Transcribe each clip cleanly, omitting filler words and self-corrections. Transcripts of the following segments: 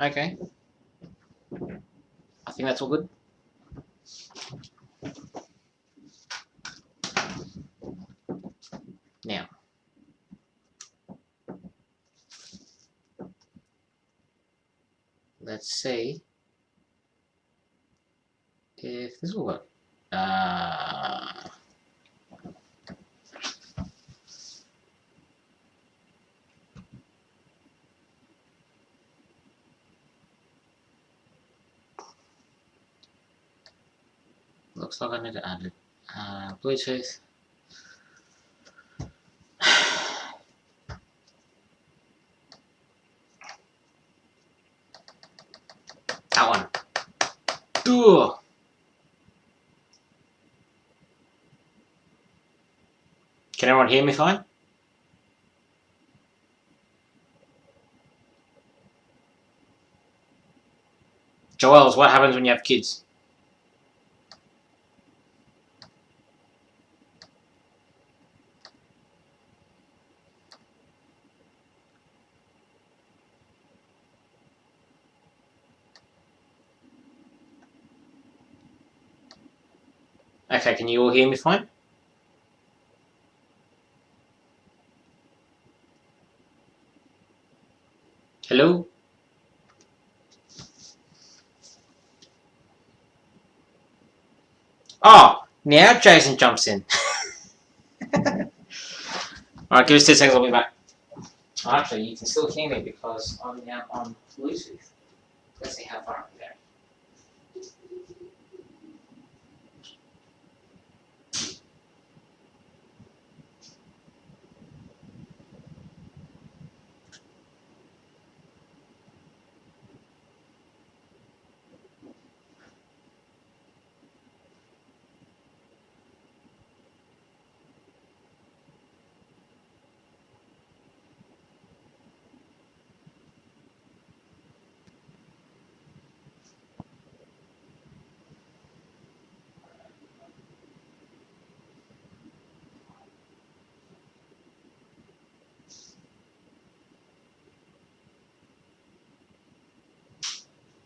Okay. I think that's all good. Now, let's see if this will work. Looks like I need to add Bluetooth. That one. Ugh. Can everyone hear me fine? Joels, what happens when you have kids? Okay, can you all hear me fine? Hello? Oh, now Jason jumps in. Alright, give us 2 seconds, I'll be back. Actually, you can still hear me because I'm now on Bluetooth. Let's see how far I can go.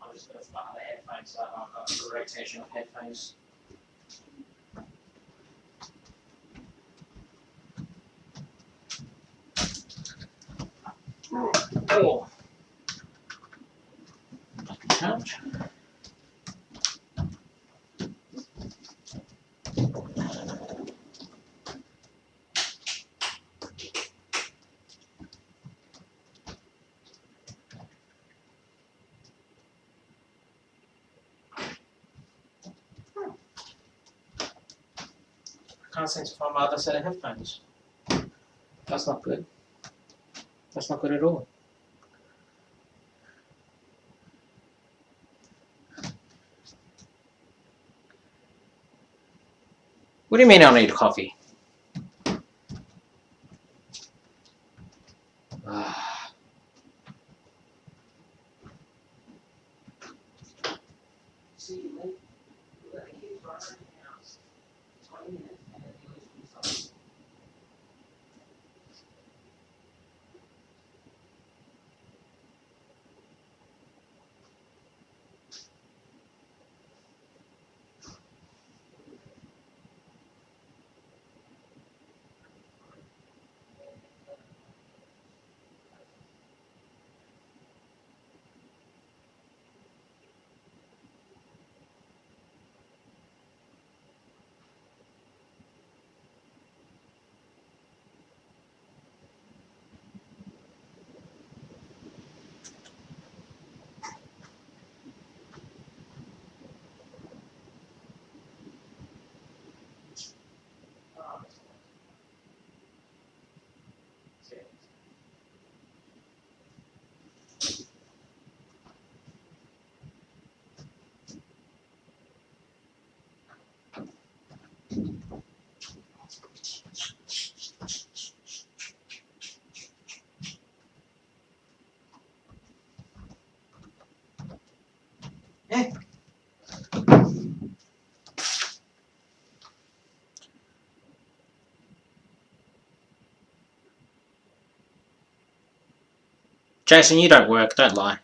I'm just going to fire the headphones so I've got a rotation of headphones. Oh. Couch. I can't seem to find my other set of headphones. That's not good. That's not good at all. What do you mean I need coffee? Jason, you don't work, don't lie.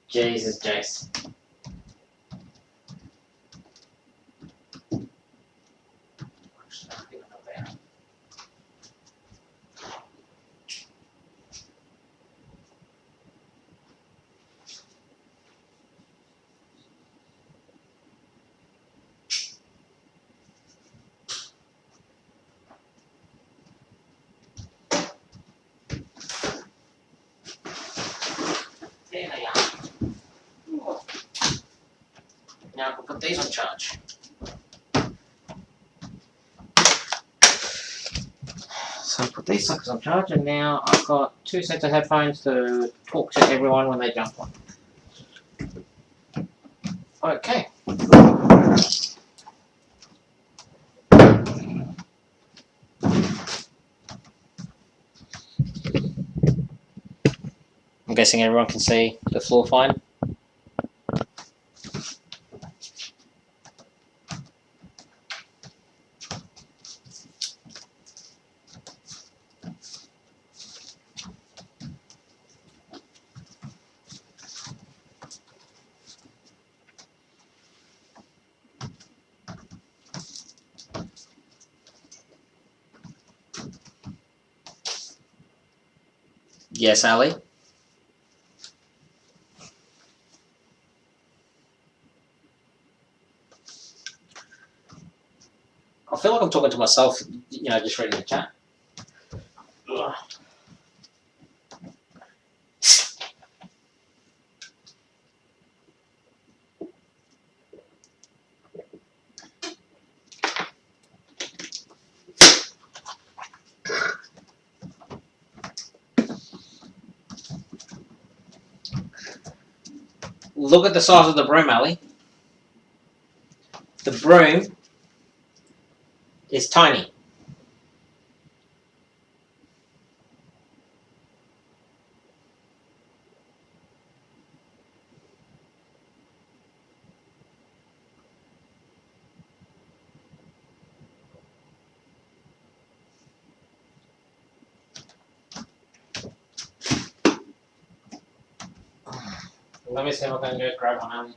Jesus, Jace. There they are. Now I can put these on charge. So I put these suckers on charge, and now I've got 2 sets of headphones to talk to everyone when they jump on. Okay. I'm guessing everyone can see the floor fine. Yes, Ally? I feel like I'm talking to myself, you know, just reading the chat. Ugh. Look at the size of the broom, Ally. The broom is tiny. Let me see if I can go grab one, Ally.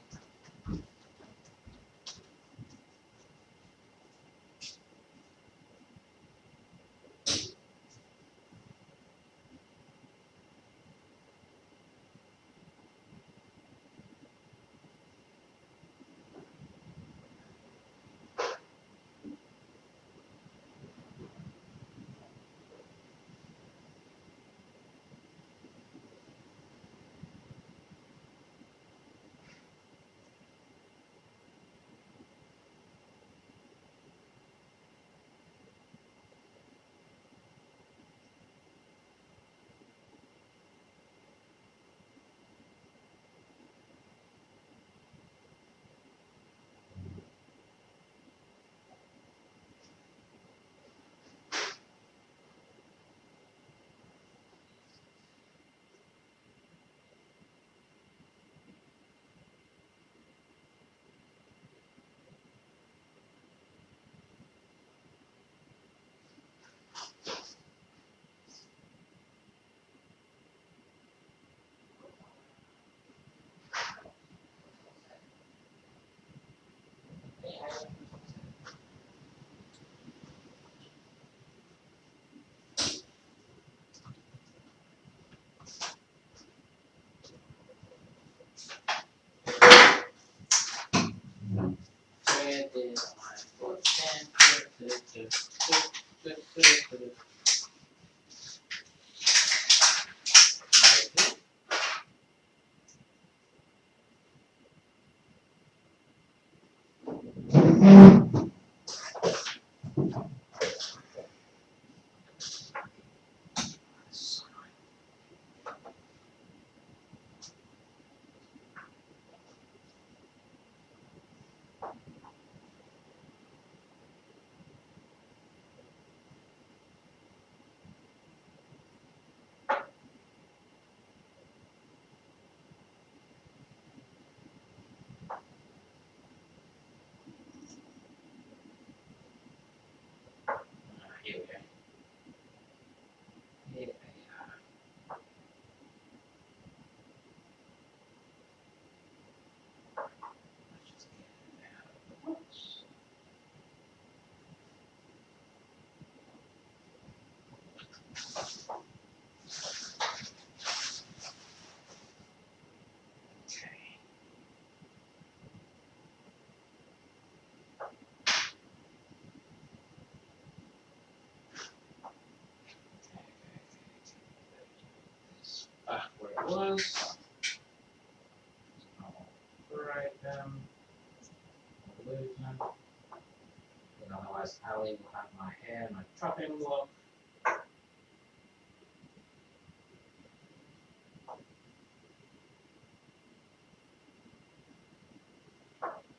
hoppers. I'll break them. Lose them. And otherwise, Ally will have my hair, my chopping block.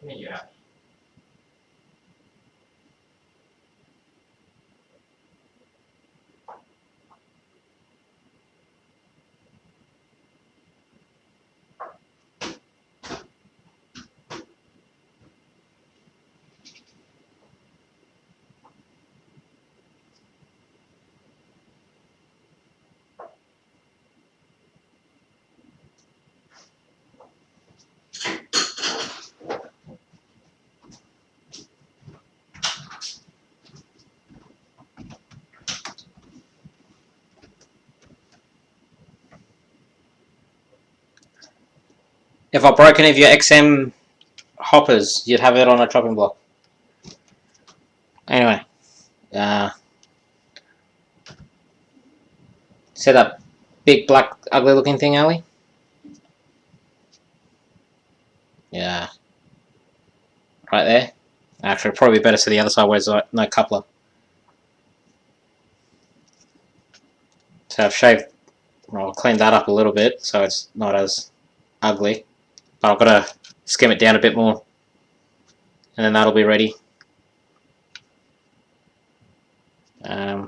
Yeah. If I broke any of your XM hoppers, you'd have it on a chopping block. Anyway, see that big black ugly looking thing, Ally? Yeah. Right there. Actually, probably better to the other side where there's no coupler. So I've shaved, well, cleaned that up a little bit so it's not as ugly. But I've got to skim it down a bit more. And then that'll be ready. I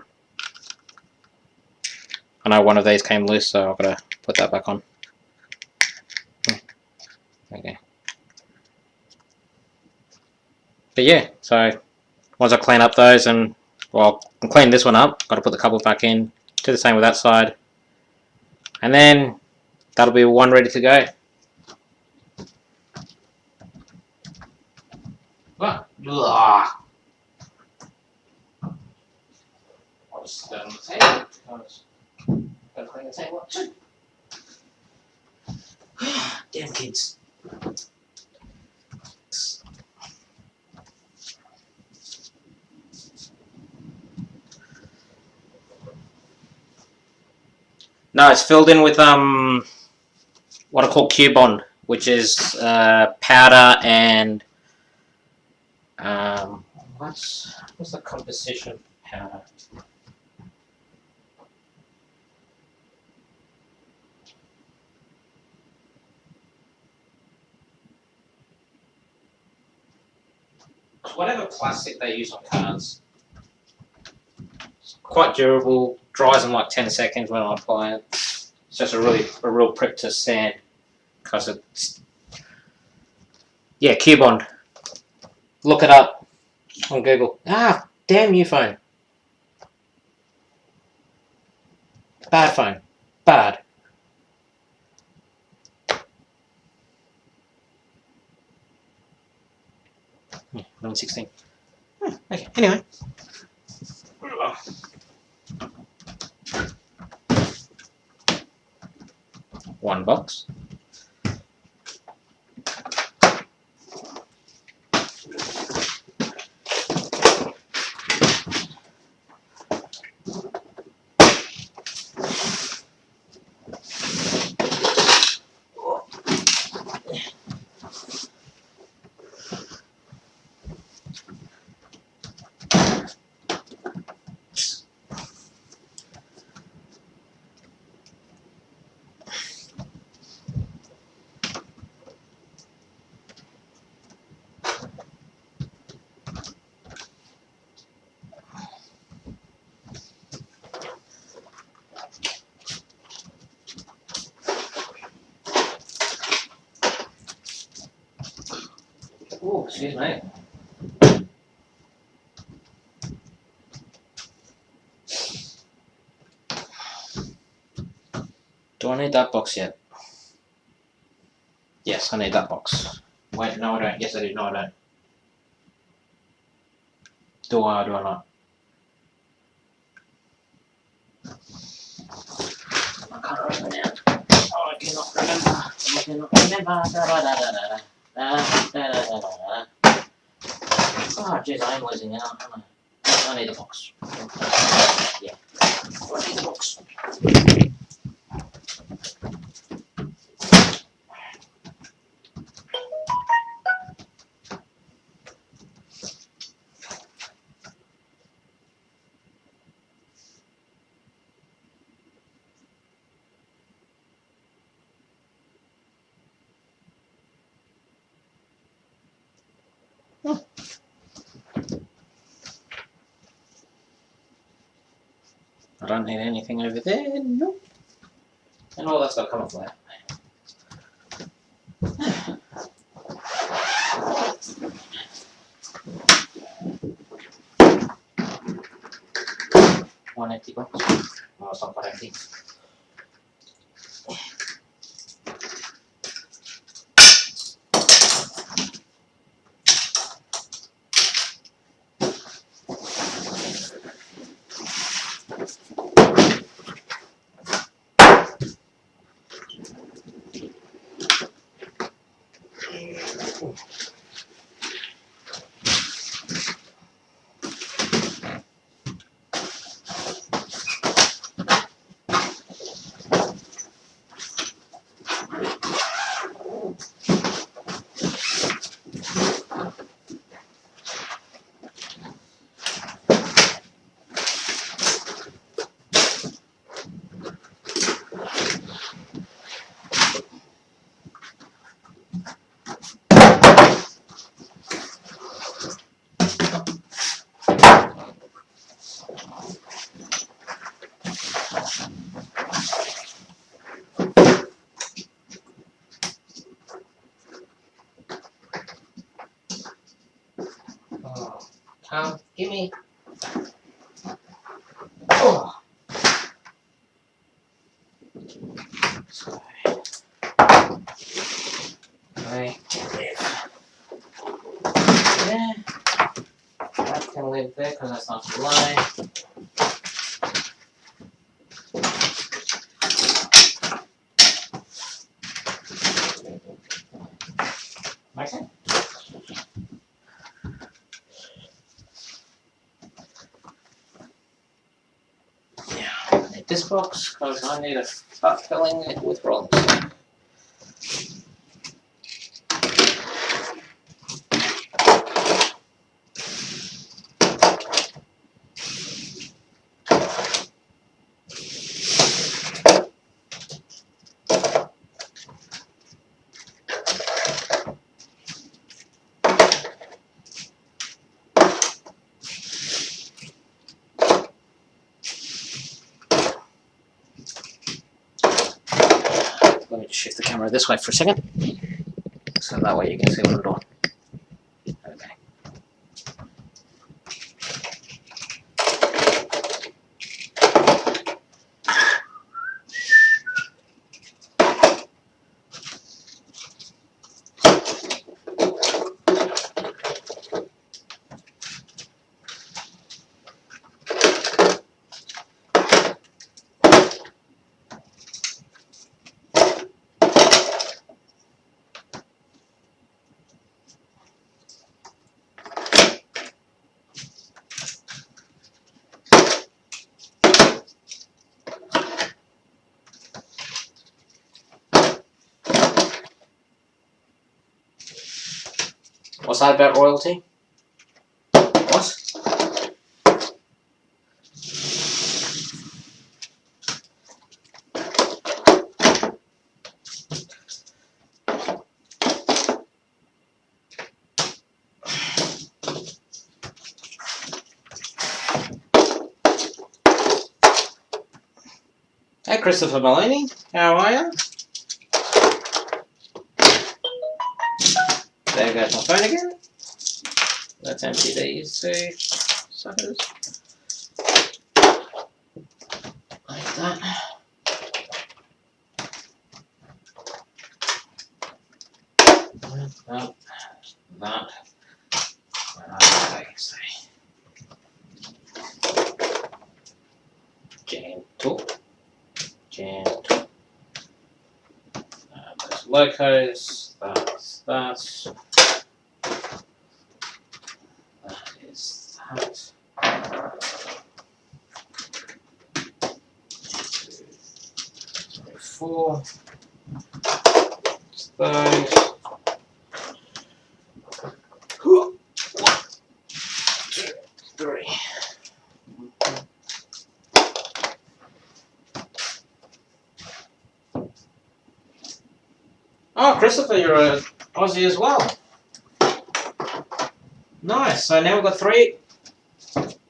know one of these came loose, so I've got to put that back on. Okay. But yeah, so once I clean up those and, well, I can clean this one up, got to put the couple back in, do the same with that side. And then that'll be one ready to go. I'll just sit on the table because I've got to clean the table up too. Damn kids. No, it's filled in with what I call Cubon, which is powder and what's the composition of powder? Whatever plastic they use on cars. It's quite durable, dries in like 10 seconds when I apply it. It's just a real prick to sand because it's, yeah, Cubon. Look it up on Google. Ah, damn you phone. Bad phone. Bad. Yeah, 1116. Okay, anyway. One box. Oh, excuse me. Do I need that box yet? Yes, I need that box. Wait, no I don't. Yes I do, no I don't. Do I or do I not? I can't remember now. Oh, I cannot remember. I cannot remember. Oh, jeez, I am losing out, aren't I? I need the box. Yeah. I need the box. I don't need anything over there. Nope. And all that's got to come off there. One empty box. Oh, it's not quite empty. Come, gimme. Oh. So, okay. Yeah. That can live there because that's not too low. Okay. This box because I need to start filling it with rolling stock. Let me just shift the camera this way for a second, so that way you can see what I'm doing. Okay. What's that about royalty? What? Hey Christopher Maloney, how are you? There goes my phone again. Let's empty these two suckers. Like that. That. Okay, so. Gentle. Those locos. That's that. That is that. 2, 3, 4. It's those. 1, 2, 3. Oh, Christopher, you're an Aussie as well. Nice. So now we've got 3.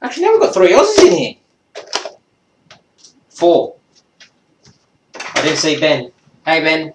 Actually, now we've got 3 Aussies in here. 4. I didn't see Ben. Hey, Ben.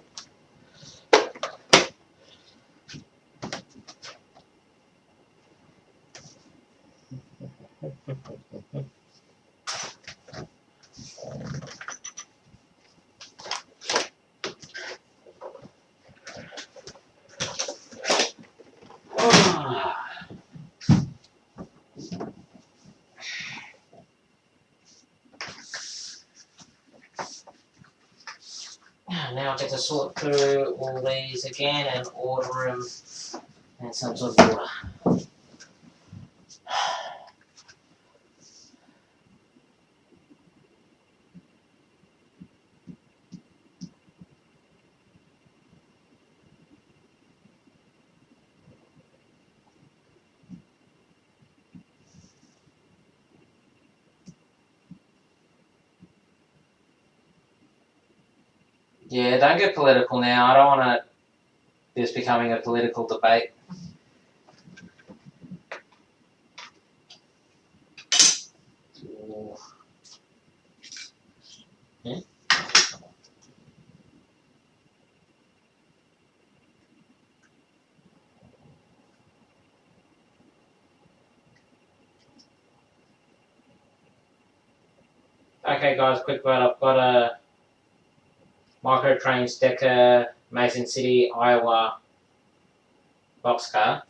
Now I get to sort through all these again and order them in some sort of order. Yeah, don't get political now. I don't want this becoming a political debate. Yeah. Okay, guys, quick word. I've got a Micro Trains Decker, Mason City, Iowa boxcar.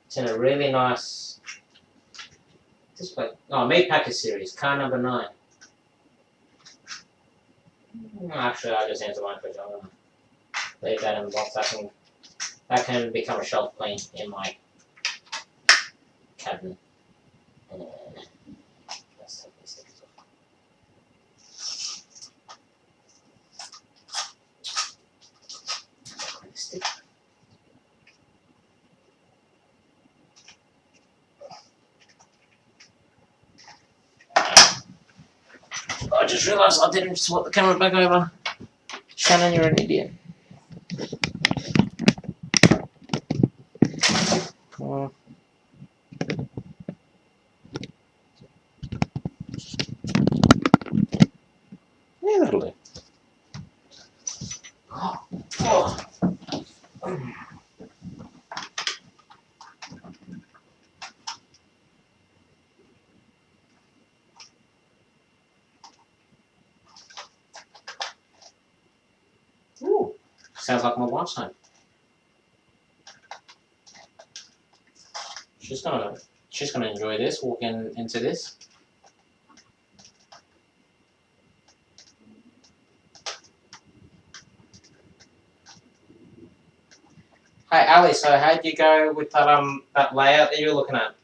It's in a really nice display. Oh, Meat Packer series, car number 9. Actually, I just answered my question. I'm gonna leave that in the box. That can become a shelf queen in my cabinet. Let's take these stickers off. I just realised I didn't swap the camera back over. Shannon, you're an idiot. Yeah, that'll do. Ooh, sounds like my wife's home. She's gonna enjoy this, walking into this. Hey Ali, so how'd you go with that layout that you were looking at?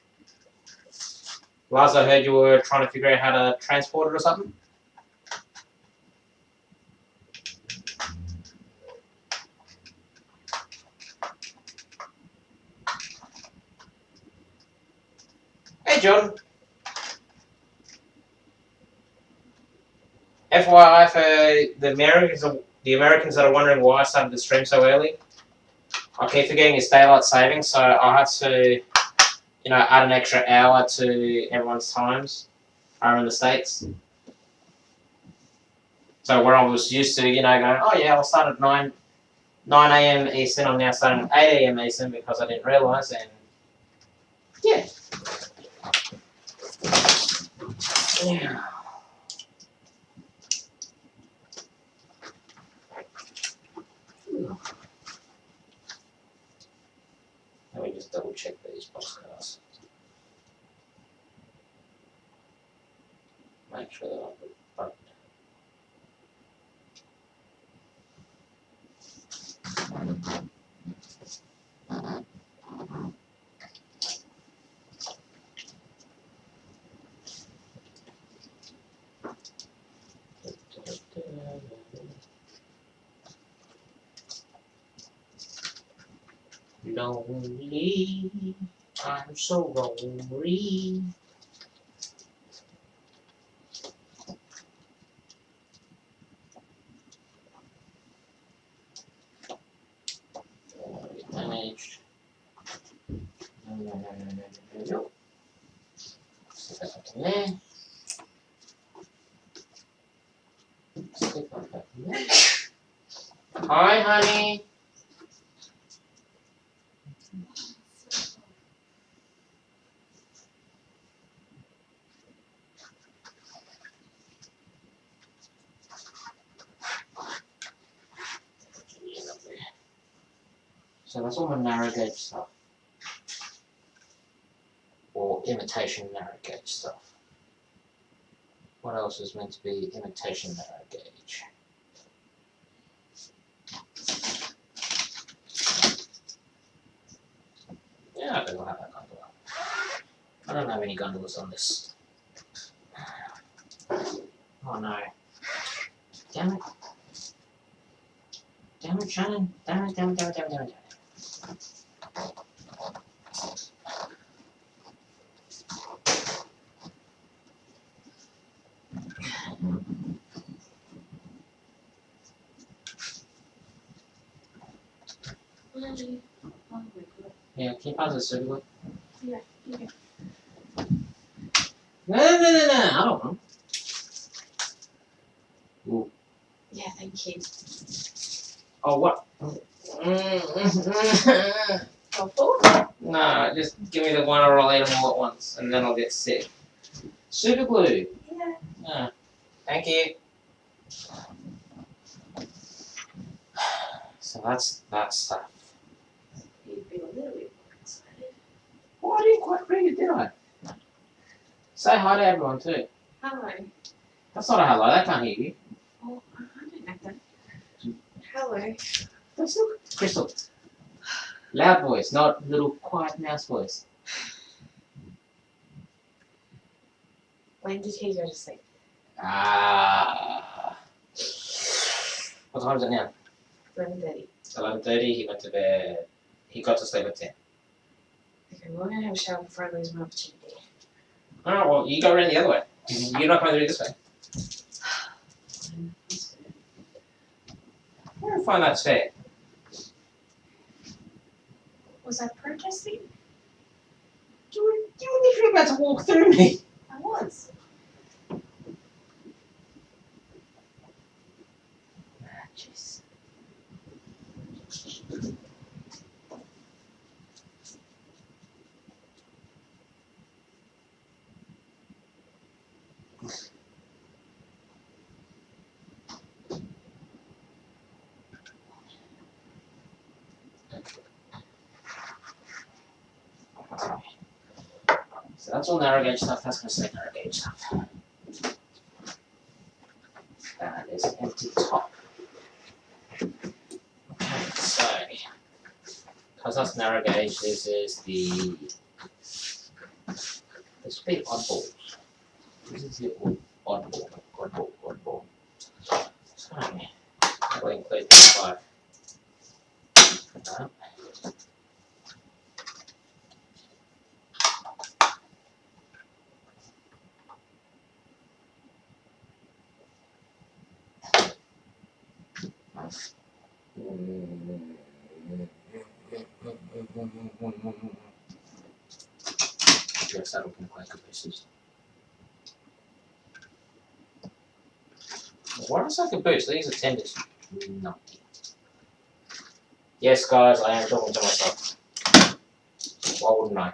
Lars, I heard you were trying to figure out how to transport it or something? Hey John. FYI for the Americans that are wondering why I started the stream so early, I keep forgetting it's daylight saving, so I have to, add an extra hour to everyone's times over in the States. So where I was used to, going, oh yeah, I'll start at 9 a.m. Eastern, I'm now starting at 8 a.m. Eastern because I didn't realise, and yeah. Yeah. Let me just double check these postcards. Make sure that I've got lonely, I'm so lonely. Managed. No. Stick that back in there. sleep like that. Hi, honey. So that's all my narrow gauge stuff. Or imitation narrow gauge stuff. What else is meant to be imitation narrow gauge? Yeah, I don't have that gondola. I don't have any gondolas on this. Oh no. Damn it. Damn it, Shannon. Damn it, damn it, damn it, damn it, damn it. Yeah, can you pause this super? Yeah, okay. No, I don't know. Ooh. Yeah, thank you. Oh, what? Nah, just give me the one or I'll eat them all at once, and then I'll get sick. Super glue. Yeah. Ah, thank you. So that's that stuff. You'd be a little bit more excited. Oh, I didn't quite read it, did I? Say hi to everyone too. Hello. That's not a hello, they can't hear you. Oh, I don't know that. Hello. That's not Crystal. Loud voice, not little quiet mouse voice. When did he go to sleep? Ah. What time is it now? 11:30. 11:30, he went to bed. He got to sleep at 10. Okay, well, I'm going to have a shower before I lose my opportunity. Alright, well, you go around the other way. You're not going to do it this way. I don't find that's fair. Was I protesting? You were literally about to walk through me. I was. Jeez. So that's all narrow gauge stuff, that's going to stay narrow gauge stuff. That is empty top. Okay, so, because that's narrow gauge, this is the, this would be oddballs. This is the oddball. So, that will include 5. No. Yes, that'll complete the pieces. Why does that boost? These are tenders. No. Yes, guys, I am talking to myself. Why wouldn't I?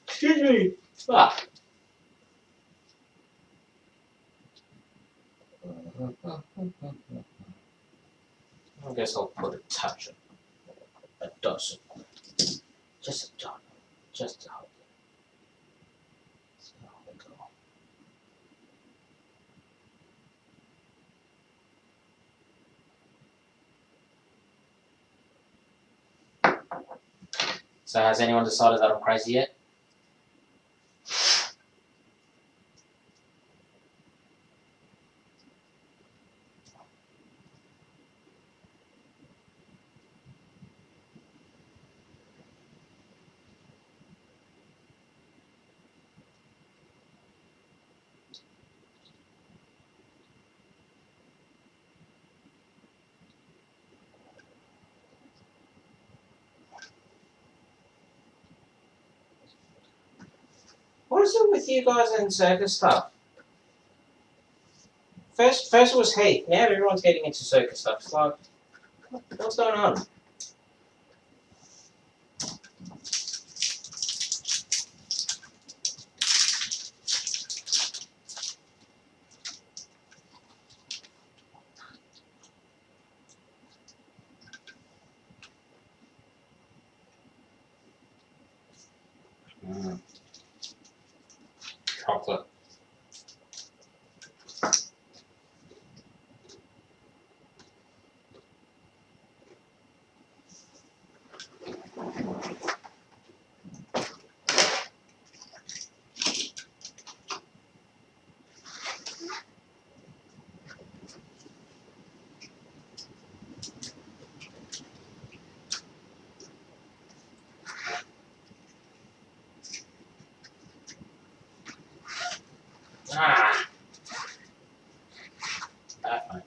Excuse me. Ah. I guess I'll put a touch of a dozen. Just a dot. Just a hope. So there we go. So has anyone decided that I'm crazy yet? is it with you guys and circus stuff? First it was Heath. Now everyone's getting into circus stuff. It's like, what's going on? Chocolate. Ah. That one.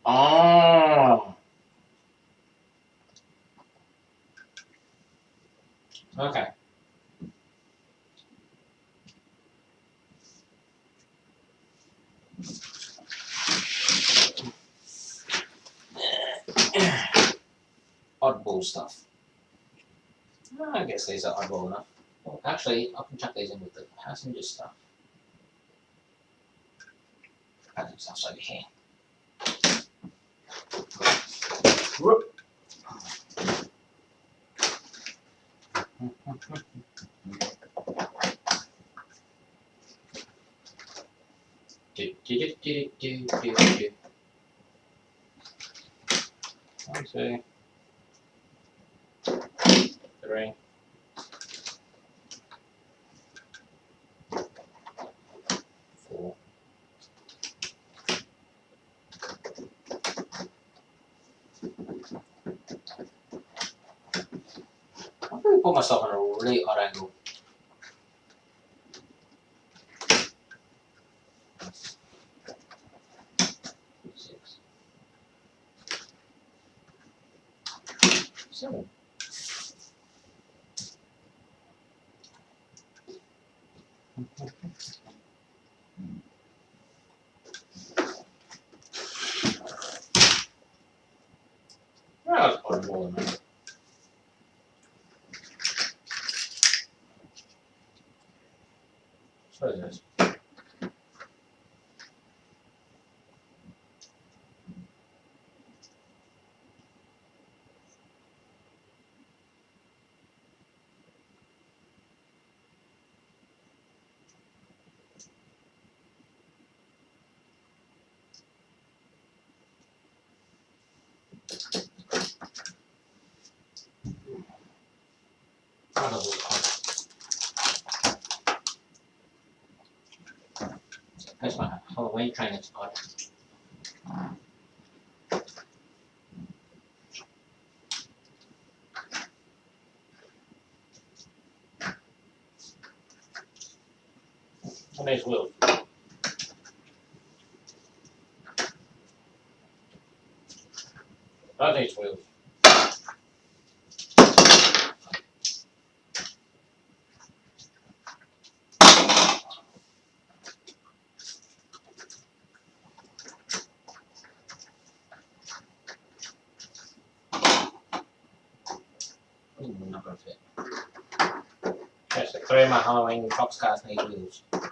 Oh. Okay. Oddball stuff. I guess these are oddball enough. Well, actually, I can chuck these in with the passenger stuff. Passenger stuff's over here. Whoop. One, two, three, four. I'm going to put myself in a really odd angle. Six. Seven. That was oddball enough. So it is. That's my Halloween training spot. And there's Will. That needs wheels. Ooh, not gonna fit. Okay, so 3 of my Halloween box cars need wheels. Make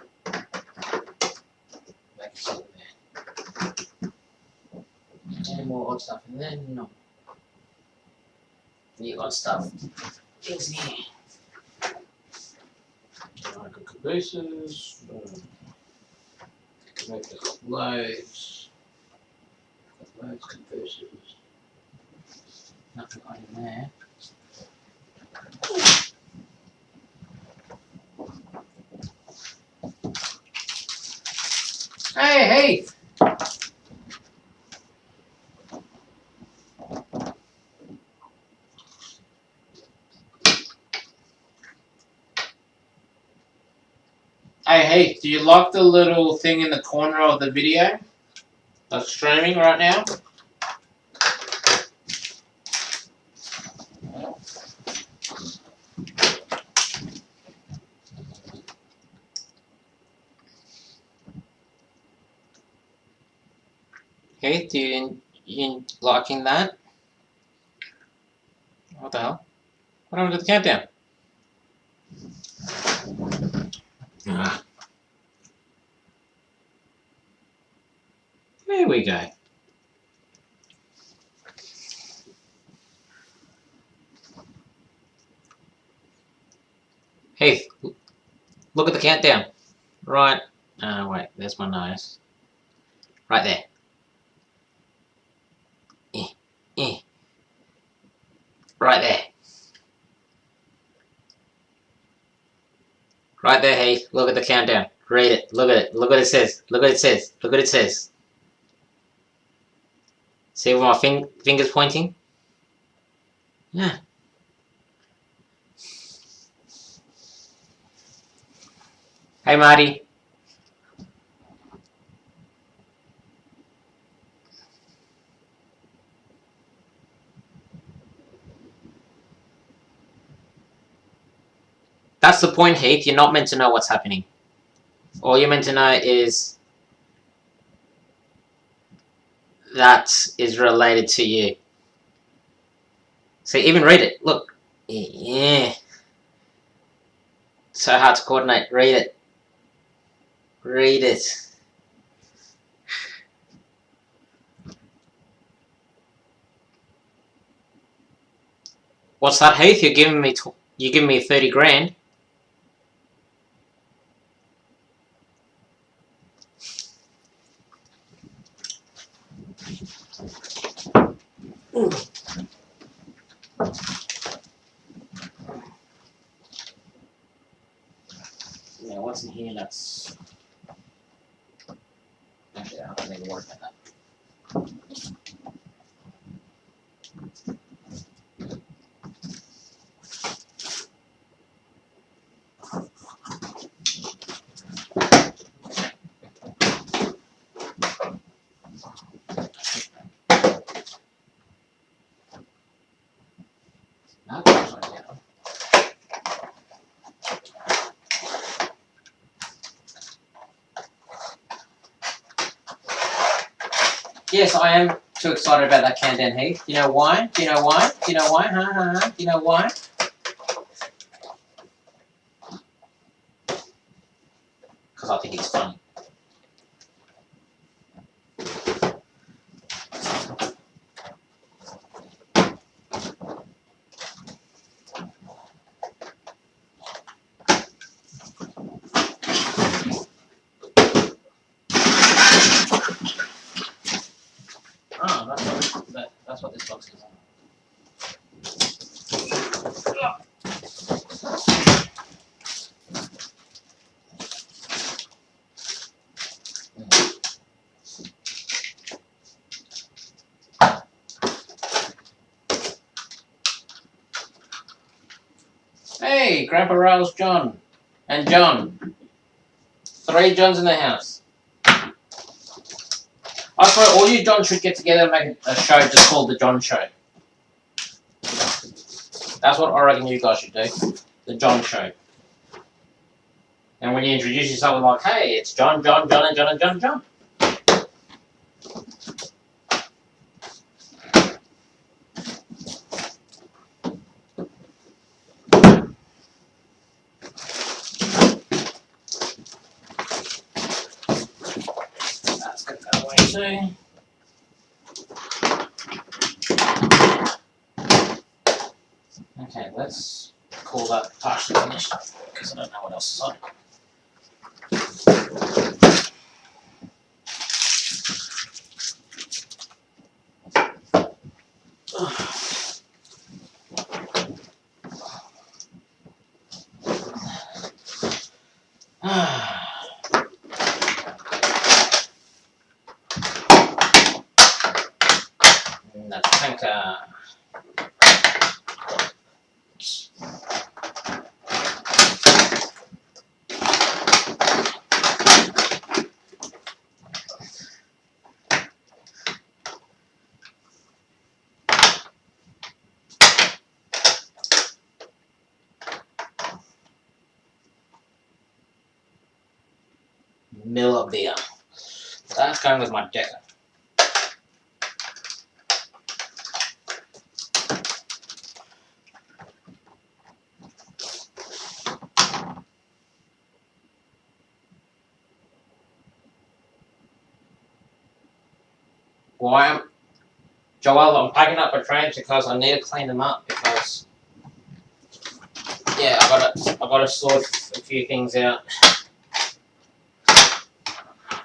it sit there. Any more odd stuff in there? No. The odd stuff is here. Good cabooses. Make this loads. Loads cabooses. Nothing on in there. Hey, hey! Hey, do you like the little thing in the corner of the video that's streaming right now? Hey, do you liking that? What the hell? What happened to the countdown? Ah. There we go. Hey, look at the countdown. Right. Wait, there's my nose. Right there. Right there. Right there, hey. Look at the countdown. Read it. Look at it. Look what it says. Look what it says. Look what it says. See where my finger's pointing? Yeah. Hey, Marty. That's the point, Heath. You're not meant to know what's happening. All you're meant to know is that is related to you. See, even read it. Look. Yeah. So hard to coordinate. Read it. Read it. What's that, Heath? You're giving me 30 grand. Yeah, what's in here? That's actually I don't need to worry about that. Yes, I am too excited about that countdown, Heath. Do you know why? Do you know why? Do you know why? Do you know why? Because I think it's funny. Oh, that's what this box is. Hey, Grandpa Rail's John. And John. 3 Johns in the house. I thought all you Johns should get together and make a show just called The John Show. That's what I reckon you guys should do. The John Show. And when you introduce yourself, like, hey, it's John, and John, and John. That's good that way too. Okay, let's call that partially finished because I don't know what else is on. That's tanker. mil of beer. That's going with my decker. Why am Joel? I'm packing up my trains because I need to clean them up because yeah, I gotta sort a few things out.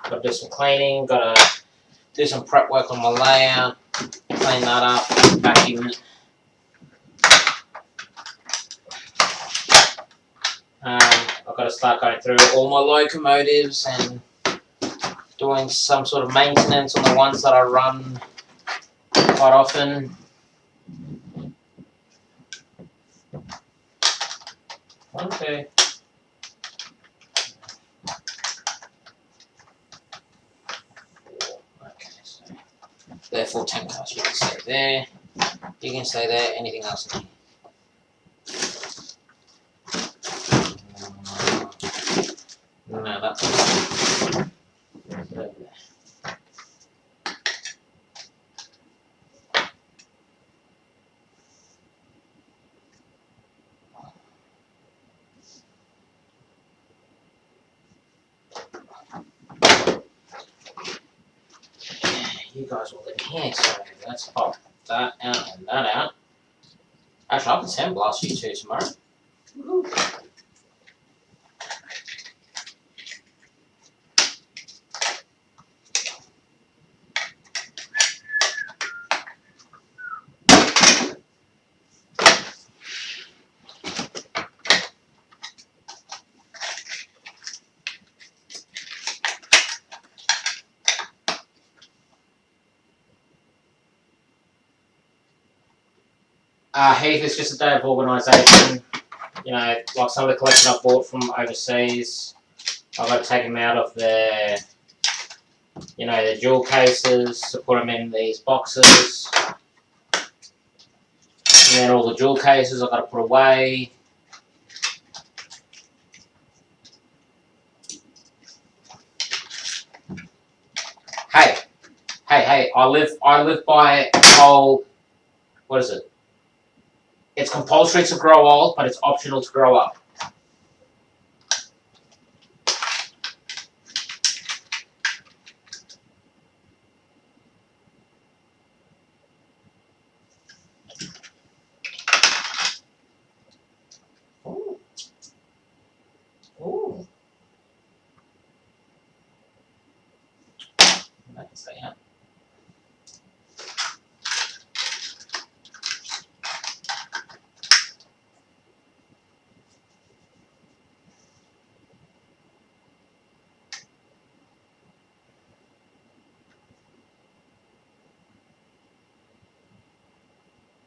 Gotta do some cleaning. Gotta do some prep work on my layout. Clean that up. Vacuum it. I've got to start going through all my locomotives and doing some sort of maintenance on the ones that I run quite often. Okay. Okay, so therefore 10 cars. You can stay there. You can stay there. Anything else in here? No, that's over there. You guys will in here, so let's pop that out and that out. Actually, I can sandblast you two tomorrow. Woo-hoo. Heath, it's just a day of organisation. You know, like some of the collection I bought from overseas, I've got to take them out of their, you know, their jewel cases to put them in these boxes. And then all the jewel cases I've got to put away. Hey, I live by a whole, what is it? It's compulsory to grow old, but it's optional to grow up. Ooh. Ooh. That can stay out.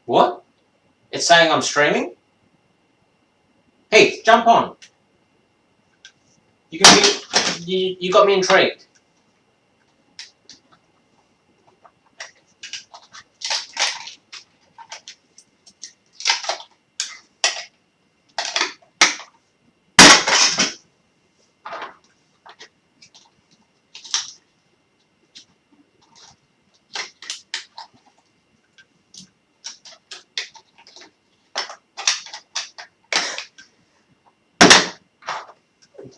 What? It's saying I'm streaming? Hey, jump on. You got me intrigued.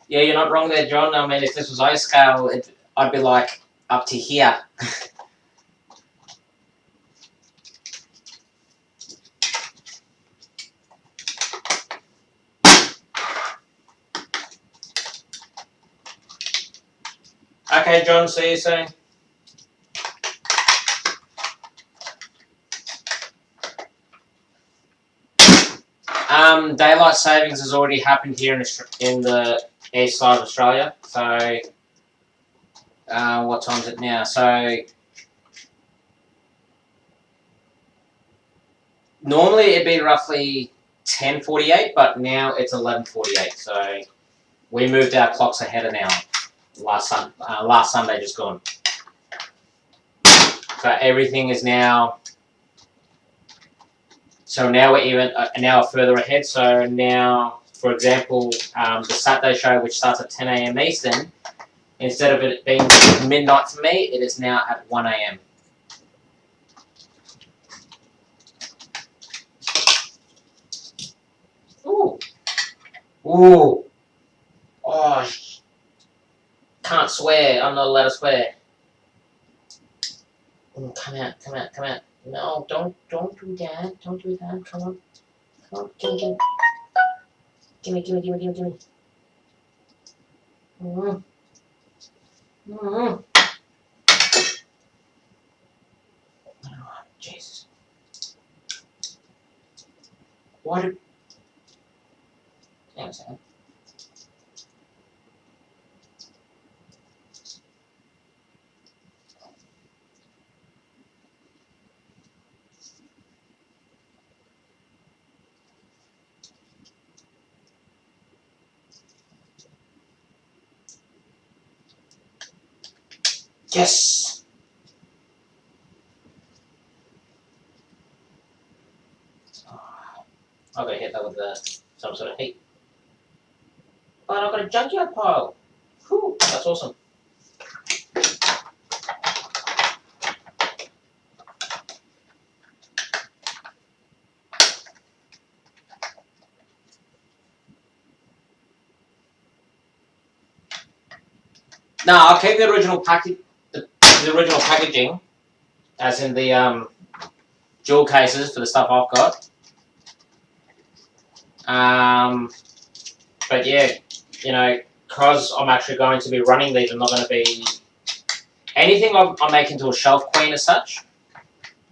Yeah, you're not wrong there, John. I mean, if this was ice scale, I'd be like up to here. Okay, John, see you soon. Daylight savings has already happened here in the east side of Australia. So, what time is it now? So, normally it'd be roughly 10:48, but now it's 11:48. So, we moved our clocks ahead an hour last Sunday just gone. So everything is now. So now we're even an hour further ahead. So now, for example, the Saturday show, which starts at 10 a.m. Eastern, Instead of it being midnight for me, it is now at 1 a.m. Ooh. Ooh. Oh, can't swear. I'm not allowed to swear. Ooh, come out, come out, come out. No, don't do that. Don't do that. Come on. Come on, gimme. Gimme. Oh, Jesus. Why did... Hang on a second. Yes! I've got to hit that with some sort of heat. But I've got a junkyard pile. Whew, that's awesome. No, I'll keep the original the original packaging, as in the jewel cases for the stuff I've got. But yeah, you know, because I'm actually going to be running these, I'm not going to be anything I make into a shelf queen as such.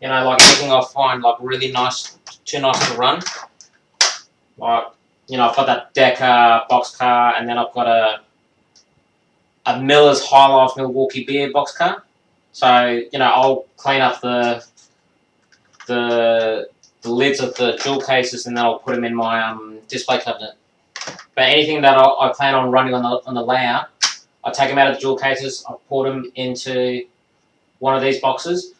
You know, like anything I find like really nice, too nice to run. Like, you know, I've got that Decker box car, and then I've got a Miller's High Life Milwaukee beer box car. So, you know, I'll clean up the lids of the jewel cases, and then I'll put them in my display cabinet. But anything that I plan on running on the layout, I take them out of the jewel cases, I put them into one of these boxes,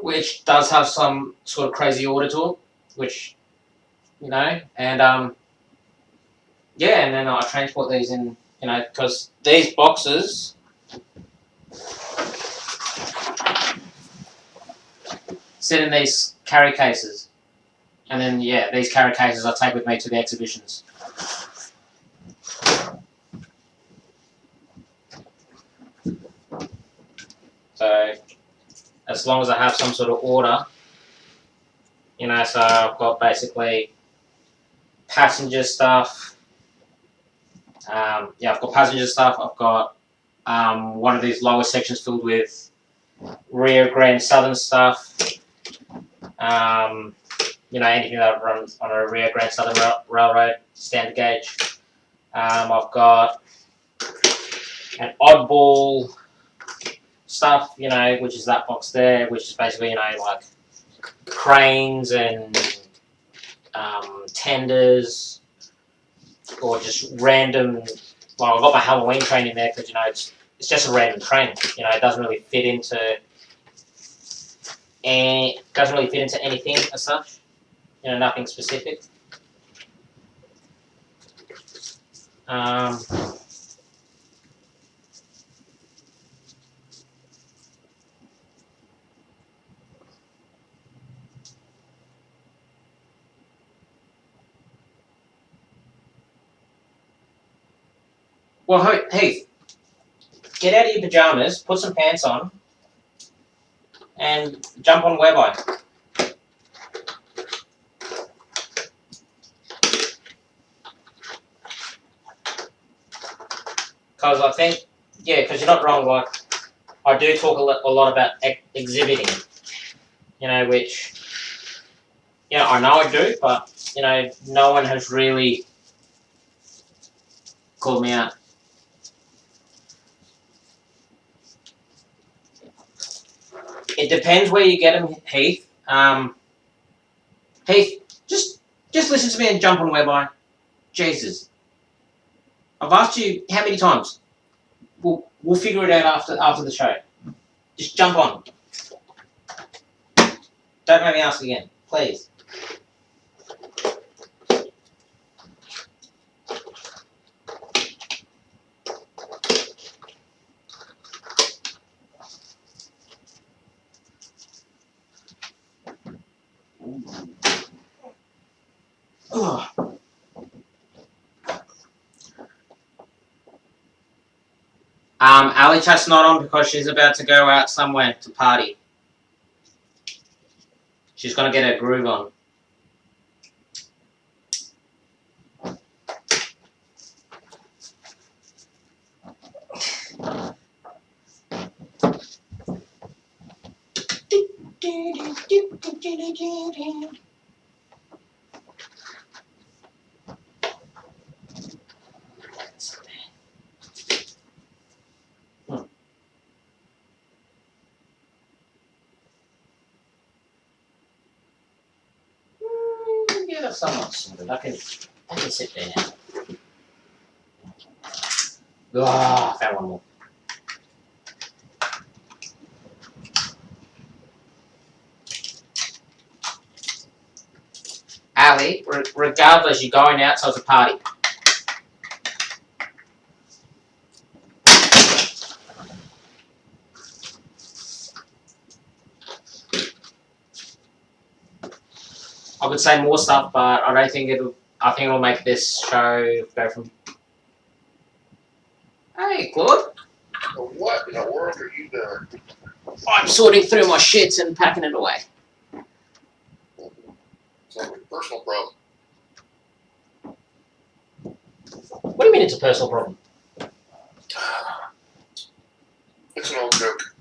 which does have some sort of crazy order to it, which, you know, and yeah, and then I transport these in, you know, because these boxes sit in these carry cases, and then yeah, these carry cases I take with me to the exhibitions. So as long as I have some sort of order, you know, so I've got basically passenger stuff. Yeah, I've got passenger stuff. I've got one of these lower sections filled with Rio Grande Southern stuff. You know, anything that runs on a Rio Grande Southern Railroad standard gauge. I've got an oddball stuff, you know, which is that box there, which is basically, you know, like cranes and tenders, or just random. Well, I've got my Halloween train in there because, you know, it's just a random train. You know, it doesn't really fit into anything as such. You know, nothing specific. Well, Heath, get out of your pajamas, put some pants on, and jump on Whereby. Because I think, yeah, because you're not wrong, like, I do talk a lot about exhibiting, you know, which, you know, I know I do, but, you know, no one has really called me out. It depends where you get them, Heath. Heath, just listen to me and jump on Whereby. Jesus. I've asked you how many times. We'll figure it out after the show. Just jump on. Don't make me ask again, please. AllyChat's not on because she's about to go out somewhere to party. She's gonna get her groove on. Yeah, that's somewhat sorted. I can sit there. Ah, I found one more. Ali, regardless, you're going out, so it's a party. I would say more stuff, but I don't think it'll. I think it'll make this show go from. Hey, Claude. What in the world are you doing? I'm sorting through my shit and packing it away. Sounds like a personal problem. What do you mean it's a personal problem? It's an old joke.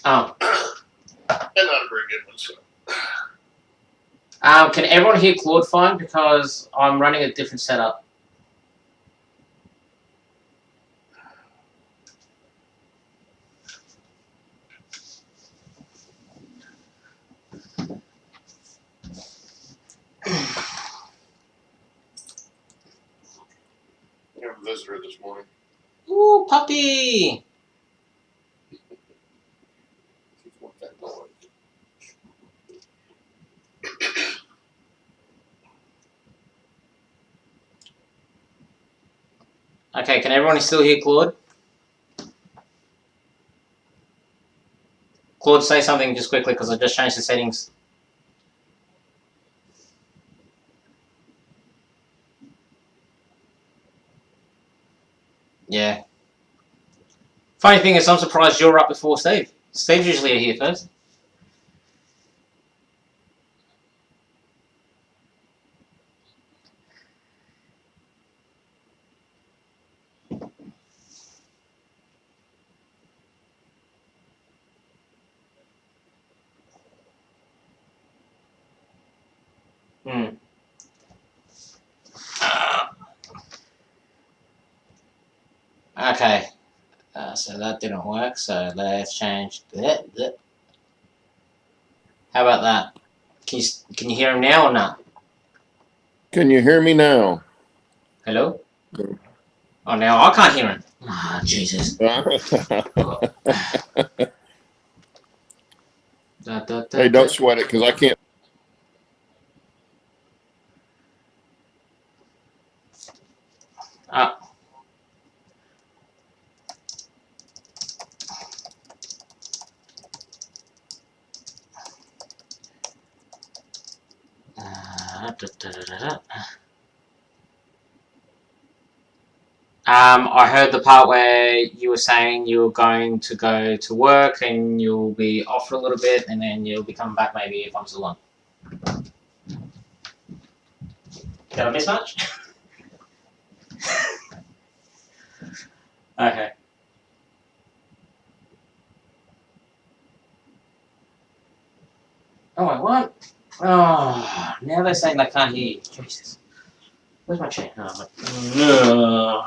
Oh. And not a very good one, so. Can everyone hear Claude fine? Because I'm running a different setup. We have a visitor this morning. Ooh, puppy! She's want that noise. Okay, can everyone still hear Claude? Claude, say something just quickly because I just changed the settings. Yeah. Funny thing is, I'm surprised you're up before Steve. Steve's usually here first. Okay. So that didn't work, so let's change that. How about that? Can you hear him now or not? Can you hear me now? Hello? Oh, now I can't hear him. Ah, Jesus. Hey, don't sweat it because I can't. I heard the part where you were saying you were going to go to work and you'll be off for a little bit and then you'll be coming back maybe if I'm still on. Did I miss much? Okay. Oh, I what? Oh, now they're saying they can't hear you. Jesus. Where's my chair? Oh,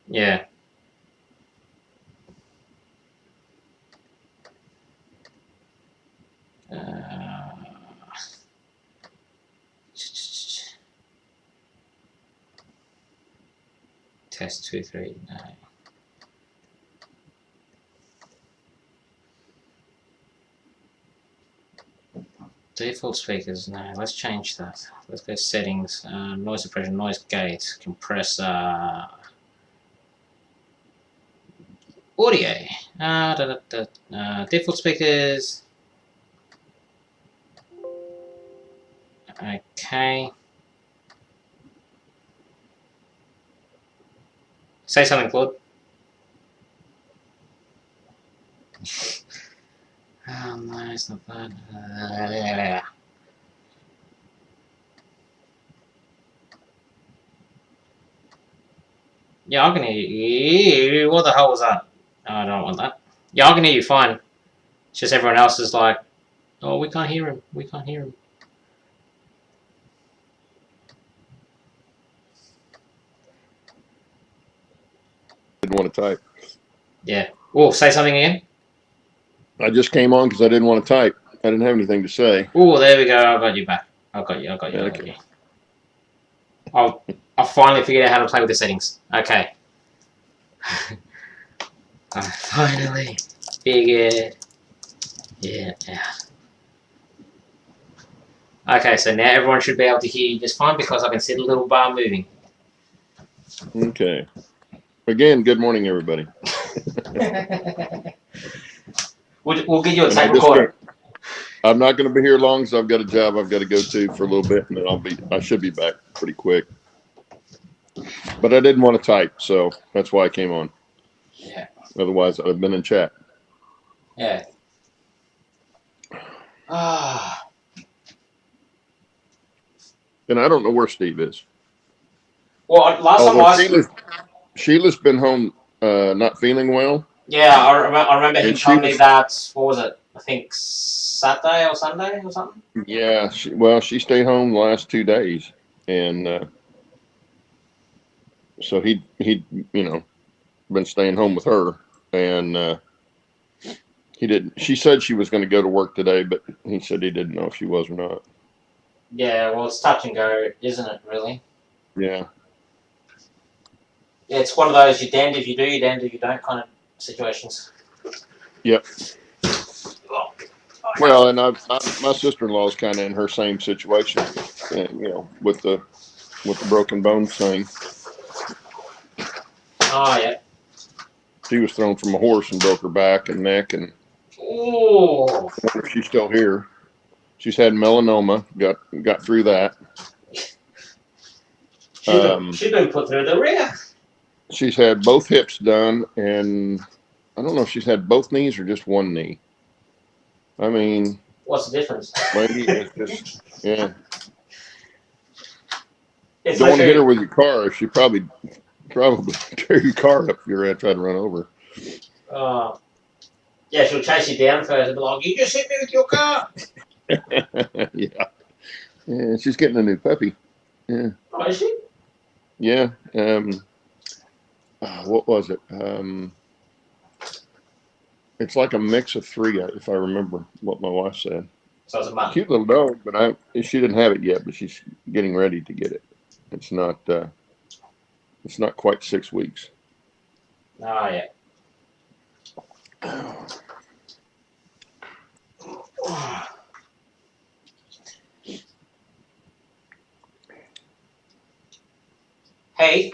yeah. Test 2, 3, 9. Default speakers. No, let's change that. Let's go settings. Noise suppression, noise gate, compressor, audio. Default speakers. Okay. Say something, Claude. Oh no, it's not that. Yeah, I can hear you. What the hell was that? Oh, I don't want that. Yeah, I can hear you fine. It's just everyone else is like, oh, we can't hear him. We can't hear him. Didn't want to type. Yeah. Oh, say something again. I just came on because I didn't want to type. I didn't have anything to say. Oh, there we go. I got you back. I got you. Okay. I finally figured out how to play with the settings. Okay. I finally figured it out. Okay, so now everyone should be able to hear you just fine because I can see the little bar moving. Okay. Again, good morning, everybody. We'll get you a tape recorder. I'm not going to be here long because I've got a job I've got to go to for a little bit, and then I should be back pretty quick. But I didn't want to type, so that's why I came on. Yeah. Otherwise, I'd have been in chat. Yeah. Ah. And I don't know where Steve is. Well, last time Sheila's been home, not feeling well. Yeah, I remember him And telling me that. What was it? I think Saturday or Sunday or something. Yeah, she stayed home the last 2 days, and so he been staying home with her, and he didn't. She said she was going to go to work today, but he said he didn't know if she was or not. Yeah, well, it's touch and go, isn't it? Really? Yeah. Yeah, it's one of those you're damned if you do, you're damned if you don't kind of situations. Yep. Well, and my sister-in-law is kind of in her same situation, with the broken bones thing. Oh yeah. She was thrown from a horse and broke her back and neck, and ooh. I wonder if she's still here. She's had melanoma, got through that. She's been put through the rear. She's had both hips done, and I don't know if she's had both knees or just one knee. I mean, what's the difference? Lady, it's just, yeah. It's Don't like want to hit her with your car. She probably tear your car up if you're going to try to run over. Yeah, she'll chase you down first and be like, you just hit me with your car. Yeah. Yeah, she's getting a new puppy. Yeah. Oh, is she? Yeah. What was it? It's like a mix of three, if I remember what my wife said. So it's a month. Cute little dog, but she didn't have it yet, but she's getting ready to get it. It's not quite 6 weeks. Oh yeah. Hey,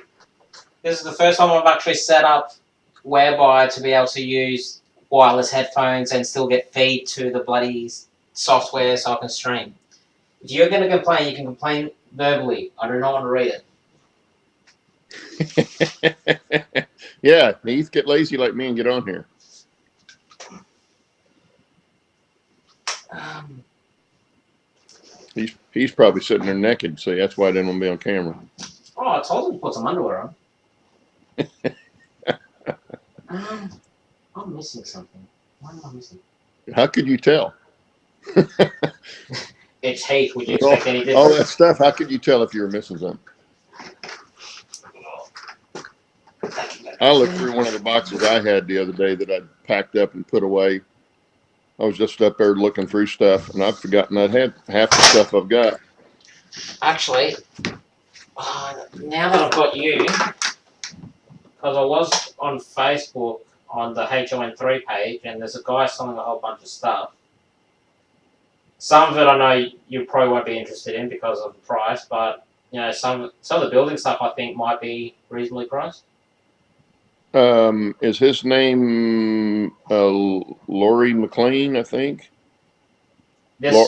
this is the first time I've actually set up whereby to be able to use wireless headphones and still get feed to the bloody software so I can stream. If you're going to complain, you can complain verbally. I do not want to read it. Yeah, Heath, get lazy like me and get on here. He's probably sitting there naked, so that's why I didn't want to be on camera. Oh, I told him to put some underwear on. I'm missing something. What am I missing? How could you tell? It's Heath. Would you expect any different? All that stuff, how could you tell if you were missing something? I looked through one of the boxes I had the other day that I'd packed up and put away. I was just up there looking through stuff, and I've forgotten I had half the stuff I've got. Actually, now that I've got you, because I was on Facebook on the HON3 page, and there's a guy selling a whole bunch of stuff. some of it I know you probably won't be interested in because of the price, but some of the building stuff I think might be reasonably priced. Is his name Laurie McLean? I think.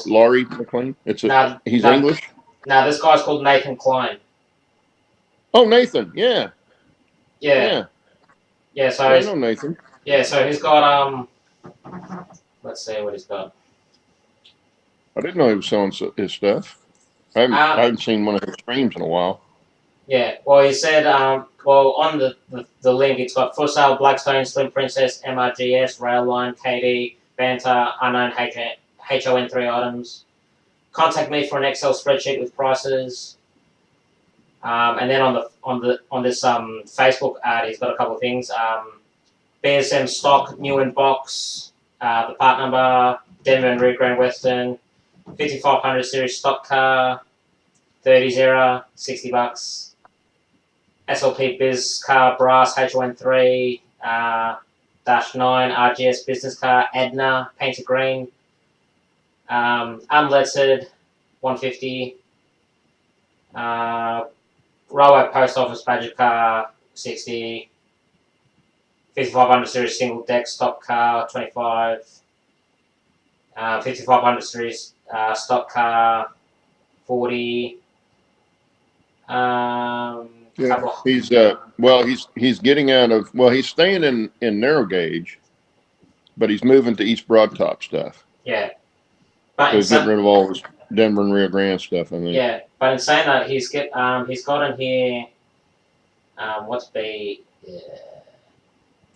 Laurie McLean. He's English. No, this guy's called Nathan Klein. Oh, Nathan. Yeah. Yeah. So I know Nathan. Yeah, so he's got let's see what he's got. I didn't know he was selling his stuff. I haven't seen one of his streams in a while. Yeah, well, he said, well, on the link, it's got for sale Blackstone, Slim Princess, MRGS, Rail Line, KD, Banter, unknown HON3 items. Contact me for an Excel spreadsheet with prices. And then on this Facebook ad, he's got a couple of things. BSM stock, new in box, the part number, Denver and Rio Grande Western, 5500 series stock car, 30 $60. SLP Biz car, brass, HON3, -9, RGS business car, Edna, painted green, unlettered, 150, railway post office budget car, 60, 5500 series single deck stock car, 25, 5500 series stock car, 40. Yeah, he's getting out of, he's staying in narrow gauge, but he's moving to East Broadtop stuff. Yeah. So he's getting rid of all his Denver and Rio Grande stuff, I think. Yeah, but in saying that, he's got in here,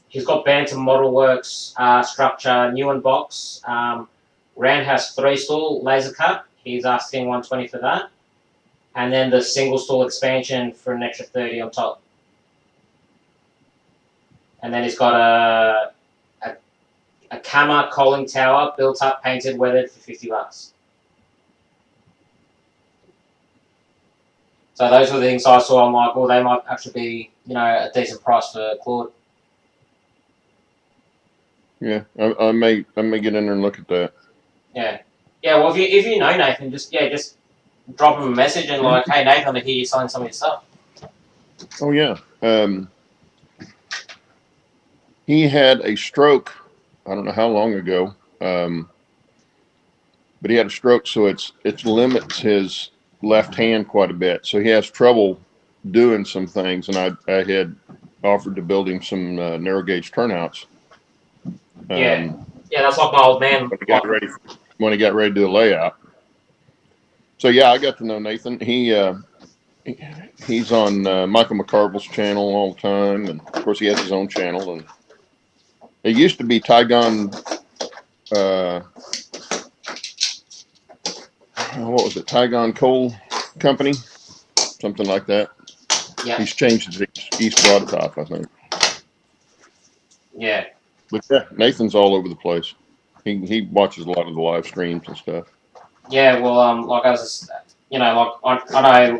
he's got Bantam Model Works structure, new in box, roundhouse 3-stool laser cut. He's asking 120 for that. And then the single stall expansion for an extra 30 on top. And then he's got a Kama coaling tower built up, painted, weathered for $50. So those were the things I saw. I'm like, well, they might actually be, a decent price for Claude. Yeah, I may get in there and look at that. Yeah. Yeah, well, if you know Nathan, just drop him a message and like, hey Nathan, I hear you selling some of your stuff. Oh yeah. He had a stroke, I don't know how long ago, but he had a stroke, so it limits his left hand quite a bit. So he has trouble doing some things, and I had offered to build him some narrow gauge turnouts. Yeah, that's like my old man. When he got ready to do a layout. So yeah, I got to know Nathan. He's on Michael McCarville's channel all the time, and of course he has his own channel. And it used to be Tygon. What was it? Tygon Coal Company, something like that. Yeah. He's changed it to East Broadtop, I think. Yeah. But yeah, Nathan's all over the place. He watches a lot of the live streams and stuff. Yeah, well, like I was, I know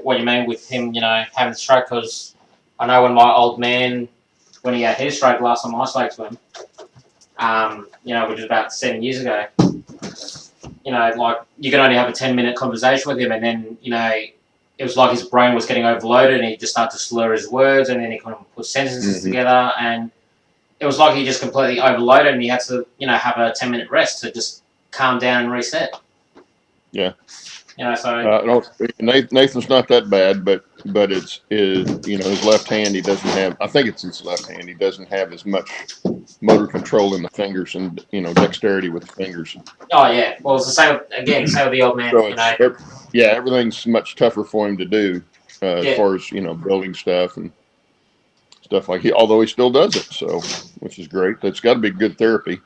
what you mean with him, having the stroke, because I know when my old man, when he had his stroke last time I spoke to him, which was about 7 years ago, like you could only have a 10-minute conversation with him, and then, it was like his brain was getting overloaded, and he just started to slur his words, and then he couldn't put sentences together, and it was like he just completely overloaded, and he had to, have a 10-minute rest to just calm down and reset. Yeah. So Nathan's not that bad, but it's his left hand. He doesn't have. I think it's his left hand. He doesn't have as much motor control in the fingers and dexterity with the fingers. Oh yeah. Well, it's the same with the old man. So everything's much tougher for him to do as far as building stuff and stuff like although he still does it, so which is great. That's got to be good therapy.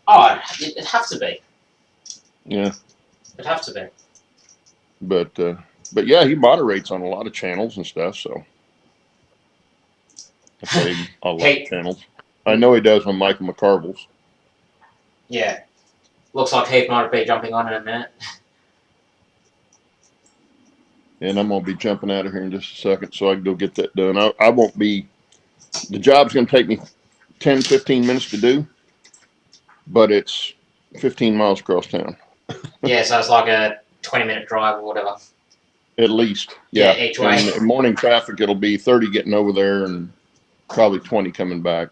Oh, it'd have to be. Yeah. It'd have to be. But yeah, he moderates on a lot of channels and stuff. So I say a lot of channels. I know he does on Michael McCarville's. Yeah, looks like Heath might be jumping on in a minute. And I'm gonna be jumping out of here in just a second, so I can go get that done. I won't be. The job's gonna take me 10-15 minutes to do, but it's 15 miles across town. Yeah, so it's like a 20-minute drive or whatever. At least. Yeah, Yeah. each way. And morning traffic, it'll be 30 getting over there and probably 20 coming back.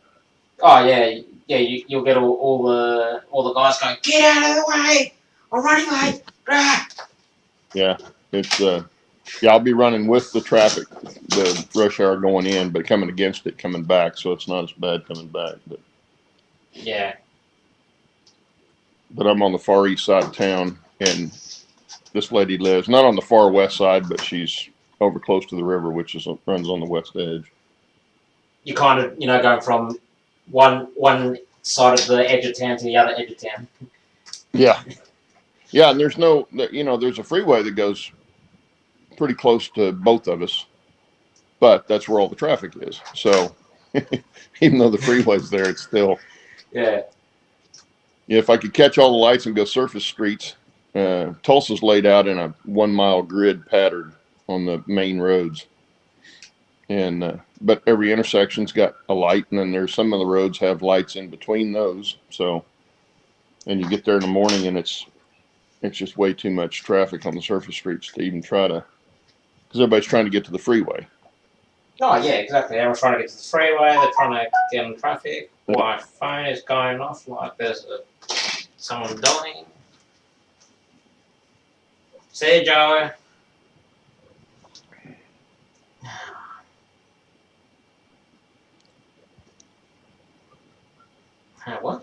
Oh yeah, you'll get all the guys going, get out of the way! I'm running late. Ah! Yeah. It's yeah, I'll be running with the traffic, the rush hour going in, but coming against it coming back, so it's not as bad coming back. Yeah. But I'm on the far east side of town, and this lady lives not on the far west side, but she's over close to the river, which runs on the west edge. You kind of going from one side of the edge of town to the other edge of town. Yeah. Yeah, and there's there's a freeway that goes pretty close to both of us, but that's where all the traffic is. So even though the freeway's there, it's still. Yeah. Yeah, if I could catch all the lights and go surface streets, Tulsa's laid out in a 1 mile grid pattern on the main roads. And but every intersection's got a light, and then there's some of the roads have lights in between those. So, and you get there in the morning, and it's just way too much traffic on the surface streets to even try to, because everybody's trying to get to the freeway. Oh yeah, exactly. Everyone's trying to get to the freeway. They're trying to get on traffic. My phone is going off like there's someone dying. See you, Joe. What?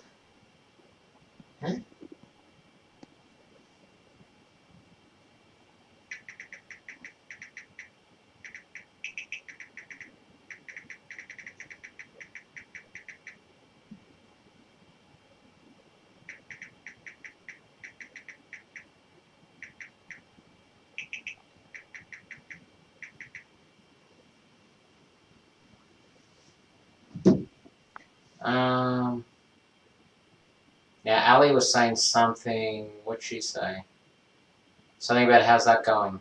Huh? Yeah, Ally was saying something. What'd she say? Something about how's that going?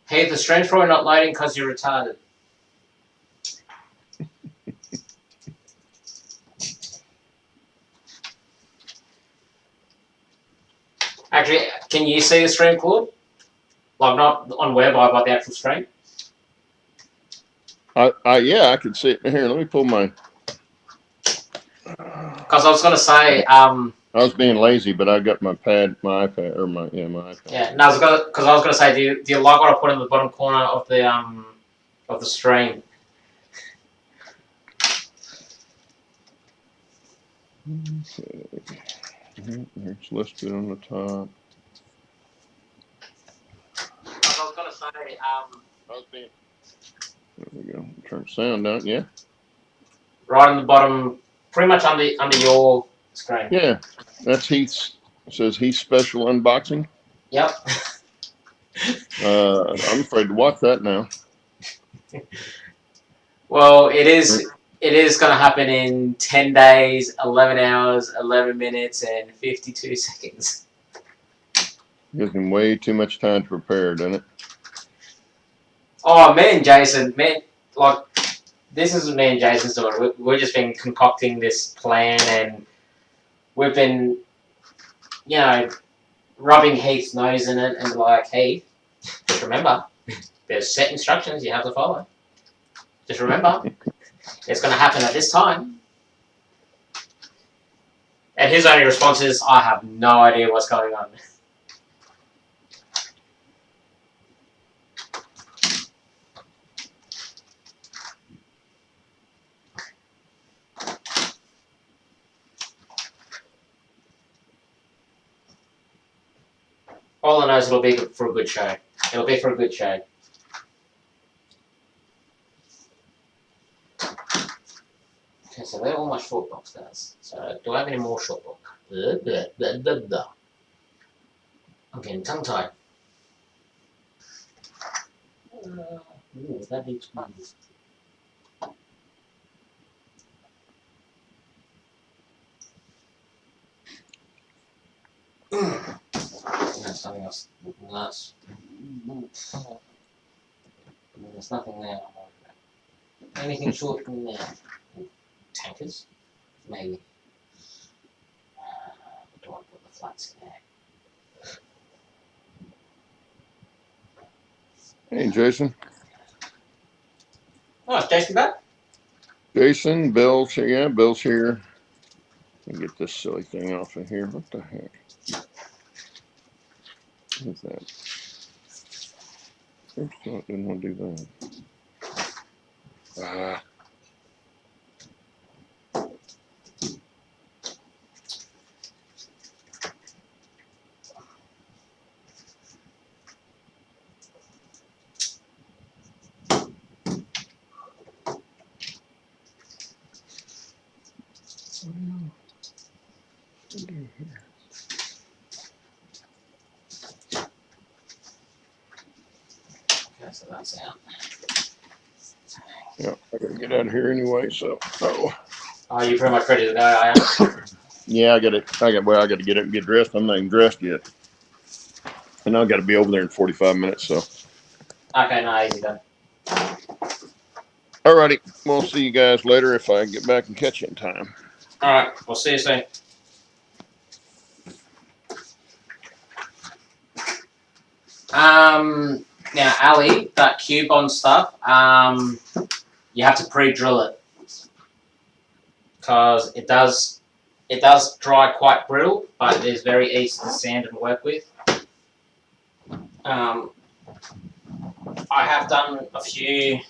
Hey, the stream's probably not loading because you're retarded. Actually, can you see the stream, Claude? Like not on web, but the actual stream. Yeah, I could see it here. Let me pull my. Because I was gonna say, I was being lazy, but I got my iPad, or my iPad. Yeah, no, I was gonna say, do you like what I put in the bottom corner of the stream? Okay. It's listed on the top. I was gonna say, There we go. Turn the sound down. Yeah. right on the bottom, pretty much under your screen. Yeah, that's Heath's. It says Heath's special unboxing. Yep. I'm afraid to watch that now. Well, it is going to happen in 10 days, 11 hours, 11 minutes, and 52 seconds. Gives him way too much time to prepare, doesn't it? Oh, me and Jason, like, this is me and Jason's doing. We've just been concocting this plan, and we've been, rubbing Heath's nose in it, and like, Heath, just remember, there's set instructions you have to follow. Just remember, it's going to happen at this time. And his only response is, I have no idea what's going on. All I know is it'll be for a good show. It'll be for a good show. Okay, so they're all my short box guys. So, do I have any more short box? I'm getting tongue tied. That needs one. There's something else. There's nothing there. Anything short from tankers? Maybe. Do I put the flats in there? Hey, Jason. Oh, is Jason back? Jason, Bill's here. Yeah, Bill's here. Let me get this silly thing off of here. What the heck? What is that? Oops, no, I didn't want to do that. Okay, so that's out. Yeah, I gotta get out of here anyway. So, Oh, you're pretty much ready to go, are you? yeah, I gotta get up and get dressed. I'm not even dressed yet, and I gotta be over there in 45 minutes. So, Okay, no, easy done. alrighty, we'll see you guys later if I get back and catch you in time. Alright, we'll see you soon. Now, Ali, that Q-bond stuff, you have to pre-drill it because it does dry quite brittle, but it is very easy to sand and work with. I have done a few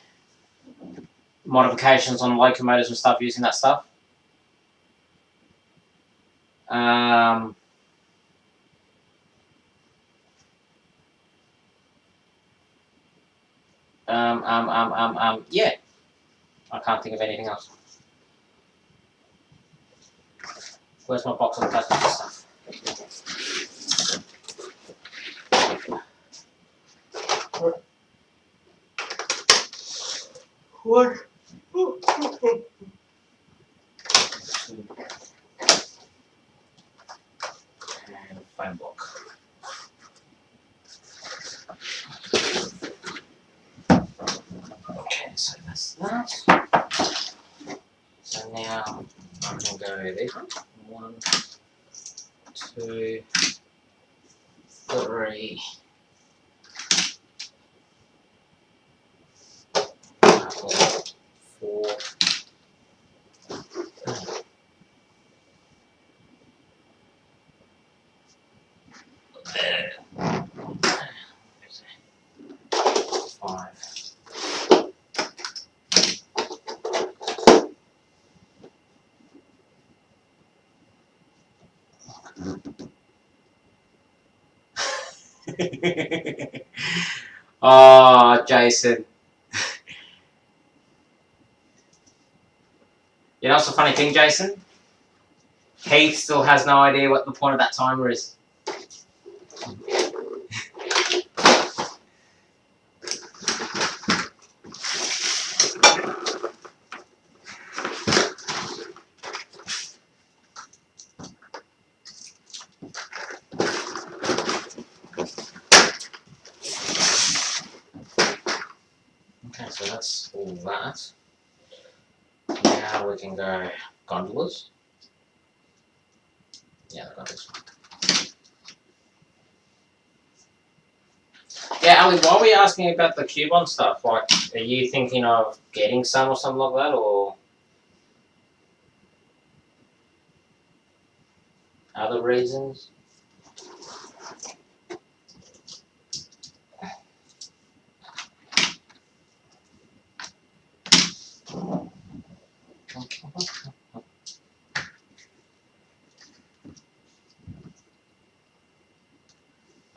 modifications on locomotives and stuff using that stuff. Yeah. I can't think of anything else. Where's my box of plastic stuff? What? And phone book. Okay, so that's that. So now I'm going to go these ones. 1, 2, 3. 4. Oh, Jason. You know what's the funny thing, Jason? Heath still has no idea what the point of that timer is. Okay, so that's all that. Now we can go gondolas. Yeah, I got this one. Yeah, Ali, why were you asking about the Cubon stuff? Like, are you thinking of getting some or something like that, or other reasons?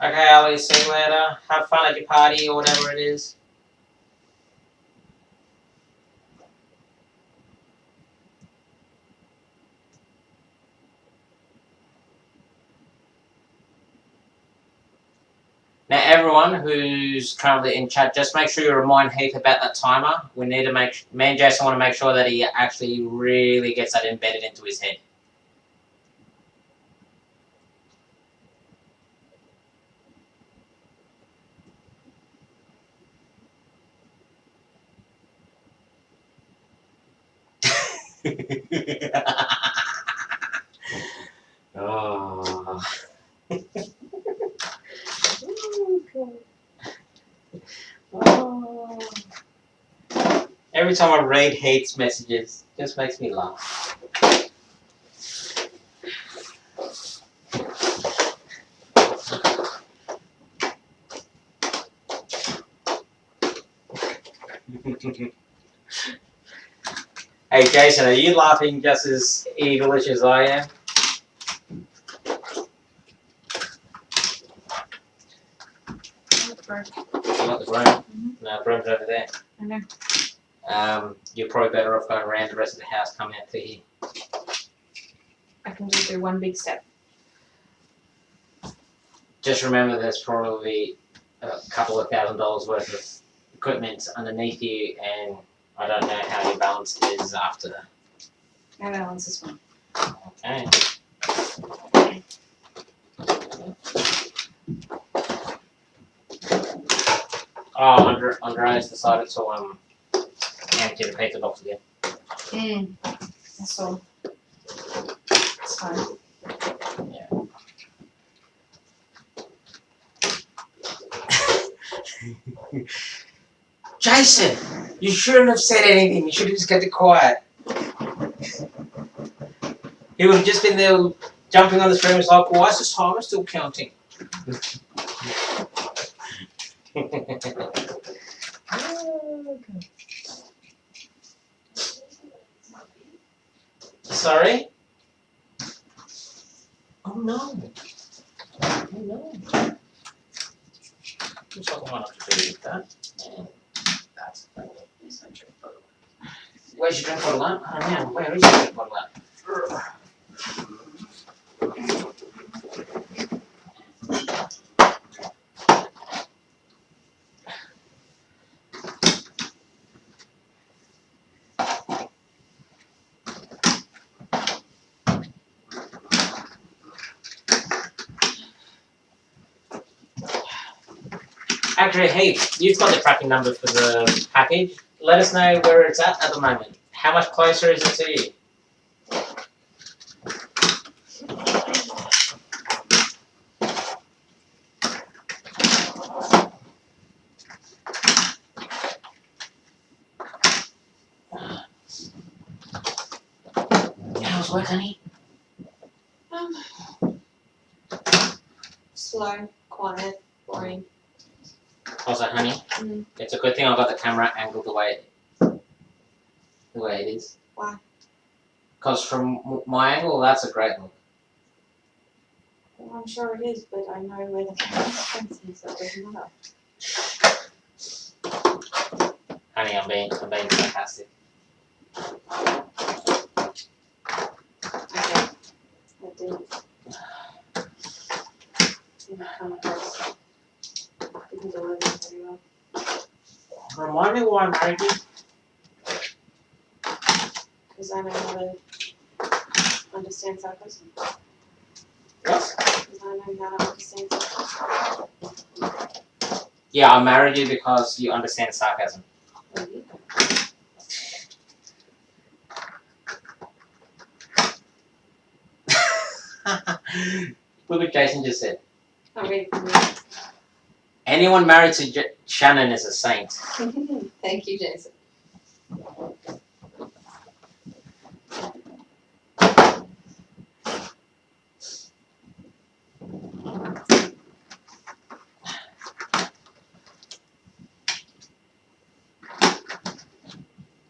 Okay, Ali, see you later. Have fun at your party or whatever it is. Now, everyone who's currently in chat, just make sure you remind Heath about that timer. We need to me and Jason want to make sure that he actually really gets that embedded into his head. Oh. Oh. Every time I read Hate's messages, it just makes me laugh. Hey Jason, are you laughing just as eaglish as I am? You want the broom? No, the broom's over there. I know. You're probably better off going around the rest of the house, coming out to here. I can just do one big step. Just remember there's probably a couple of $1,000s worth of equipment underneath you, and I don't know how your balance is after. My balance is fine. Okay. Oh, Andreas decided to empty the pizza box again. That's all. It's fine. Yeah. Jason, you shouldn't have said anything. You should have just kept it quiet. He would have just been there jumping on the screen. Was like, why is this timer still counting? Sorry? Oh no. Oh no. Looks like I might have to do that. And that's yes, I drink bottle. Where's your drink bottle at? I don't know. Where is your drink bottle at? Actually, hey, you've got the tracking number for the package. Let us know where it's at the moment. How much closer is it to you? How's work, honey? Slow, quiet, boring. How's that, honey? It's a good thing I got the camera angled the way it is. Why? Because from my angle, that's a great look. Well, I'm sure it is, but I know where the camera's facing, so it doesn't matter. Honey, I'm being sarcastic. Okay. That didn't come across. Didn't deliver very well. Remind me why I married you? Because I know how to understand sarcasm. What? Because I know how to understand sarcasm. Yeah, I married you because you understand sarcasm. There you go. Look what Jason just said. Not ready for me. Anyone married to Shannon is a saint. Thank you, Jason.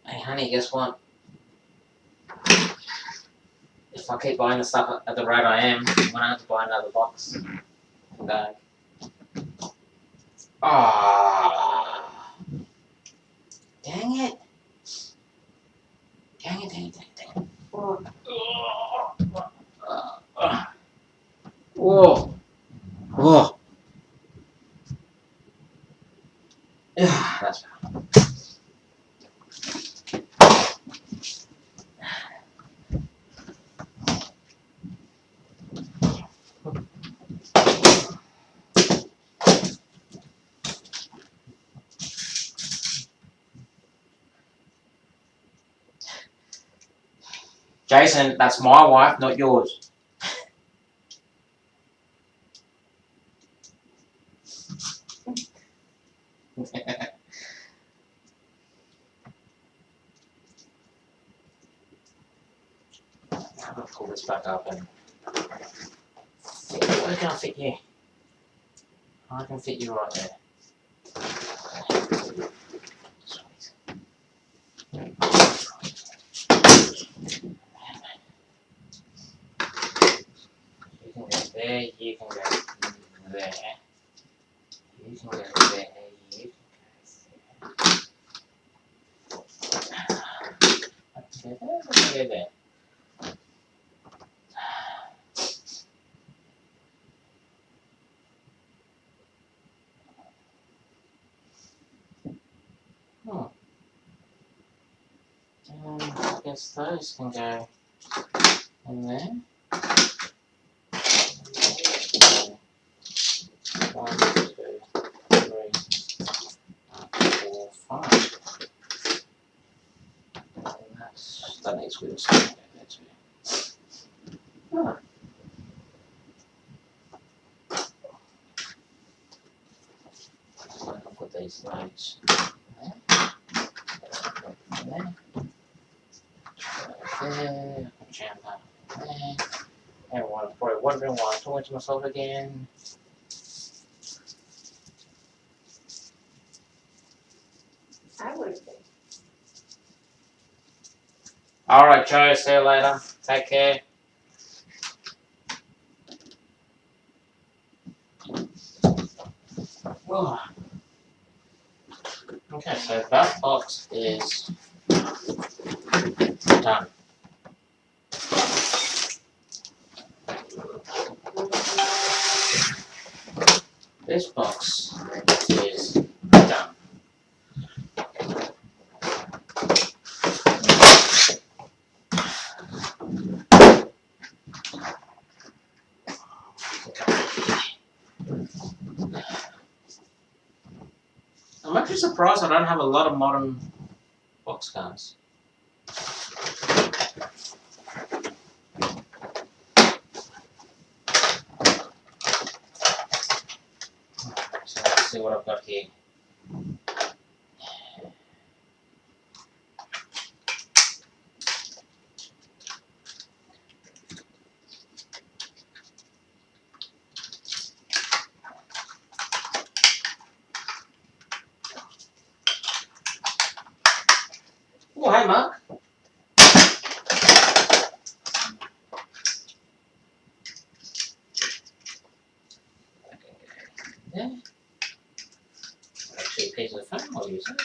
Hey, honey, guess what? If I keep buying the stuff at the rate I am, I'm gonna have to buy another box. Bag. Ah. Dang it. Dang it. Well, Whoa. Whoa. Yeah, that's bad. Jason, that's my wife, not yours. I'm gonna pull this back up and where can I fit you? I can fit you right there. Sweet. You can go there, you can go there. You can go there, you can go there. I guess those can go in there. 1, 2, 3, 4, 5. And that needs wheels. Oh. So I'll put these loads there. There. There. Jam that there. Everyone's probably wondering why I'm talking to myself again. I would be. Alright, Joe, see you later. Take care. Oh. Okay, so that box is done. This box is done. I'm actually surprised I don't have a lot of modern box cars. So let's see what I've got here. Oh, hi, Mark. Yeah. Actually, a piece of the phone I'll use it.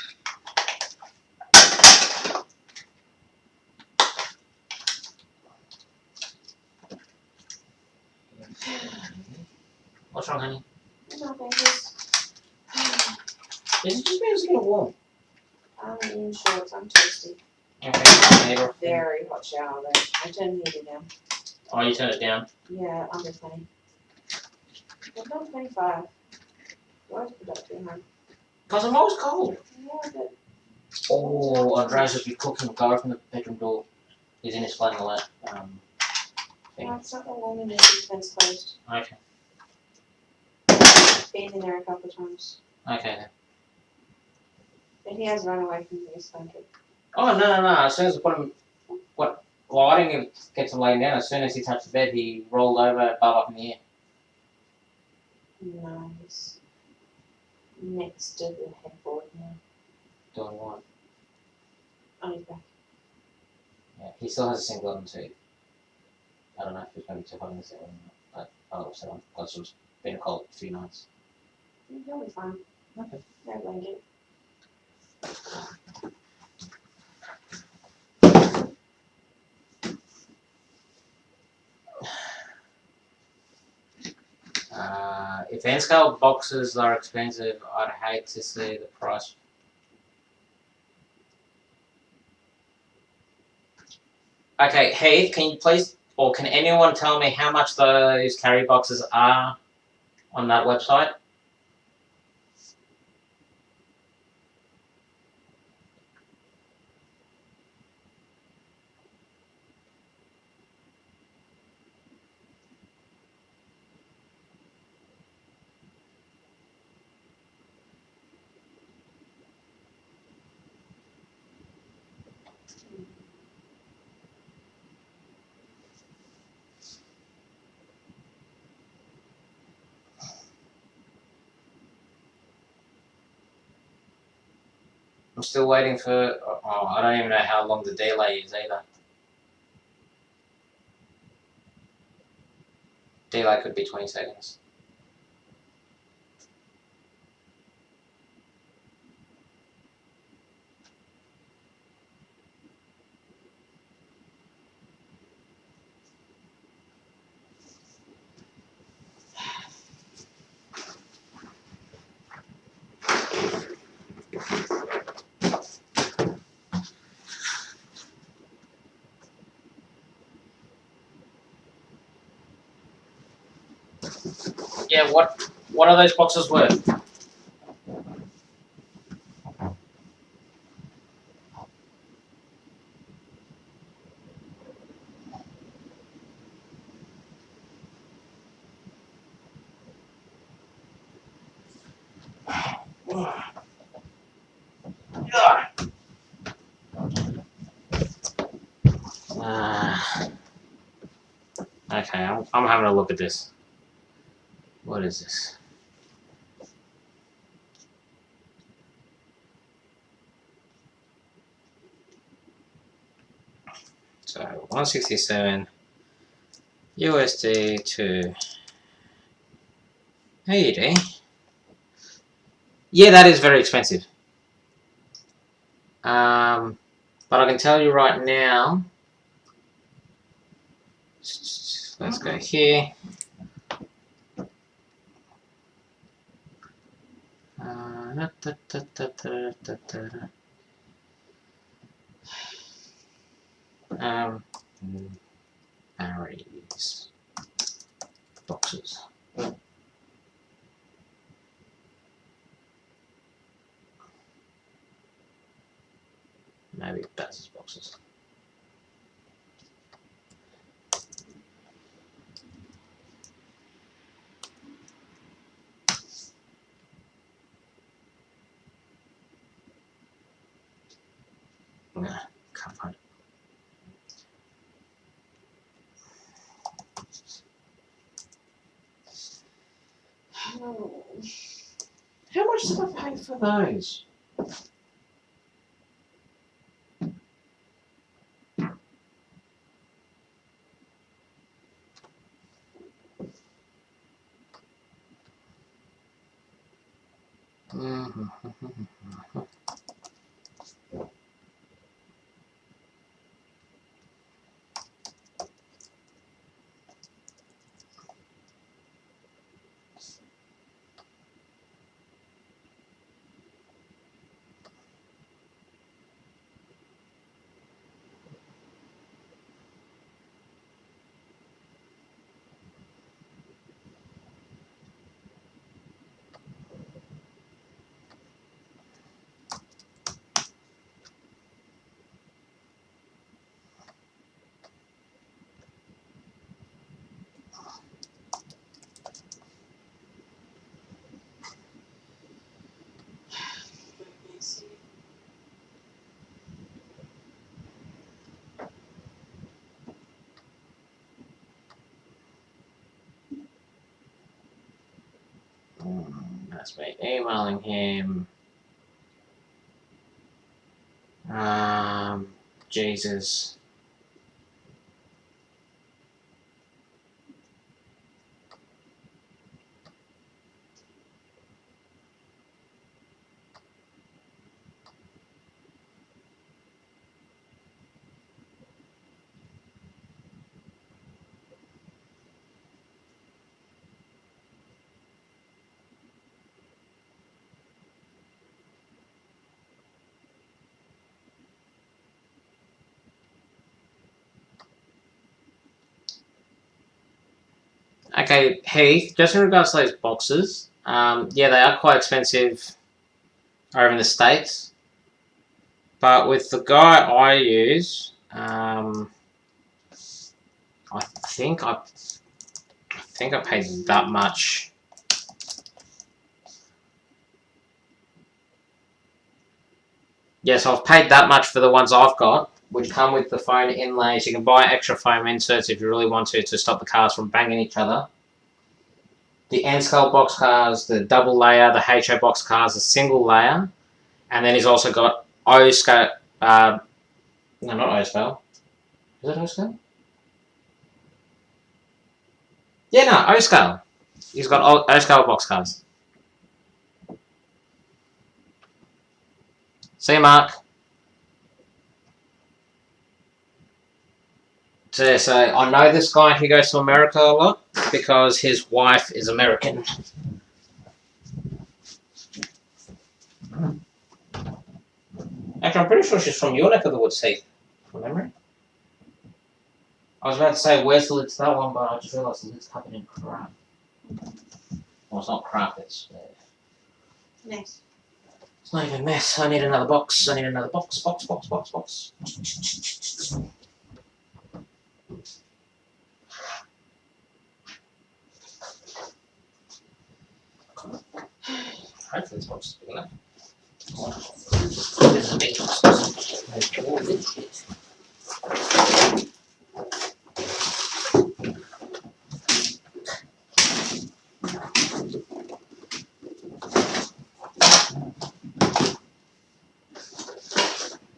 What's wrong, honey? Nothing, just Is it just me or is it getting warm? I'm in shorts, I'm toasty. Okay, Very hot shower though. I turned the heater down. oh, you turn it down. Yeah, under 20. I've done 25. Why put that too high? Because I'm always cold. Yeah, but Oh, Andreas will be cooking. Go open the bedroom door. He's in his flannel thing. no, it's not that long and the fence closed. Okay. Been in there a couple of times. Okay then. And he has run away from his blanket. Oh, no. As soon as I put him, well, I didn't get to lay down. As soon as he touched the bed, he rolled over, butt up in the air. No, he's next to the headboard now. Doing what? On his back. Yeah, he still has a single on too. I don't know if he's going to be too hot in the ceiling or not, but I'll upset him because it's been cold a few nights. He'll be fine. Okay. No blanket. If N-scale boxes are expensive, I'd hate to see the price. Okay, Heath, can you please, or can anyone tell me how much those carry boxes are on that website? I'm still waiting for. Oh, I don't even know how long the delay is either. Delay could be 20 seconds. Yeah, what are those boxes worth? Okay, I'm having a look at this. What is this? So 167 USD to AUD. Yeah, that is very expensive. But I can tell you right now. Let's go here. Arrays. Boxes. Maybe that's boxes. Nah, can't find it. How much did I pay for those? That's me emailing him. Jesus. Okay, Heath, just in regards to those boxes, yeah, they are quite expensive over in the States. But with the guy I use, I think I paid that much. Yes, I've paid that much for the ones I've got, which come with the foam inlays. You can buy extra foam inserts if you really want to stop the cars from banging each other. The N-Skull box cars, the double layer, the HO box cars, a single layer. And then he's also got O scale. No, not O scale. Is it O scale? Yeah, no, O scale. He's got O scale box cards. See you, Mark. So I know this guy who goes to America a lot because his wife is American. Actually, I'm pretty sure she's from your neck of the woods, Heath, from memory. I was about to say, where's the lid to that one, but I just realised the lid's covered in crap. Well, it's not crap, it's... Mess. It's not even mess. I need another box. I need another box. Hopefully this box is big enough. This is a big box.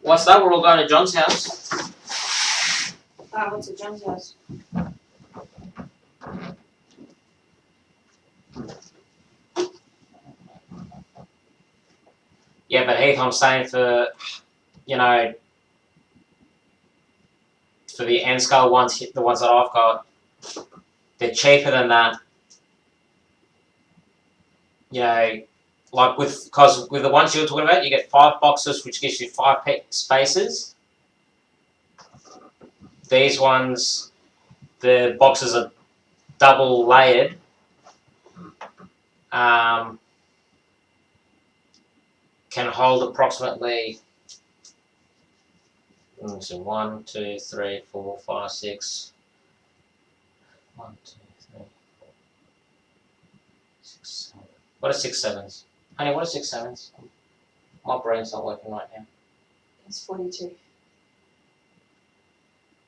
What's that? We're all going to John's house. What's at John's house? Yeah, but Heath, I'm saying for, you know, for the end scale ones, the ones that I've got, they're cheaper than that. You know, like because with the ones you're talking about, you get 5 boxes, which gives you 5 spaces. These ones, the boxes are double layered. Can hold approximately 1, 2, 3, 4, 5, 6. 1, 2, 3, 4, 6, 7. What are 6 sevens? Honey, what are 6 sevens? My brain's not working right now. It's 42.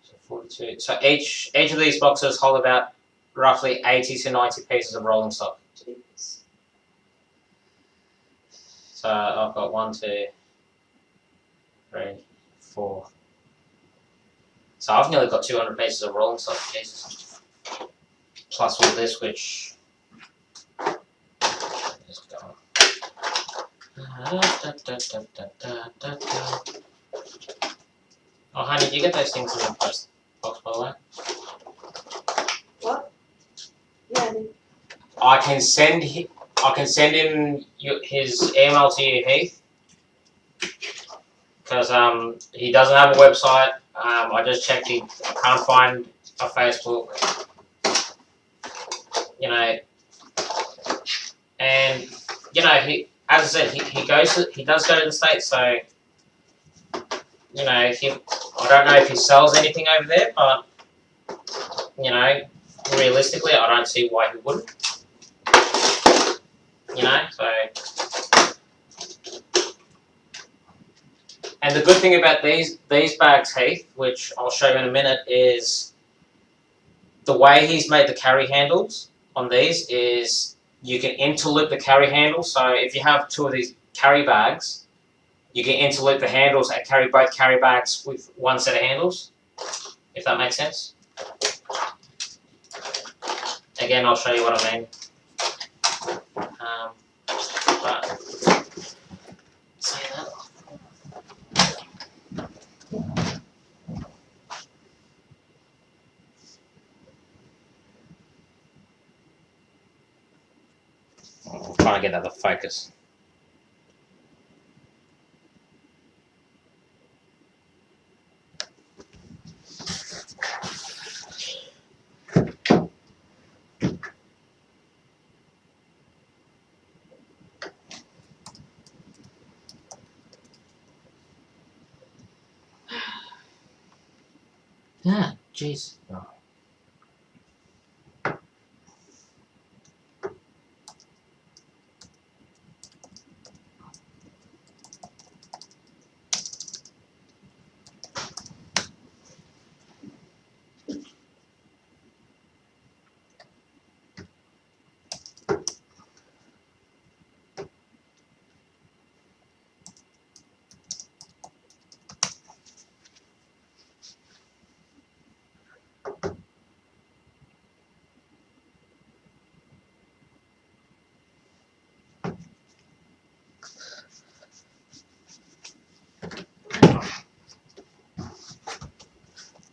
So 42. So each of these boxes hold about roughly 80 to 90 pieces of rolling stock. Jeez. So I've got 1, 2, 3, 4. So I've nearly got 200 pieces of rolling stock. Jesus. Plus all this, which just go on. Oh, honey, do you get those things in the post box, by the way? What? Yeah. I can send him his email to you, Heath, because he doesn't have a website. I just checked. I can't find a Facebook. You know, and you know, as I said, he does go to the States, so you know, I don't know if he sells anything over there, but you know, realistically, I don't see why he wouldn't. You know, so. And the good thing about these bags, Heath, which I'll show you in a minute, is the way he's made the carry handles on these is you can interloop the carry handle. So if you have 2 of these carry bags, you can interloop the handles and carry both carry bags with 1 set of handles, if that makes sense. Again, I'll show you what I mean. But say that. I'm trying to get that to focus. Yeah, jeez. Oh.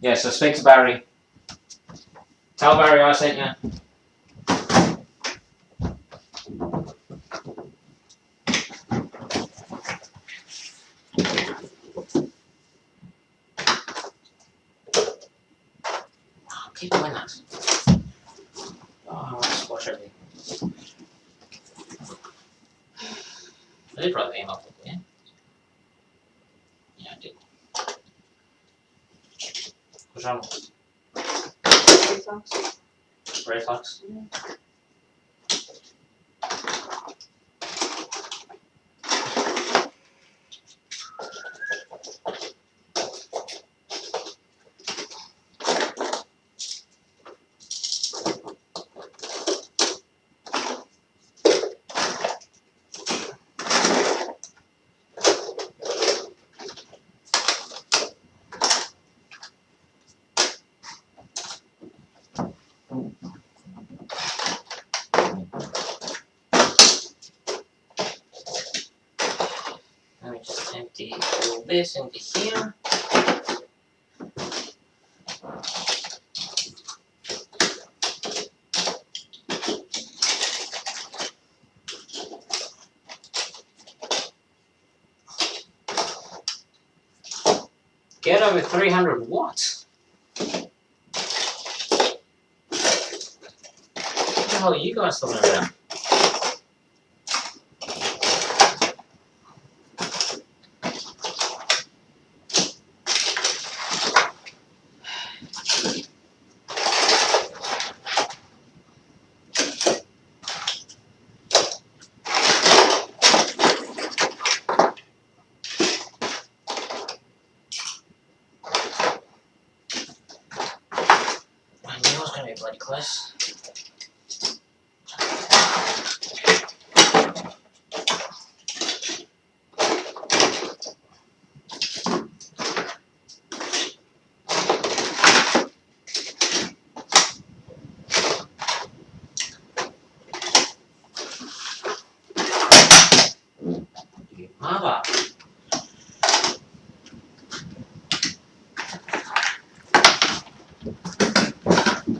Yeah, so speak to Barry. Tell Barry I sent you. Oh, keep doing that. Oh, I'll squash everything. I did write the email, yeah? Yeah, I did. What's wrong? Reflux. Reflux? Let me just empty all this into here. Get over 300 watts. What the hell are you guys talking about? I knew I was going to be bloody close. You mother.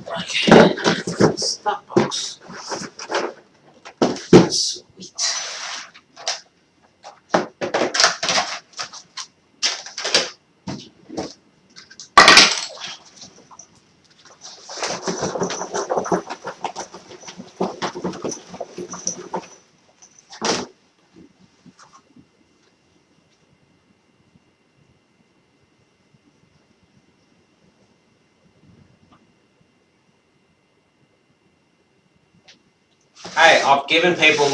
Okay, that's that box. Sweet. Hey, I've given people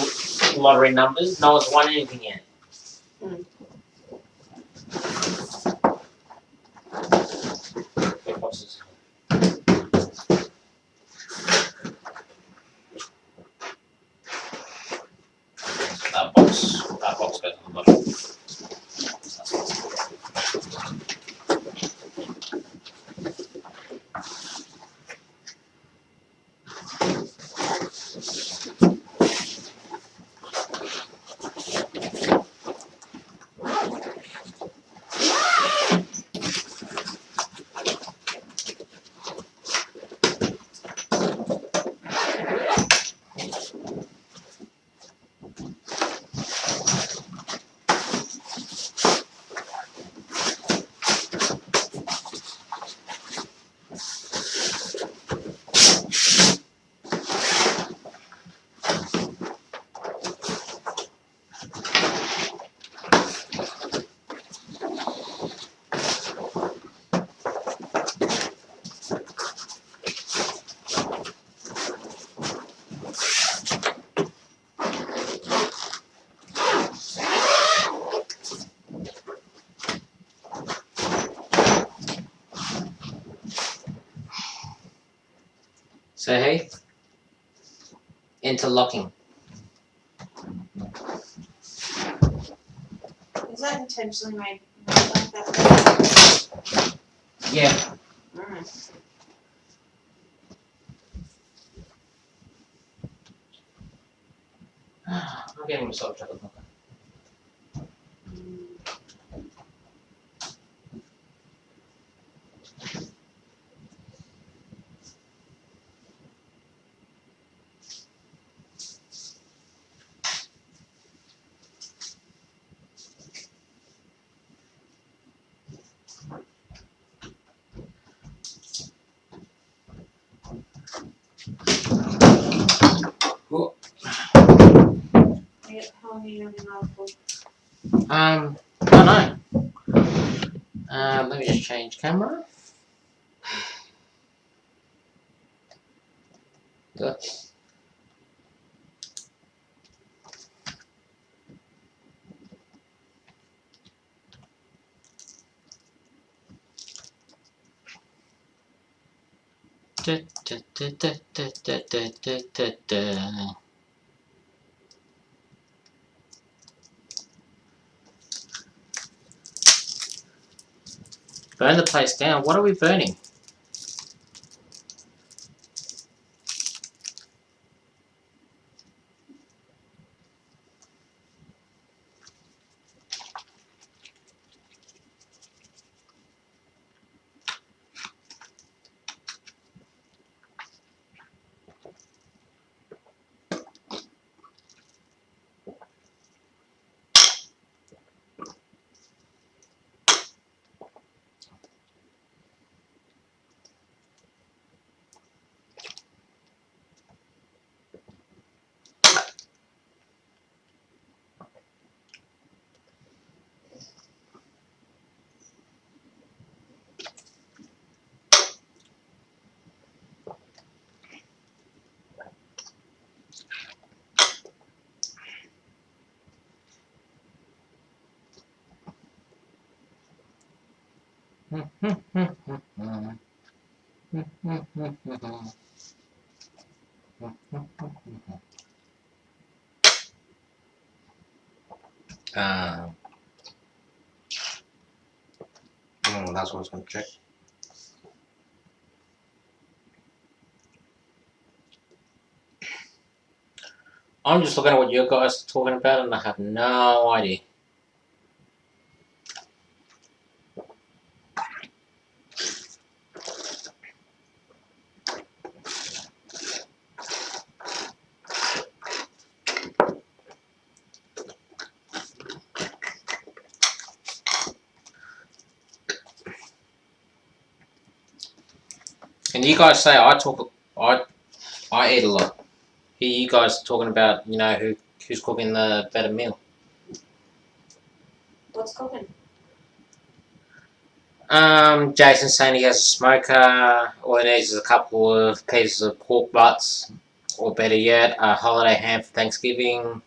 lottery numbers. No one's won anything yet. What's this? That box goes on the bottom. So hey, interlocking. Is that intentionally made like that? Yeah. Alright. I'm getting myself chocolate milk. long are you on now for? I don't know. Let me just change camera. Good. Da, da, da, da, da, da, da, da, da. Burn the place down. What are we burning? That's what I was going to check. I'm just looking at what you guys are talking about and I have no idea. And you guys say I eat a lot. Here you guys are talking about, you know, who's cooking the better meal. What's cooking? Jason's saying he has a smoker. All he needs is a couple of pieces of pork butts, or better yet, a holiday ham for Thanksgiving.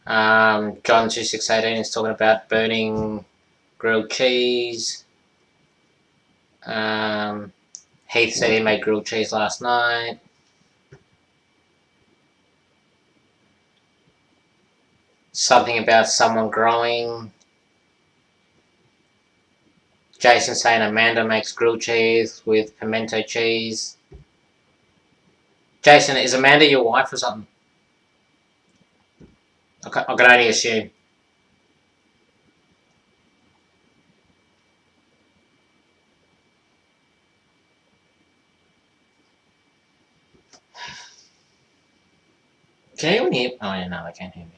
John2618 is talking about burning grilled cheese. Heath said he made grilled cheese last night. Something about someone growing. Jason saying Amanda makes grilled cheese with pimento cheese. Jason, is Amanda your wife or something? I can only assume. Can anyone hear? Oh yeah, no, they can't hear me.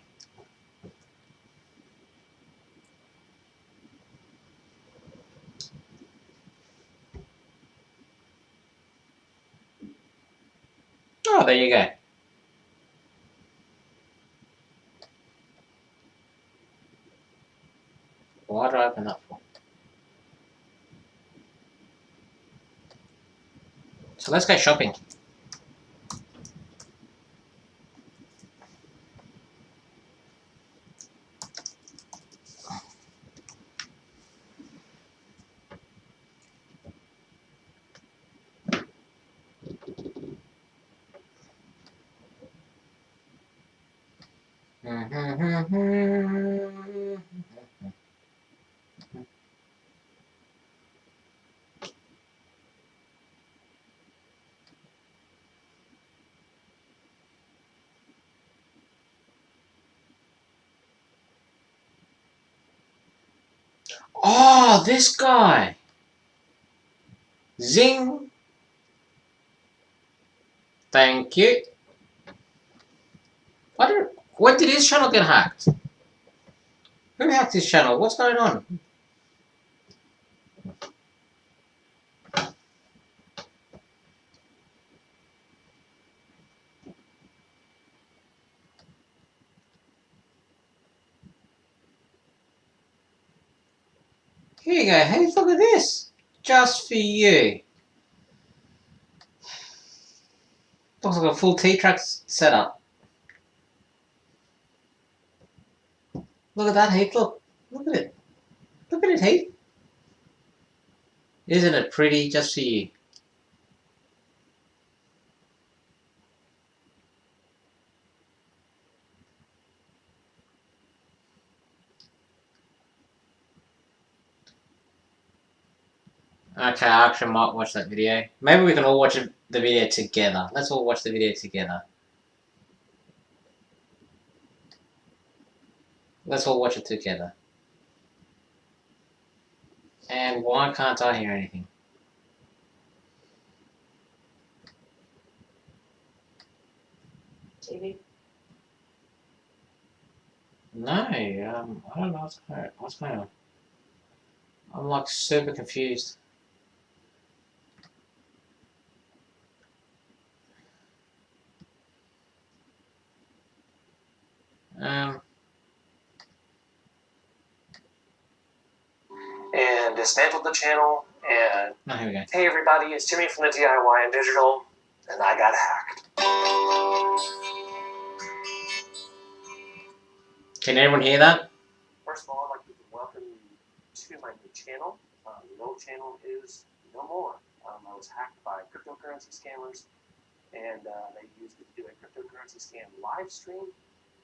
Oh, there you go. Why did I open that for? So let's go shopping. Oh, this guy. Zing. Thank you. When did his channel get hacked? Who hacked his channel? What's going on? Here you go, Heath, look at this. Just for you. Looks like a full T-track setup. Look at that, Heath, look. Look at it. Look at it, Heath. Isn't it pretty? Just for you. Okay, I actually might watch that video. Maybe we can all watch the video together. Let's all watch the video together. Let's all watch it together. And why can't I hear anything? TV. No, I don't know what's going on. I'm like super confused. And dismantled the channel, and Oh, here we go. hey everybody, it's Jimmy from the DIY and Digital, and I got hacked. Can everyone hear that? First of all, I'd like to welcome you to my new channel. The old channel is no more. I was hacked by cryptocurrency scammers, and they used it to do a cryptocurrency scam live stream,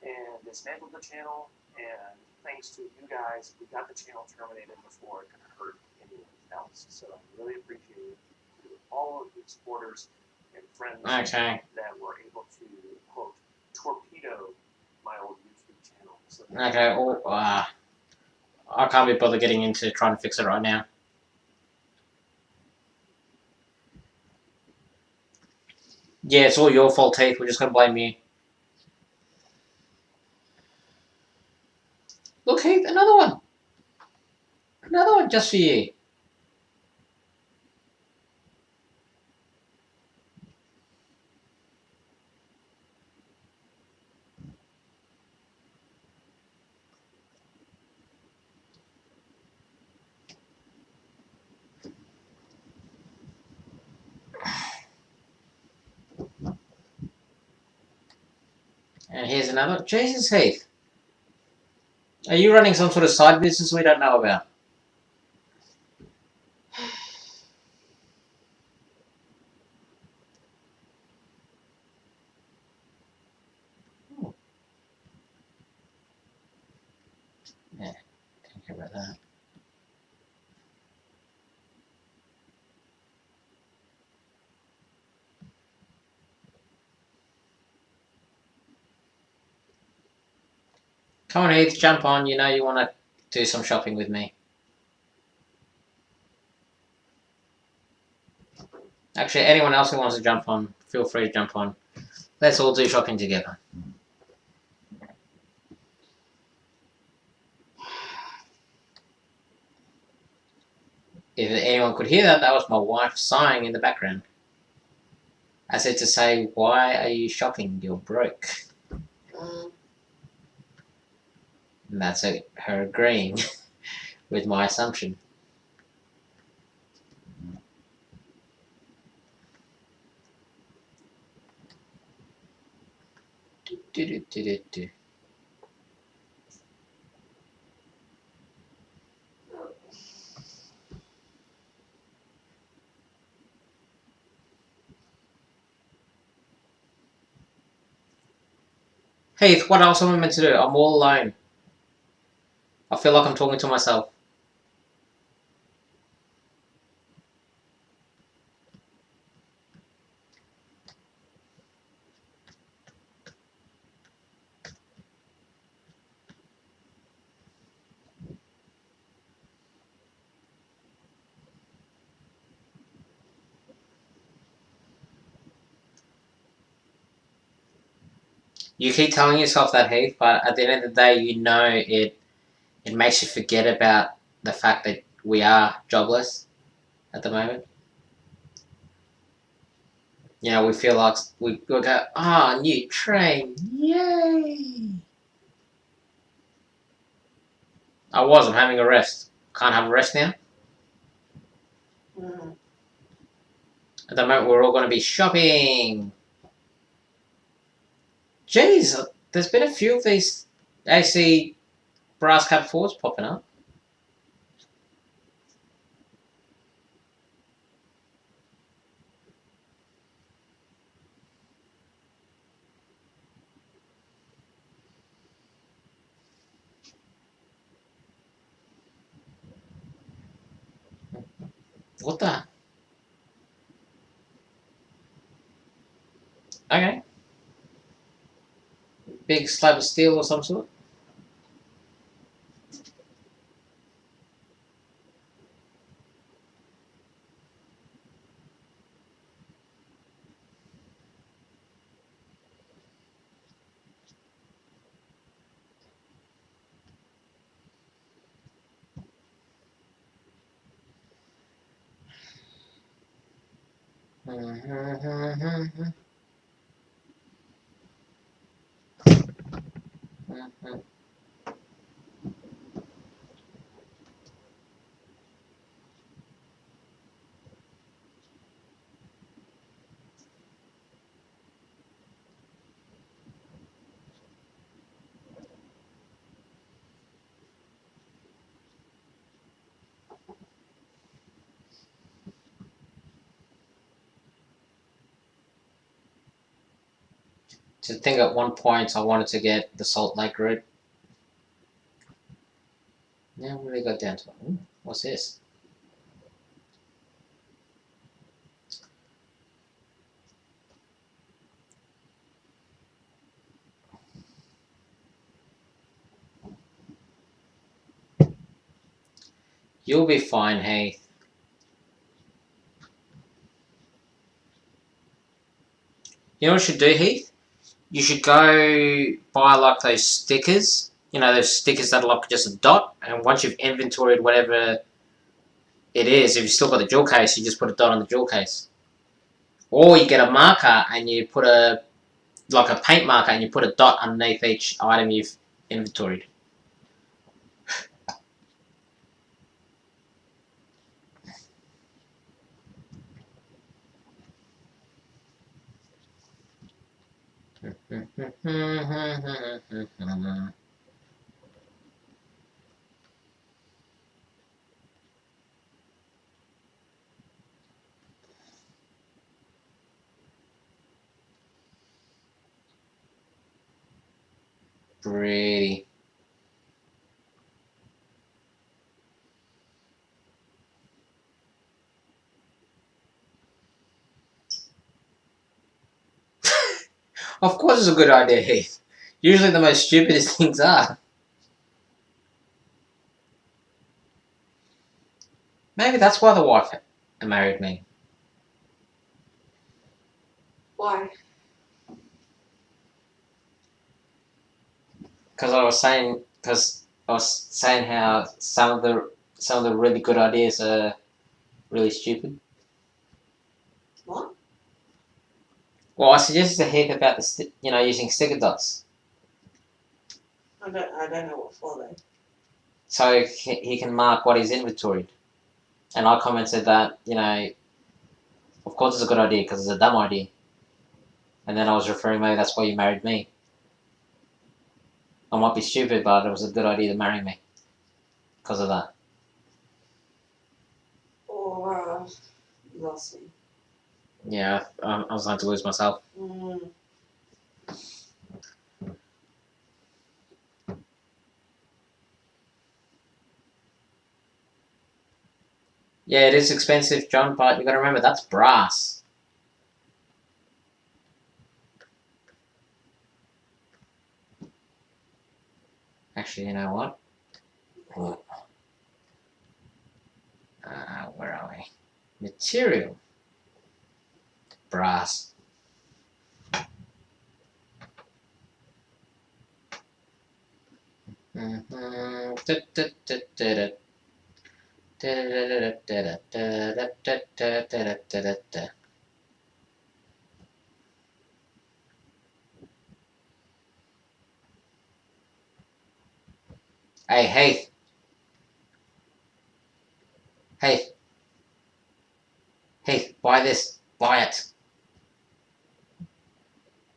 and dismantled the channel, and thanks to you guys, we got the channel terminated before it could hurt anyone else. So I really appreciate it to all of the supporters and friends Okay. that were able to, quote, torpedo my old YouTube channel. So Okay, I can't be bothered getting into trying to fix it right now. Yeah, it's all your fault, Heath. We're just gonna blame you. Look, Heath, another one. Another one just for you. And here's another. Jesus, Heath. Are you running some sort of side business we don't know about? Yeah, don't care about that. Come on, Heath, jump on. You know you want to do some shopping with me. Actually, anyone else who wants to jump on, feel free to jump on. Let's all do shopping together. If anyone could hear that, that was my wife sighing in the background. I said to say, why are you shopping? You're broke. And that's her agreeing with my assumption. Do. Heath, what else am I meant to do? I'm all alone. I feel like I'm talking to myself. You keep telling yourself that, Heath, but at the end of the day, you know it makes you forget about the fact that we are jobless at the moment. You know, we feel like we go, new train, yay! I'm having a rest. Can't have a rest now. Mm. At the moment, we're all going to be shopping. Jeez, there's been a few of these AC brass cab Fords popping up. What the? Okay. Big slab of steel or some sort. To think at one point I wanted to get the Salt Lake route. Now we really got down to it. Ooh, what's this? You'll be fine, hey. You know what you should do, Heath? You should go buy like those stickers. You know, those stickers that are like just a dot, and once you've inventoried whatever it is, if you've still got the jewel case, you just put a dot on the jewel case. Or you get a marker and you put a paint marker and you put a dot underneath each item you've inventoried. Pretty. Of course it's a good idea, Heath. Usually the most stupidest things are. Maybe that's why the wife married me. Why? Because I was saying how some of the really good ideas are really stupid. What? Well, I suggested to Heath about using sticker dots, I don't know what for though. so he can mark what he's inventoried. And I commented that of course it's a good idea because it's a dumb idea. And then I was referring maybe that's why you married me. I might be stupid, but it was a good idea to marry me because of that. Or you lost me. Yeah, I was going to lose myself. Mm. Yeah, it is expensive, John, but you got to remember that's brass. Actually, you know what? Where are we? Material. Brass. Hey, this. Buy it.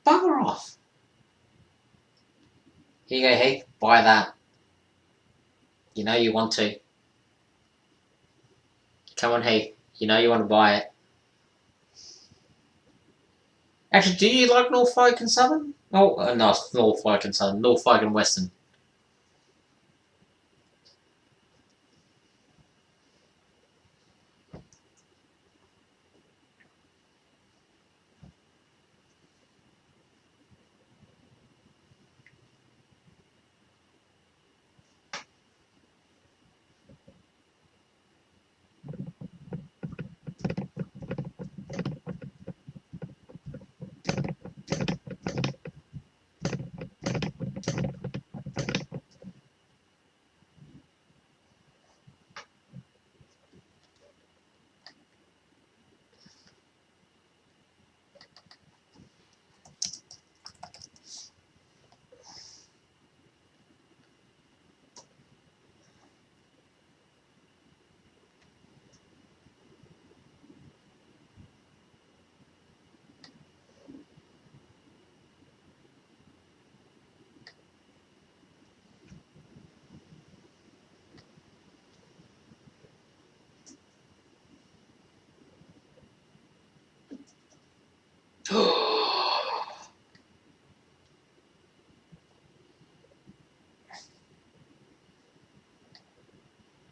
Bugger off. Here you go, Heath. Buy that. You know you want to. Come on, Heath. You know you want to buy it. Actually, do you like Norfolk and Southern? Oh, no, it's Norfolk and Southern. Norfolk and Western.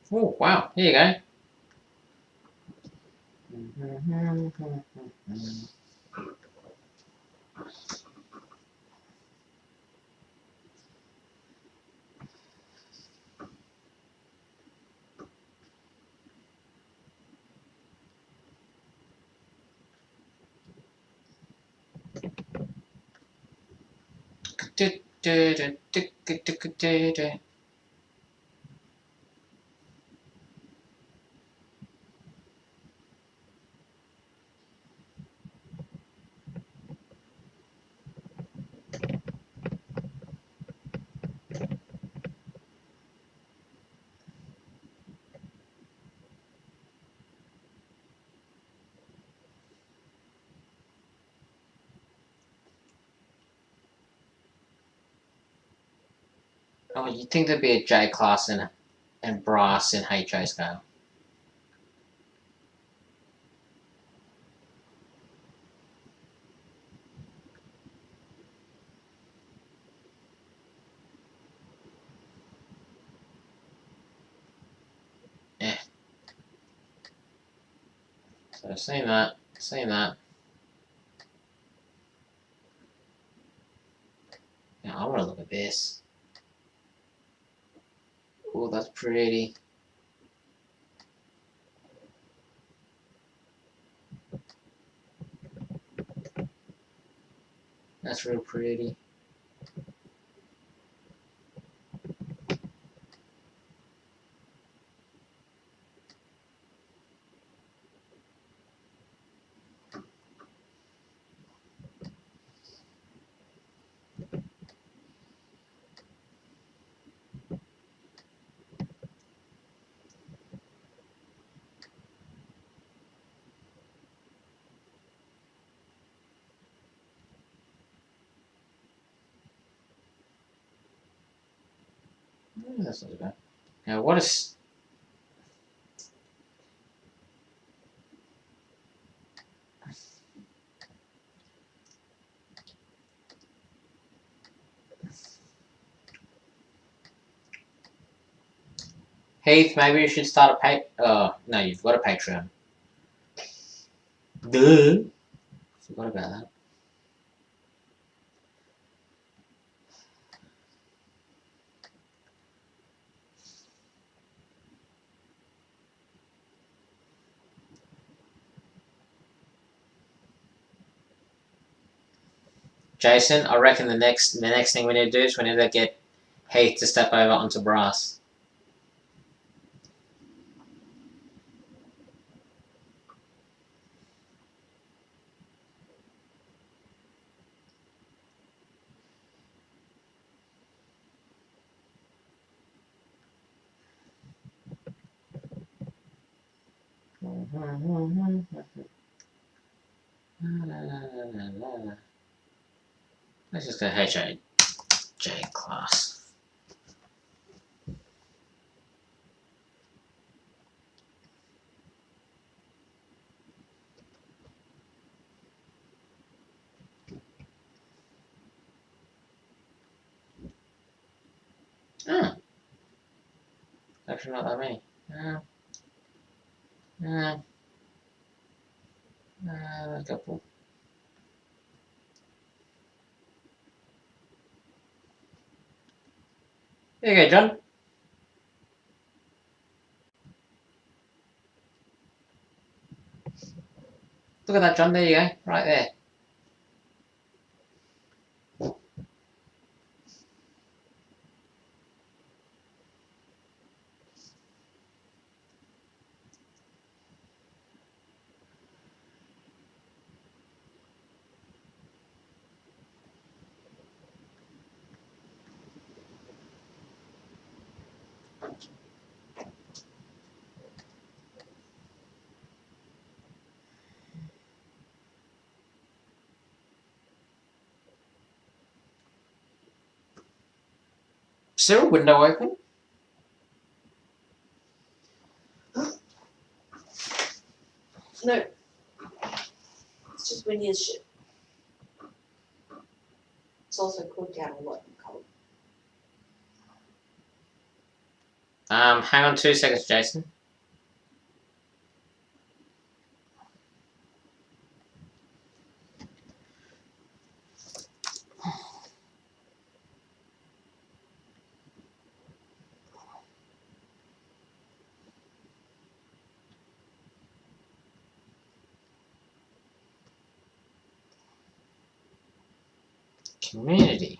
Oh, wow. Here you go. Oh, you'd think there'd be a J class and brass in HO scale. Yeah. So seeing that. Now I want to look at this. Oh, that's pretty. That's real pretty. That's not bad. Now, what is... Heath, maybe you should start a no, you've got a Patreon. Duh. Forgot about that. Jason, I reckon the next thing we need to do is we need to get Heath to step over onto brass. Let's just go HIJ class. Oh. Actually not that many. A couple. There you go, John. Look at that, John. There you go. Right there. Is there a window open? No. It's just windy as shit. It's also cooled down a lot in cold. Hang on 2 seconds, Jason. Community.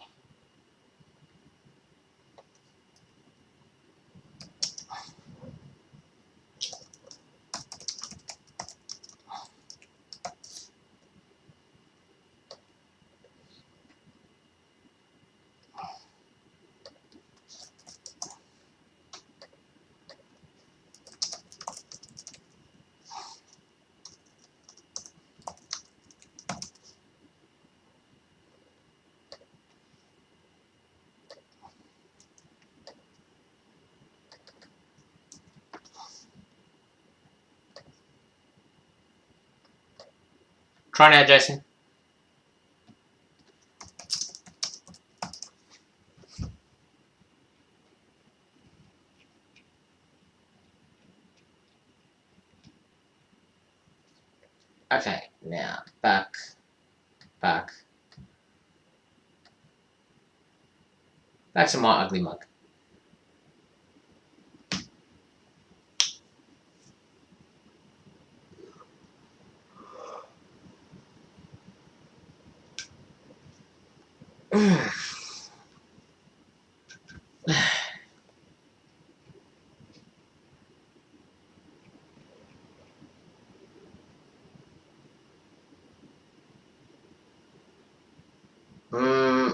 Try now, Jason. Okay, now back. Back to my ugly mug.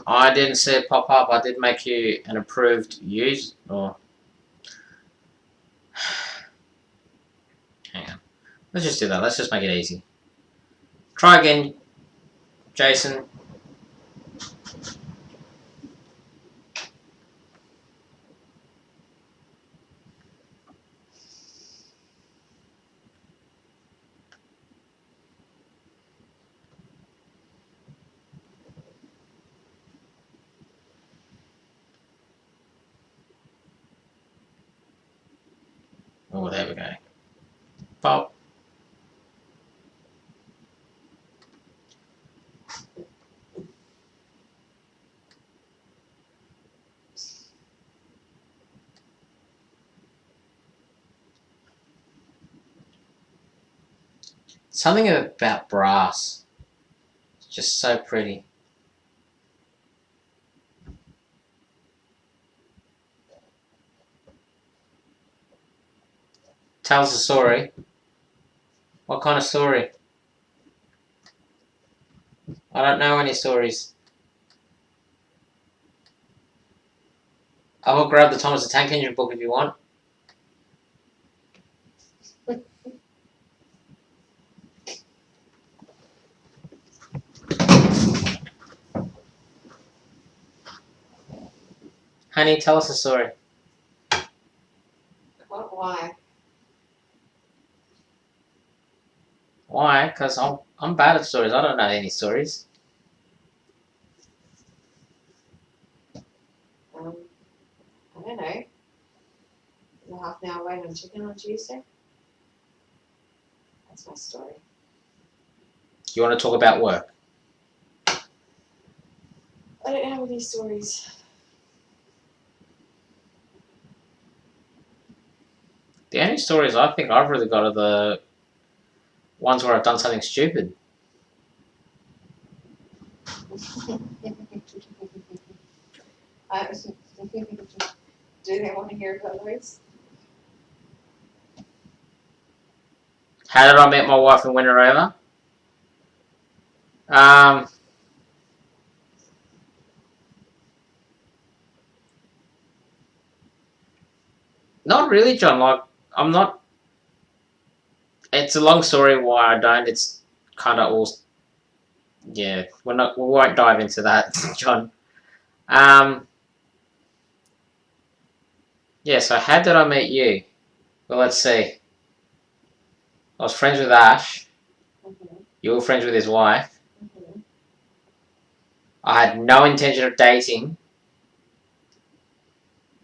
I didn't see it pop up. I did make you an approved use or hang on. Let's just do that. Let's just make it easy. Try again, Jason. Oh, there we go. Pop. Something about brass. It's just so pretty. Tells a story. What kind of story? I don't know any stories. I will grab the Thomas the Tank Engine book if you want. Honey, tell us a story. What? Why? Why? Because I'm bad at stories. I don't know any stories. I don't know. The half an hour wait on chicken on Tuesday. That's my story. You want to talk about work? I don't have any stories. The only stories I think I've really got are the ones where I've done something stupid. Do they want to hear about those? How did I meet my wife and win her over? Not really, John. Like, I'm not. It's a long story why I don't. It's kind of all. Yeah, we won't dive into that, John. Yeah. So how did I meet you? Well, let's see. I was friends with Ash. You were friends with his wife. I had no intention of dating.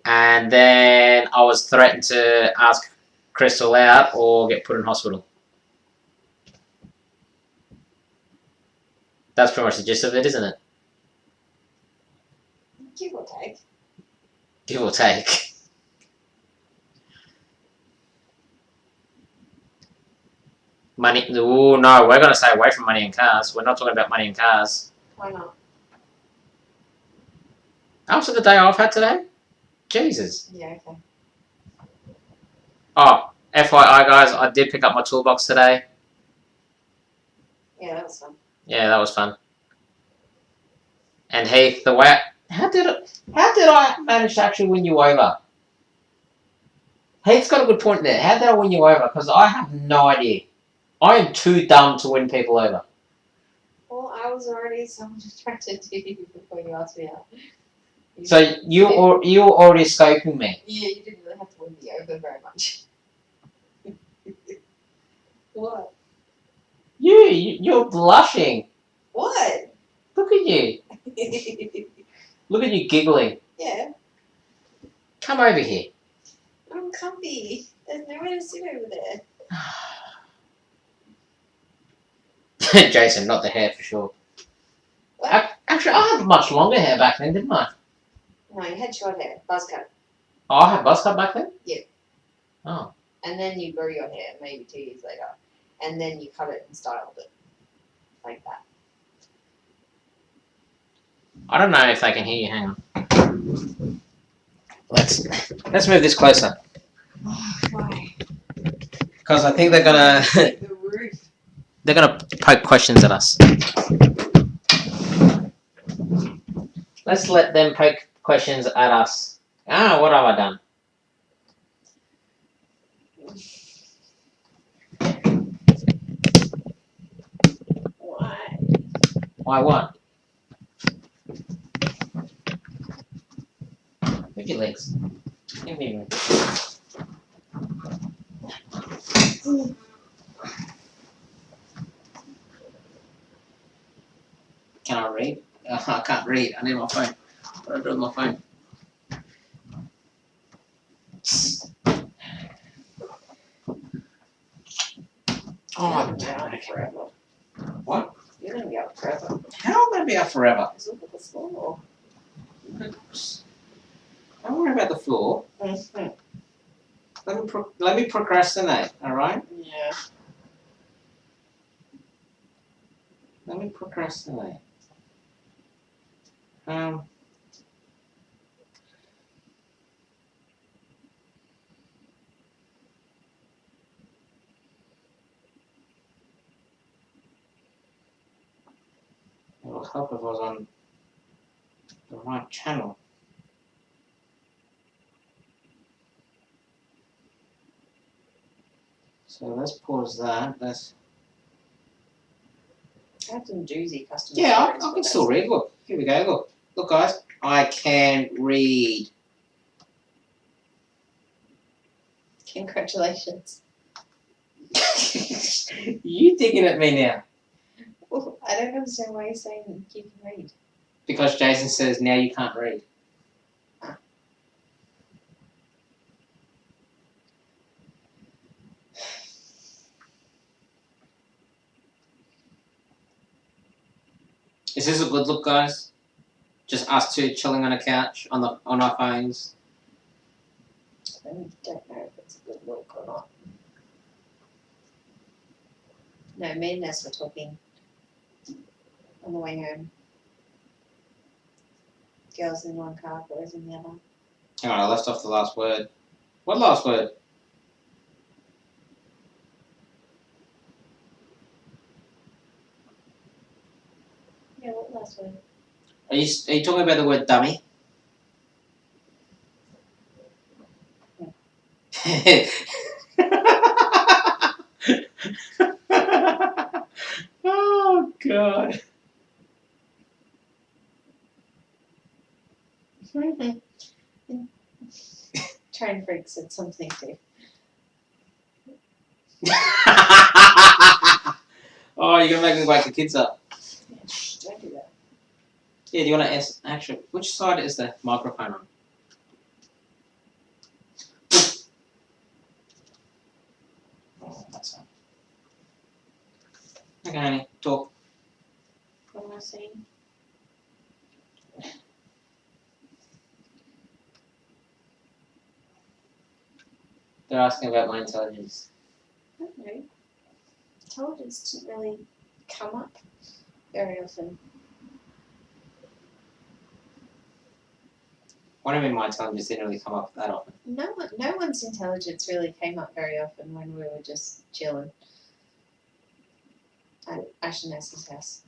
And then I was threatened to ask Crystal out or get put in hospital. That's pretty much the gist of it, isn't it? Give or take. Give or take. Money. Oh no, we're going to stay away from money and cars. We're not talking about money and cars. Why not? After the day I've had today? Jesus. Yeah, okay. Oh, FYI guys, I did pick up my toolbox today. Yeah, that was fun. Yeah, that was fun. And Heath, the way how did I manage to actually win you over? Heath's got a good point there. How did I win you over? Because I have no idea. I am too dumb to win people over. Well, I was already somewhat attracted to you before you asked me out. So you were already scoping me. Yeah, you didn't really have to win me over very much. What? You're blushing. What? Look at you. Look at you giggling. Yeah, Come over here. I'm comfy. There's nowhere to sit over there. Jason, not the hair for sure. What? Actually, I had much longer hair back then, didn't I? No, you had short hair, buzz cut. Oh, I had buzz cut back then? Yeah. Oh. And then you grew your hair maybe 2 years later. And then you cut it and styled it. Like that. I don't know if they can hear you. Hang on. Let's move this closer. Why? Because I think they're gonna The roof. they're gonna poke questions at us. Let's let them poke questions at us. Ah, what have I done? Why? Why what? Move your legs. Give me a minute. Can I read? I can't read. I need my phone. What do I do with my phone? Oh, I'm down forever. What? You're gonna be up forever. How am I going to be up forever? Just look at the floor. Don't worry about the floor. Let me procrastinate, alright? Yeah. Let me procrastinate. It will help if I was on the right channel. So let's pause that. Let's. I have some doozy customer Yeah, stories, I but can that's- still read. Look, here we go. Look, guys. I can read. Congratulations. You digging at me now? Well, I don't understand why you're saying you can read. Because Jason says now you can't read. Is this a good look, guys? Just us two chilling on a couch on our phones. I don't know if it's a good look or not. No, me and Ness were talking on the way home. Girls in one car, boys in the other. Hang on, I left off the last word. What last word? Yeah, what last word? Are you talking about the word dummy? Oh God. Train freak said something too. Oh, you're gonna make me wake the kids up. Yeah, shh, don't do that. Yeah, do you want to actually? Which side is the microphone on? Oh, that's it. Okay, honey, talk. What am I saying? They're asking about my intelligence. I don't know. Intelligence didn't really come up very often. What do you mean my intelligence didn't really come up that often? No one's intelligence really came up very often when we were just chilling at Ash and Ness's house.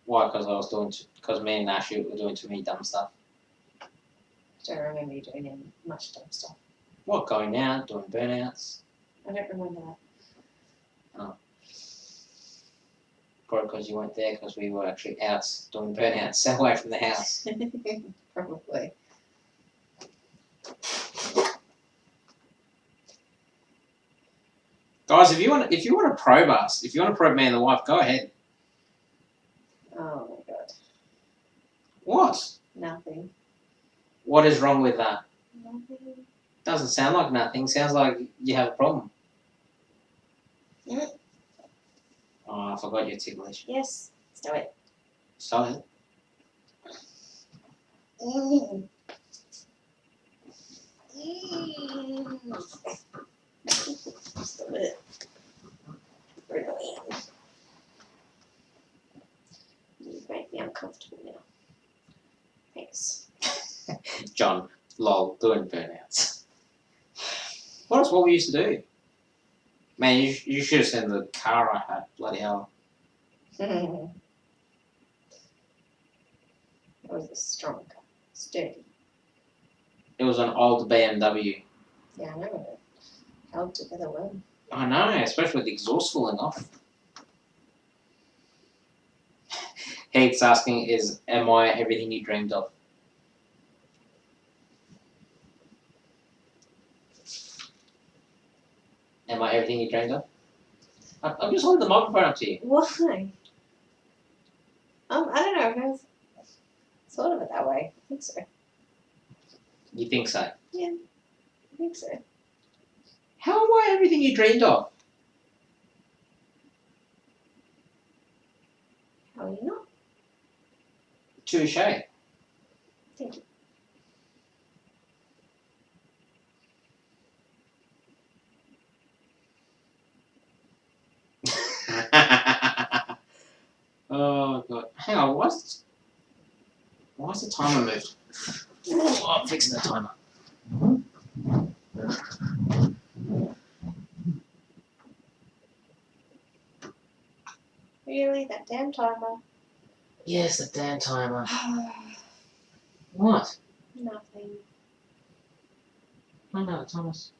Why? Because me and Ashley were doing too many dumb stuff. I don't remember you doing any much dumb stuff. What? Going out, doing burnouts. I don't remember that. Probably because you weren't there, because we were actually out doing burnouts away from the house. Probably. Guys, if you want to probe us, if you want to probe me and the wife, go ahead. Oh my god. What? Nothing. What is wrong with that? Nothing. Doesn't sound like nothing. Sounds like you have a problem. Mm. Oh, I forgot you're ticklish. Yes. Let's do it. Stop it. Mm. Stop it. Brilliant. You make me uncomfortable now. Thanks. John, lol, doing burnouts. What we used to do? Man, you should have seen the car I had. Bloody hell. It was a strong car. Sturdy. It was an old BMW. Yeah, I know it. Held together well. I know, especially with the exhaust falling off. Heath's asking, am I everything you dreamed of? Am I everything you dreamed of? I'm just holding the microphone up to you. Why? I don't know. I've never thought of it that way. I think so. You think so? Yeah, I think so. How am I everything you dreamed of? How are you not? Touche. Thank you. Oh god. Hang on, why is the timer moved? Oh, I'm fixing the timer. Really? That damn timer? Yes, the damn timer. What? Nothing. No, the timer's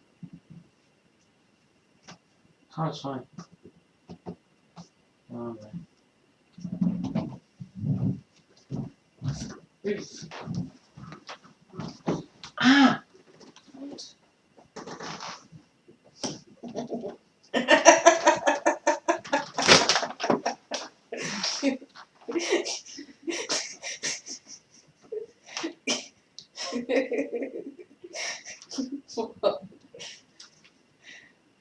fine. Oh man. Ah!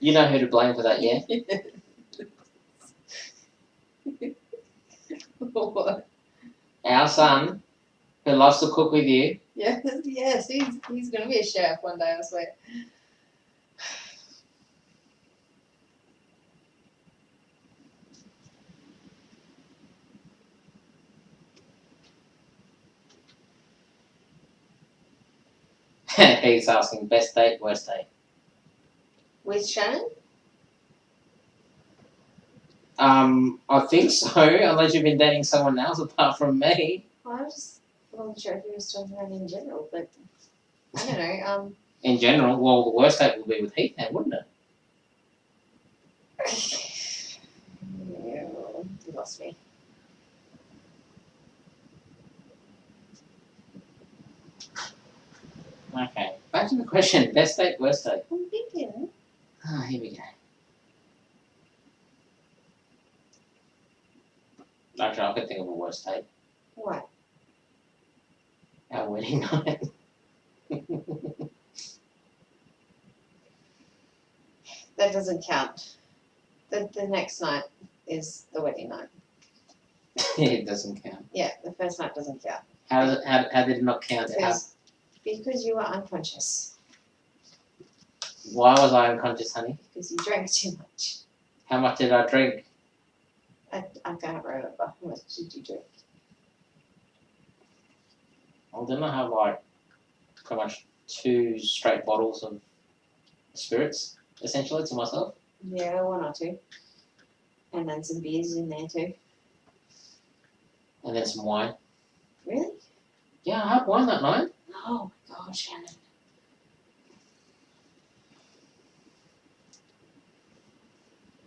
You know who to blame for that, yeah? What? Our son, who loves to cook with you. Yes, he's gonna be a chef one day, I swear. He's asking best date, worst date. With Shannon? I think so, unless you've been dating someone else apart from me. Well, I just wasn't sure if you were talking about in general, but I don't know. In general, well, the worst date will be with Heath then, wouldn't it? You lost me. Okay, back to the question. Best date, worst date. I'm thinking. Ah, here we go. Actually, I could think of a worst date. What? Our wedding night. That doesn't count. The next night is the wedding night. It doesn't count. Yeah, the first night doesn't count. How did it not count? Because you were unconscious. Why was I unconscious, honey? Because you drank too much. How much did I drink? I can't remember. How much did you drink? Well, didn't I have like pretty much 2 straight bottles of spirits, essentially, to myself? Yeah, 1 or 2. And then some beers in there too. And then some wine. Really? Yeah, I had wine that night. Oh my gosh, Shannon.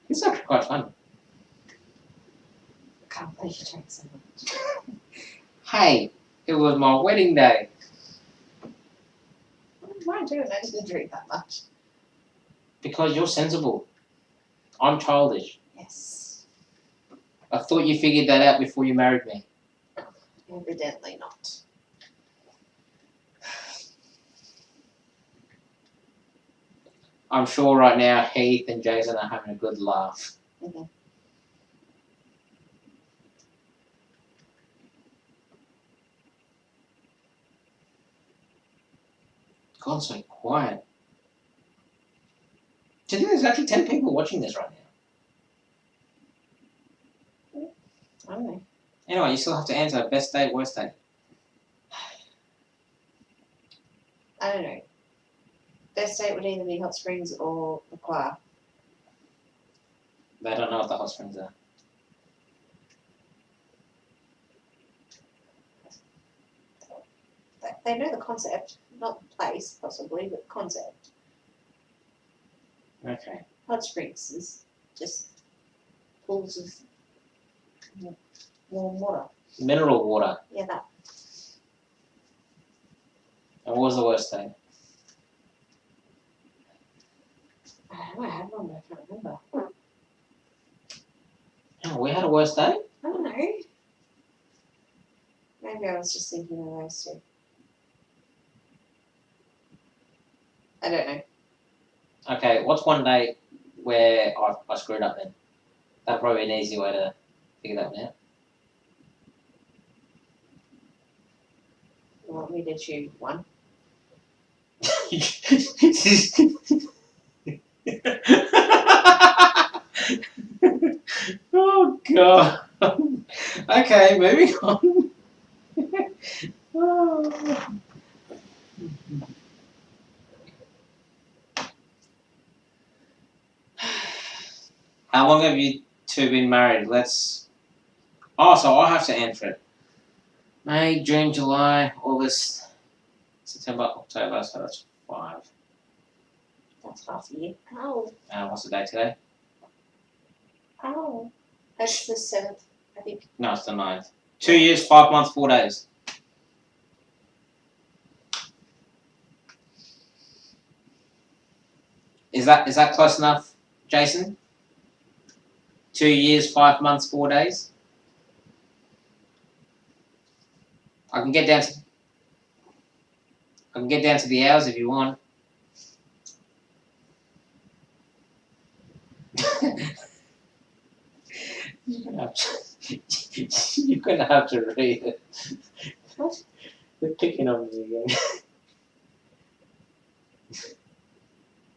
It's actually quite fun. I can't believe you drank so much. Hey, it was my wedding day. Mine too, and I didn't drink that much. Because you're sensible. I'm childish. Yes. I thought you figured that out before you married me. Evidently not. I'm sure right now Heath and Jason are having a good laugh. Mm-hmm. God, so quiet. Do you think there's actually 10 people watching this right now? I don't know. Anyway, you still have to answer best date, worst date. I don't know. Best date would either be Hot Springs or the choir. They don't know what the hot springs are. They know the concept, not the place possibly, but the concept. Okay. Hot Springs is just pools of warm water. Mineral water. Yeah, that. And what was the worst date? I don't know, I had one, but I can't remember. Oh, we had a worst date? I don't know. Maybe I was just thinking of those two. I don't know. Okay, what's one date where I screwed up then? That'd probably be an easy way to figure that one out. You want me to choose one? Oh god. Okay, moving on. Oh. How long have you two been married? Oh, so I have to answer it. May, June, July, August, September, October, so that's 5. That's half a year. Ow. What's the date today? Ow. That's the 7th, I think. No, it's the 9th. 2 years, 5 months, 4 days. Is that close enough, Jason? 2 years, 5 months, 4 days? I can get down to the hours if you want. You're gonna have to read it. What? They're picking on me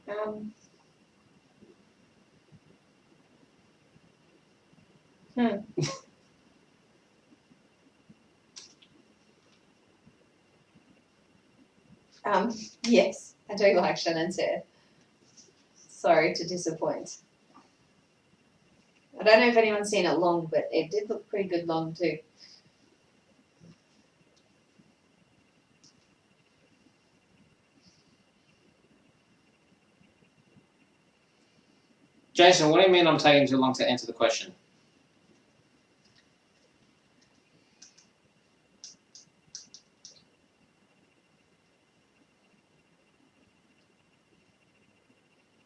again. Um. Yes, I do like Shannon's hair. Sorry to disappoint. I don't know if anyone's seen it long, but it did look pretty good long too. Jason, what do you mean I'm taking too long to answer the question?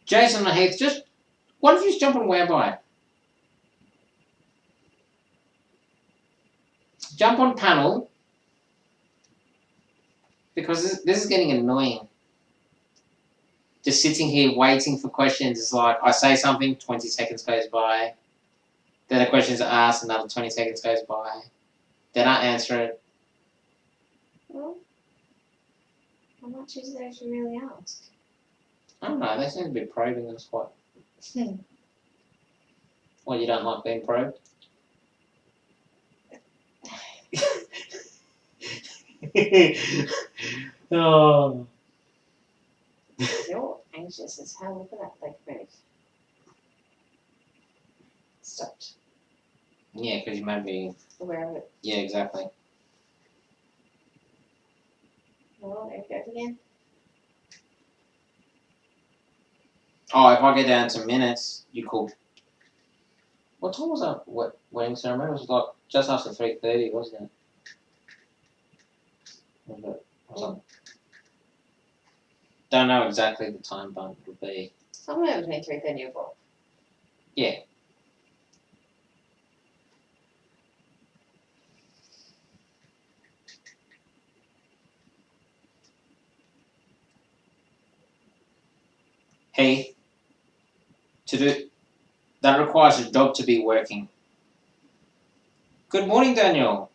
Jason and Heath, just why don't you just jump on whereby? Jump on panel, because this is getting annoying. Just sitting here waiting for questions is like, I say something, 20 seconds goes by. Then the questions are asked, another 20 seconds goes by. Then I answer it. Well, how much is there to really ask? I don't know, they seem to be probing us quite. Well, you don't like being probed? Oh. You're anxious as hell. Look at that leg move. Stopped. Yeah, because you might be. Aware of it. Yeah, exactly. Well, there it goes again. Oh, if I get down to minutes, you could. What time was that wedding ceremony? It was like just after 3:30, wasn't it? Was it? Don't know exactly the time, but it would be. Somewhere between 3:30 and 4. Yeah. Hey, to do that requires a job to be working. Good morning, Daniel.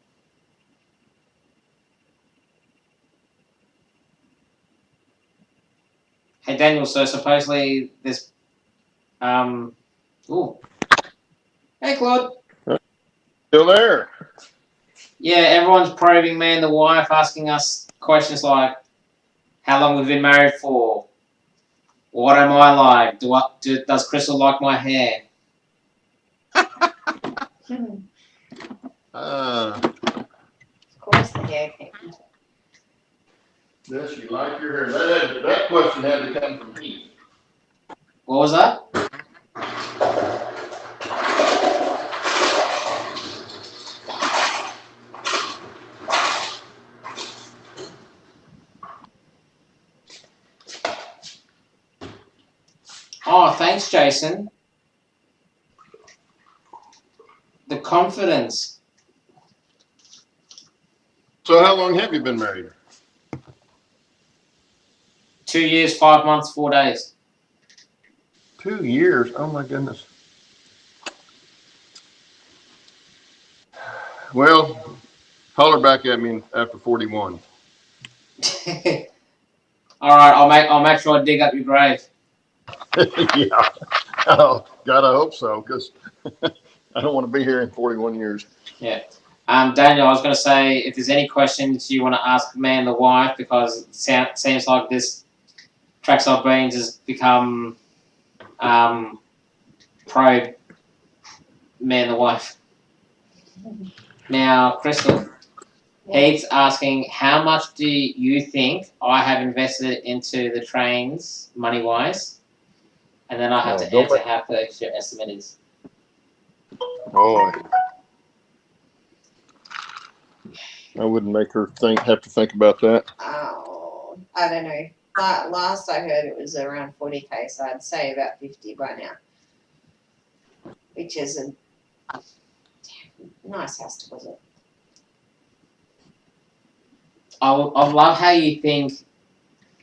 Hey, Daniel. So supposedly this, ooh. Hey, Claude. Still there? Yeah, everyone's probing me and the wife, asking us questions like, how long we've been married for? What am I like? Does Crystal like my hair? Of course the hair came. Does she like your hair? That question had to come from me. What was that? Oh, thanks, Jason. The confidence. So how long have you been married? 2 years, 5 months, 4 days. 2 years. Oh my goodness. Well, holler back at me after 41. All right, I'll make sure I dig up your grave. Yeah. Oh, God, I hope so, because I don't want to be here in 41 years. Yeah. Daniel, I was going to say, if there's any questions you want to ask me and the wife, because it seems like this trackside beans has become pro me and the wife. Now, Crystal, Heath's asking, how much do you think I have invested into the trains, money-wise? And then I have to answer how close your estimate is. Boy. I wouldn't make her have to think about that. Oh, I don't know. Last I heard it was around 40k, so I'd say about 50 by now. Which is a nice house to visit. I love how you think,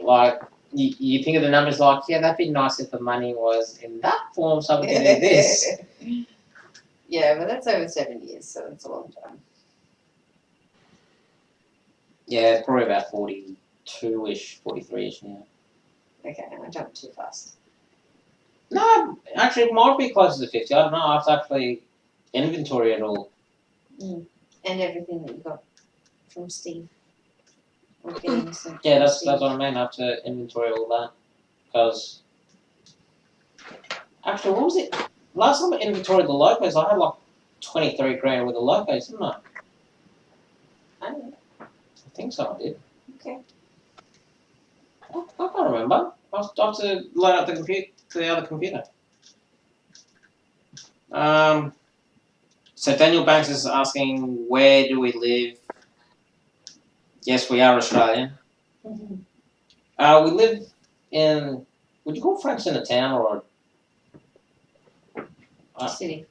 like, you think of the numbers like, yeah, that'd be nice if the money was in that form, so we can do this. Yeah, but that's over 7 years, so it's a long time. Yeah, probably about 42-ish, 43-ish now. Okay, I jumped too fast. No, actually, it might be closer to 50. I don't know. I have to actually inventory it all. And everything that you got from Steve. Or getting some Yeah, from that's Steve. what I mean. I have to inventory all that. Because, actually, what was it? Last time I inventoried the locos, I had like 23 grand with the locos, didn't I? I don't know. I think so, I did. Okay. I can't remember. I have to load up the other computer. So Daniel Banks is asking, where do we live? Yes, we are Australian. We live in, would you call Frankston a town or City.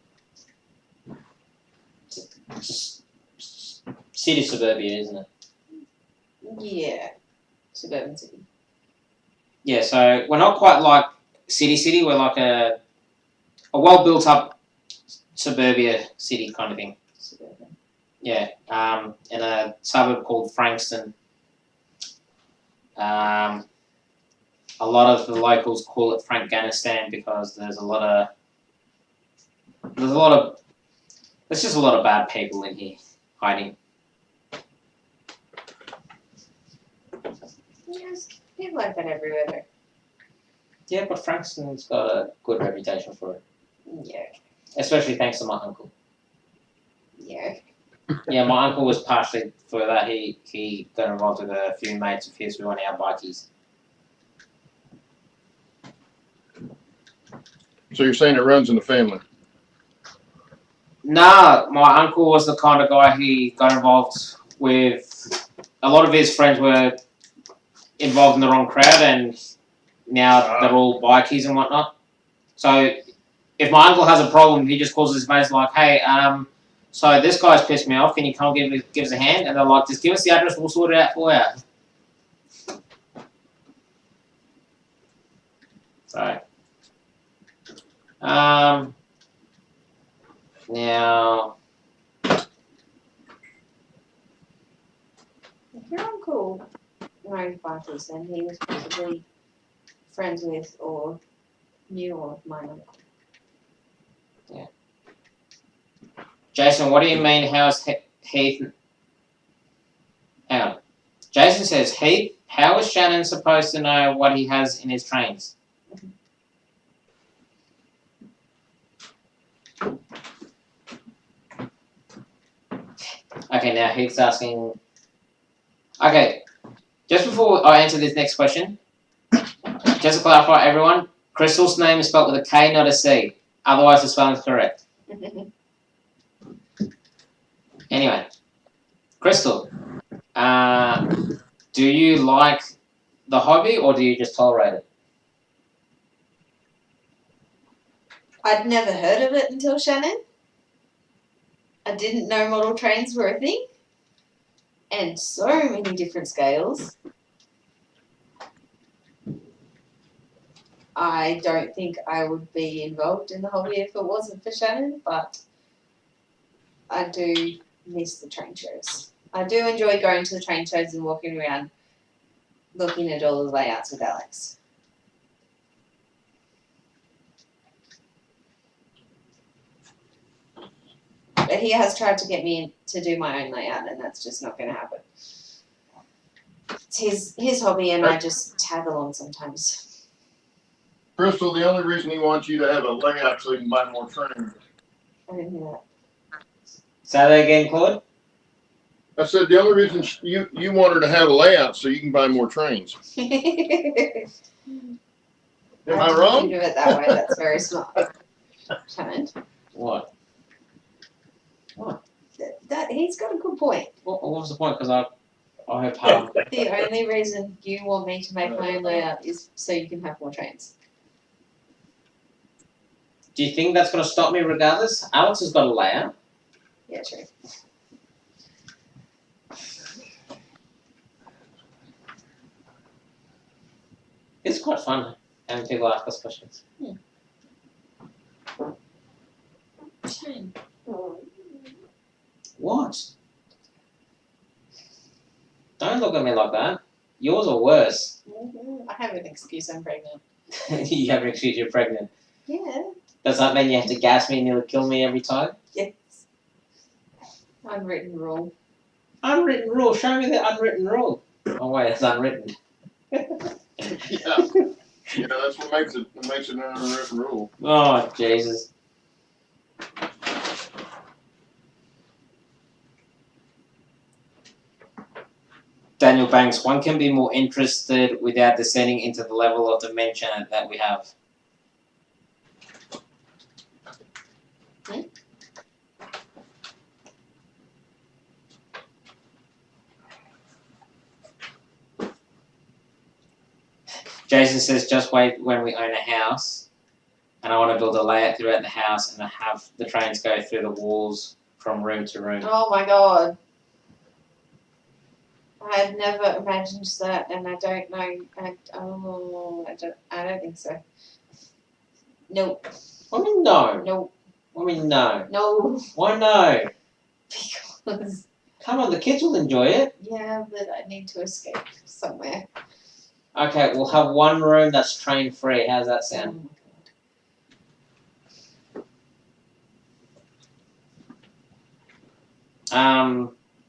just city suburbia, isn't it? Yeah. Suburban city. Yeah, so we're not quite like city, we're like a well built up suburbia city kind of thing. Suburban. Yeah, in a suburb called Frankston. A lot of the locals call it Frankganistan because there's just a lot of bad people in here hiding. Yes, people like that everywhere though. Yeah, but Frankston's got a good reputation for it, Yeah. especially thanks to my uncle. Yeah. Yeah, my uncle was partially for that. He got involved with a few mates of his who went out bikies. So you're saying it runs in the family? Nah, my uncle was the kind of guy he got involved with. A lot of his friends were involved in the wrong crowd, and now they're all bikies and whatnot. So if my uncle has a problem, he just calls his mates like, "Hey, so this guy's pissed me off. Can you come give us a hand?" And they're like, "Just give us the address. We'll sort it out for you." So, now, If your uncle knows bikers, then he was possibly friends with or knew of my uncle. Jason, what do you mean? How's Heath? Hang on. Jason says, Heath, how is Shannon supposed to know what he has in his trains? Okay, now Heath's asking. Okay, just before I answer this next question, just to clarify, everyone, Crystal's name is spelled with a K, not a C. Otherwise, the spelling is correct. Anyway, Crystal, do you like the hobby or do you just tolerate it? I'd never heard of it until Shannon. I didn't know model trains were a thing. And so many different scales. I don't think I would be involved in the hobby if it wasn't for Shannon, but I do miss the train shows. I do enjoy going to the train shows and walking around looking at all the layouts with Alex. But he has tried to get me to do my own layout, and that's just not going to happen. It's his hobby, and I just tag along sometimes. Crystal, the only reason he wants you to have a layout so he can buy more trains. I didn't hear Say that again, Claude? I said the only reason you want her to have a layout so you can buy more trains. that. Am I didn't wrong? think of it that way. That's very smart. Shannon. What? That he's got a good point. What was the point? Because I have The only reason you want me to make my own layout is so you can have more trains. Do you think that's going to stop me regardless? Alex has got a layout. Yeah, true. It's quite fun having people ask us questions. Shame. What? Don't look at me like that. Yours are worse. I have an excuse, I'm pregnant. You have an excuse you're pregnant. Yeah. Does that mean you have to gas me and nearly kill me every time? Yes. Unwritten rule. Unwritten rule. Show me the unwritten rule. Oh wait, it's unwritten. Yeah. Yeah, that's what makes it an unwritten rule. Oh Jesus. Daniel Banks, one can be more interested without descending into the level of dimension that we have. Jason says, just wait when we own a house, and I want to build a layout throughout the house and have the trains go through the walls from room to room. Oh my god. I had never imagined that, and I don't know. I don't think so. Nope. I mean, no. Nope. I mean, no. No. Why no? Because, Come on, the kids will enjoy it. yeah, but I need to escape somewhere. Okay, we'll have one room that's train free. How's that sound?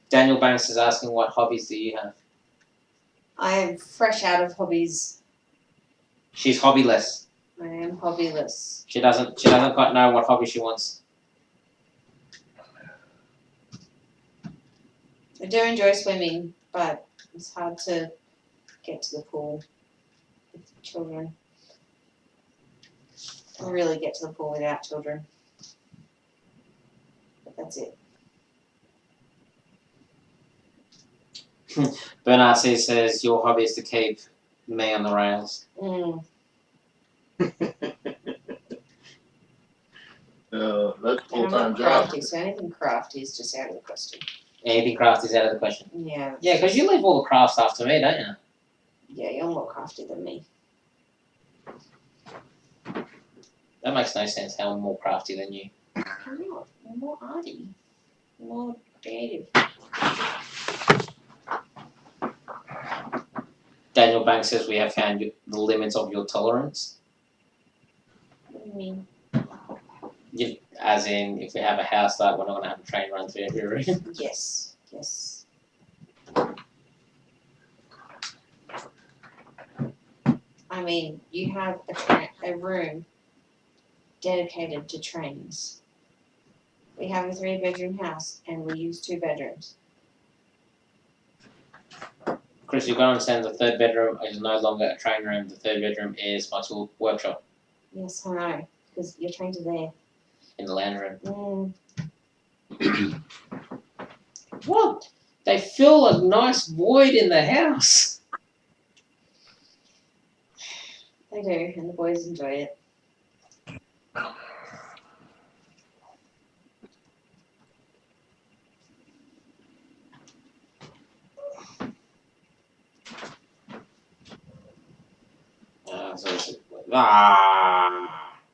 Daniel Banks is asking, what hobbies do you have? I am fresh out of hobbies. She's hobbyless. I am hobbyless. She doesn't quite know what hobby she wants. I do enjoy swimming, but it's hard to get to the pool with children. I really get to the pool without children. But that's it. Bernard C says, your hobby is to keep me on the rails. That's a And I'm full-time not job. crafty, so anything crafty is just out of the question. Anything craft is out of the question. Yeah. Yeah, because you leave all the crafts after me, don't you? Yeah, you're more crafty than me. That makes no sense, how I'm more crafty than you. I'm not. I'm more arty. More creative. Daniel Banks says, we have found the limits of your tolerance. What do you mean? As in, if we have a house that we're not going to have a train run through every room. Yes. Yes. I mean, you have a room dedicated to trains. We have a 3-bedroom house and we use 2 bedrooms. Chris, you've got to understand the third bedroom is no longer a train room. The third bedroom is my tool workshop Yes, I know, because your trains are there. in the lounge room. Mm. What? They fill a nice void in the house. They do, and the boys enjoy it.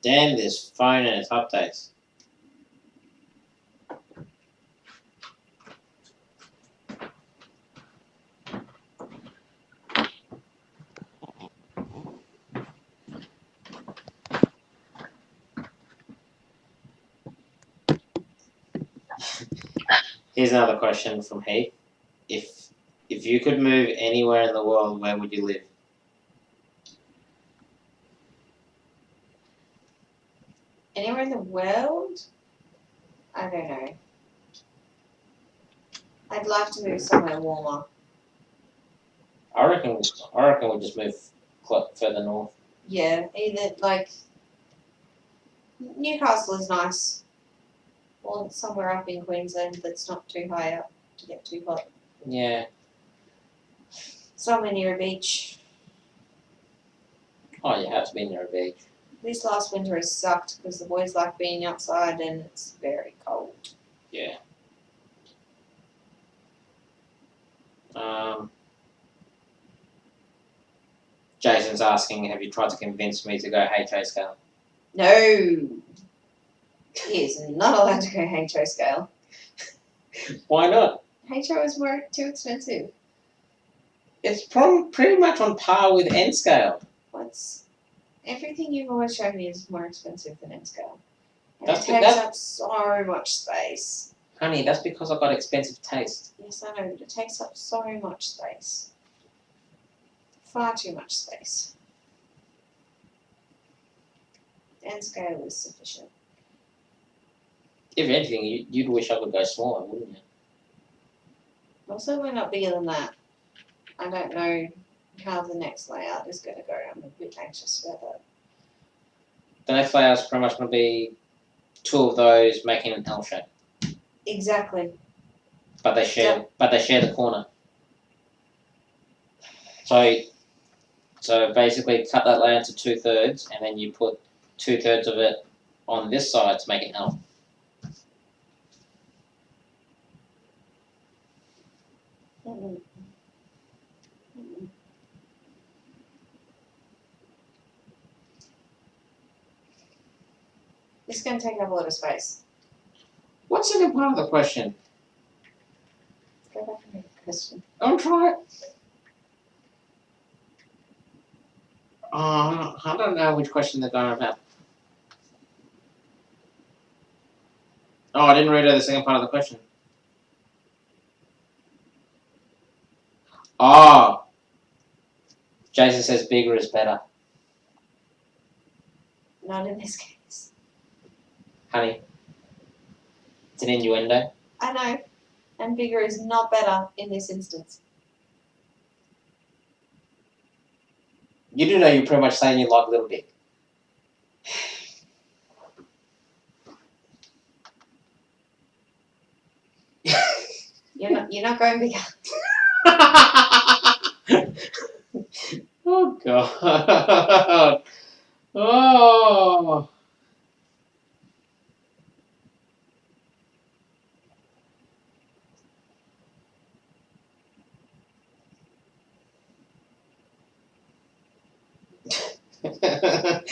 Damn this phone and its updates. Here's another question from Heath. If you could move anywhere in the world, where would you live? Anywhere in the world? I don't know. I'd love to move somewhere warmer. I reckon we'll just move further north. Yeah, either like Newcastle is nice, or somewhere up in Queensland that's not too high up to get too hot. Yeah. Somewhere near a beach. Oh, you have to be near a beach. This last winter has sucked because the boys like being outside and it's very cold. Yeah. Jason's asking, have you tried to convince me to go HO scale? No! He is not allowed to go HO scale. Why not? HO is too expensive. It's pretty much on par with N scale. What's everything you've always shown me is more expensive than N scale. And That's it takes up so much space. Honey, that's because I've got expensive taste. Yes, I know, but it takes up so much space. Far too much space. N scale is sufficient. If anything, you'd wish I could go smaller, wouldn't you? Also, we're not bigger than that. I don't know how the next layout is going to go. I'm a bit anxious about that. The next layout's pretty much going to be two of those making an L shape, Exactly. but they share the corner. So basically, cut that layout to 2/3, and then you put 2/3 of it on this side to make an L. Mm-mm. It's going to take up a lot of space. What's the second part of the question? Go back and read the question. I'll try it. I don't know which question they're going about. Oh, I didn't read out the second part of the question. Oh, Jason says bigger is better. Not in this case. Honey, it's an innuendo. I know. And bigger is not better in this instance. You do know you're pretty much saying you like little dick. You're not going bigger. Oh God. Oh.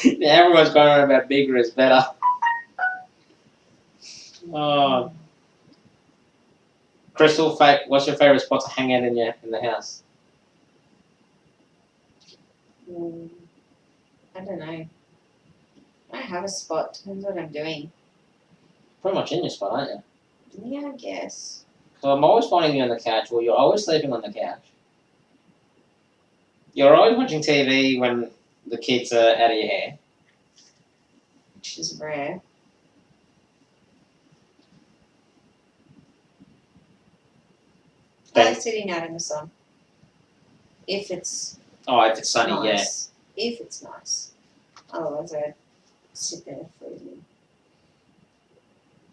Yeah, everyone's going on about bigger is better. Oh. Crystal, what's your favourite spot to hang out in the house? I don't know. I don't have a spot. Depends what I'm doing. Pretty much in your spot, aren't you? Yeah, I guess. So I'm always finding you on the couch, or you're always sleeping on the couch. You're always watching TV when the kids are out of your hair. Which is rare. I like sitting out in the sun. If it's if it's sunny, nice. Yeah. If it's nice. Otherwise I'd sit there freezing.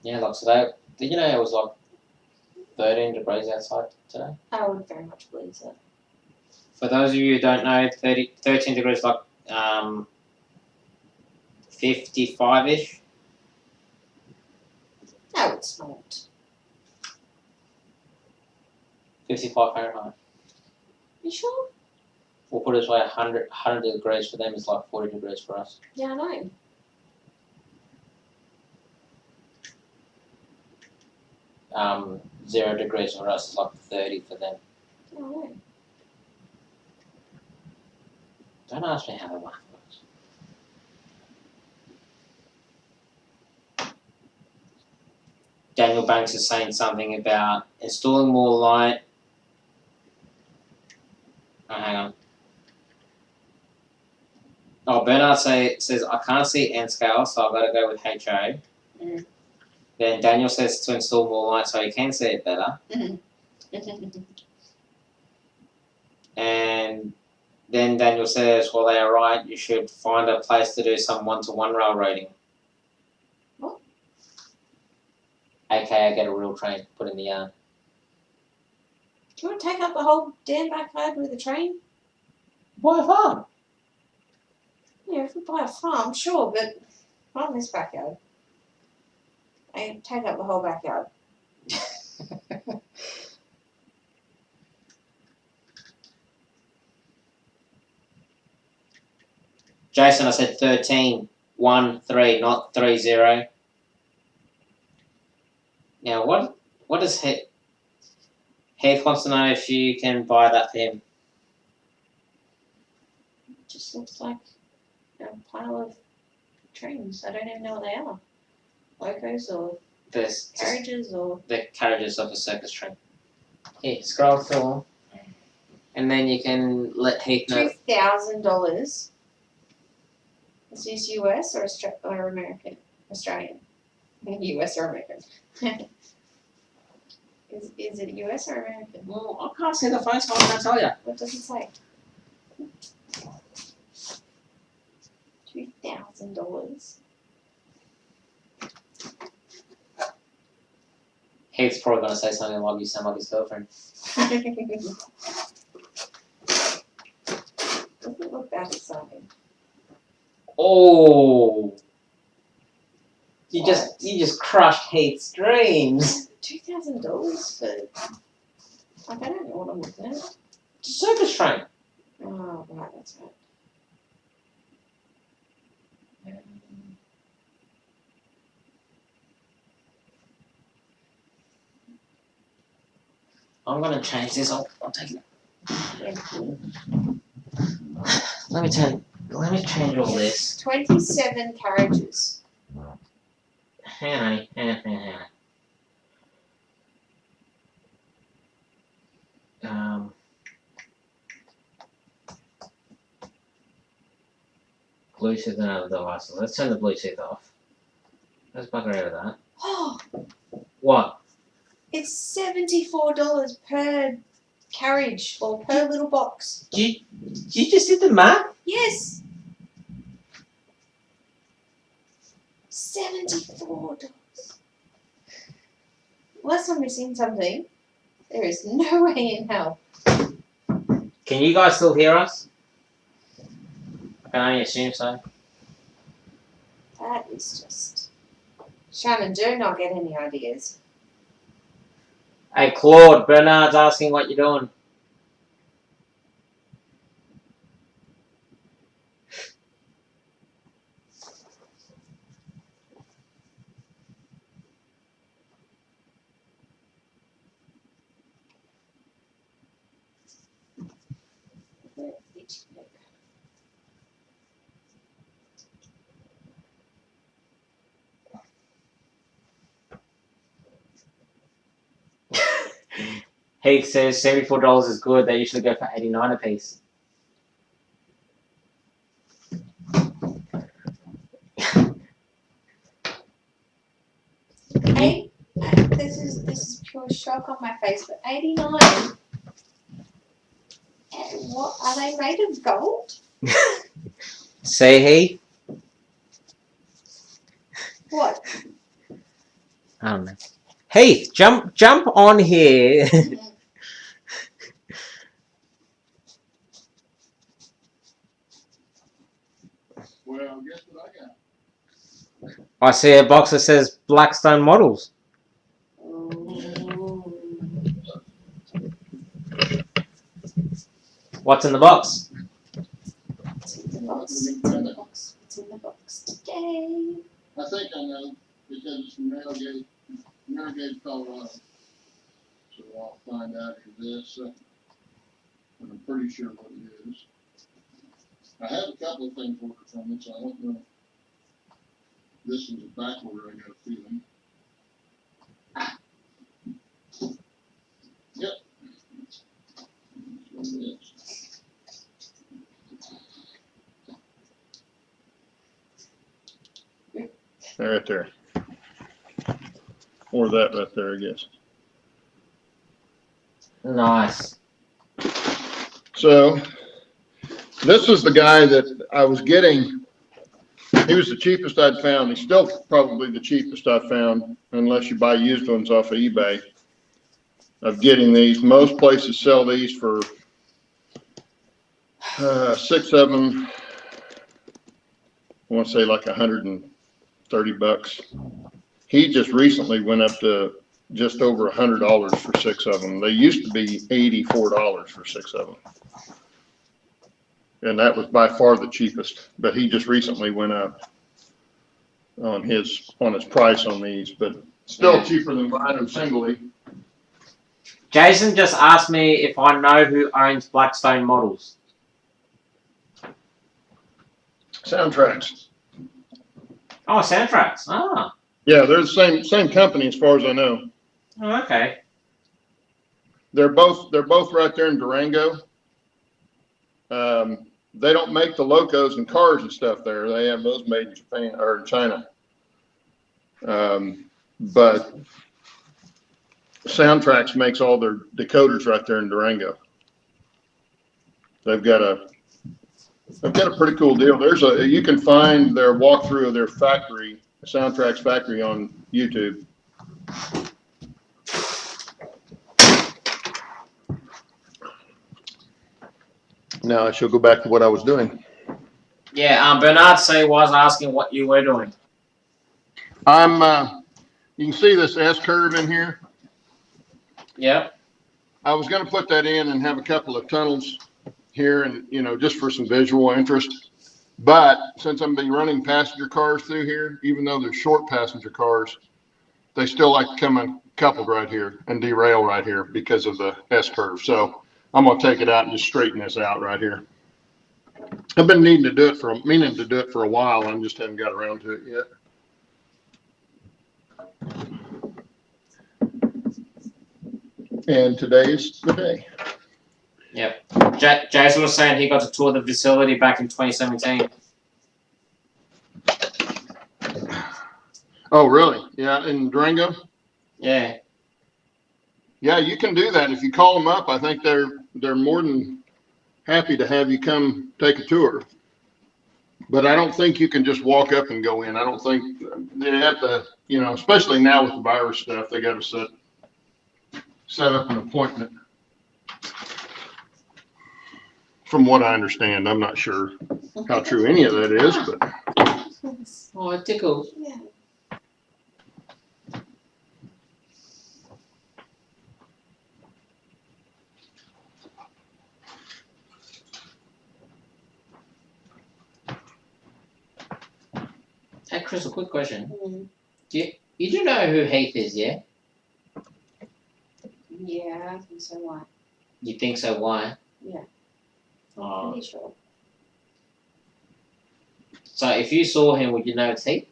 Yeah, like today, did you know it was like 13 degrees outside today? I would very much believe that. For those of you who don't know, 13 degrees like 55-ish. No, it's not. 55 Fahrenheit. You sure? We'll put it this way, 100 degrees for them is like 40 degrees for us. Yeah, I know. 0 degrees for us is like 30 for them. Yeah, I know. Don't ask me how the math works. Daniel Banks is saying something about installing more light. Oh, hang on. Oh, Bernard says, I can't see N scale, so I've got to go with HO. Mm. Then Daniel says to install more light so he can see it better. And then Daniel says, well, they are right, you should find a place to do some one-to-one railroading. What? AKA get a real train put in the yard. Do you want to take up the whole damn backyard with a train? Buy a farm. Yeah, if we buy a farm, sure, but not in this backyard. I take up the whole backyard. Jason, I said 13, 1, 3, not 3, 0. Now, what does Heath wants to know if you can buy that for him? looks like a pile of trains. I don't even know what they are. Locos or There's just carriages or. the carriages of a circus train. Here, scroll through, and then you can let Heath know. $2,000. Is this US or American? Australian? US or American? Is it US or American? Well, I can't see the phone, so I can't tell you. What does it say? $2,000. Heath's probably going to say something like you sound like his girlfriend. Doesn't look that exciting. Oh, you What? just crushed Heath's dreams. $2,000 for. Like, I don't know what I'm looking at. It's a circus train. Oh, right, that's right. I'm going to change this. I'll take it. Thank you. Let me change all this. 27 carriages. Hang on, hang on. Bluetooth and other devices. Let's turn the Bluetooth off. Let's bugger out of that. Oh, What? it's $74 per carriage or per little box. You just did the math? Yes. $74. Unless I'm missing something, there is no way in hell. Can you guys still hear us? I can only assume so. That is just. Shannon, do not get any ideas. Hey Claude, Bernard's asking what you're doing. Heath says $74 is good. They usually go for $89 a piece. This is pure shock on my face, but 89. And what are they made of gold? Say Heath? What? I don't know. Heath, jump on here. Well, guess what I got? I see a box that says Blackstone Models. What's in the box? It's in the box. It's in the box. It's in the box today. I think I know, because it's from Narragansett, Colorado. So I'll find out here this, and I'm pretty sure what it is. I have a couple of things ordered from it, so I don't know. This is a back order, I got a feeling. Yep. That's what it is. Right there. Or that right there, I guess. Nice. So, this is the guy that I was getting. He was the cheapest I'd found. He's still probably the cheapest I've found, unless you buy used ones off of eBay, of getting these. Most places sell these for 6 of them. I want to say like $130. He just recently went up to just over $100 for 6 of them. They used to be $84 for 6 of them. And that was by far the cheapest, but he just recently went up on his price on these, but still cheaper than buying them singly. Jason just asked me if I know who owns Blackstone Models. Soundtracks. Oh, soundtracks. Ah. Yeah, they're the same company as far as I know. Oh, okay. They're both right there in Durango. They don't make the locos and cars and stuff there. They have those made in Japan or in China. But Soundtracks makes all their decoders right there in Durango. They've got a pretty cool deal. You can find their walkthrough of their factory, Soundtracks factory, on YouTube. Now I shall go back to what I was doing. Yeah, Bernard was asking what you were doing. You can see this S curve in here. Yep. I was going to put that in and have a couple of tunnels here, and just for some visual interest. But since I'm be running passenger cars through here, even though they're short passenger cars, they still like to come uncoupled right here and derail right here because of the S curve. So I'm going to take it out and just straighten this out right here. I've been meaning to do it for a while. I just haven't got around to it yet. And today's the day. Yep. Jason was saying he got to tour the facility back in 2017. Oh, really? Yeah, in Durango? Yeah. Yeah, you can do that. If you call them up, I think they're more than happy to have you come take a tour. But I don't think you can just walk up and go in. I don't think they have to, especially now with the virus stuff, they got to set up an appointment. From what I understand, I'm not sure how true any of that is, but. Oh, it tickles. Yeah. Hey, Chris, a quick question. Mm. You do know who Heath is, yeah? Yeah, I think so. Why? You think so? Why? Yeah. Oh. Pretty sure. So if you saw him, would you know it's Heath?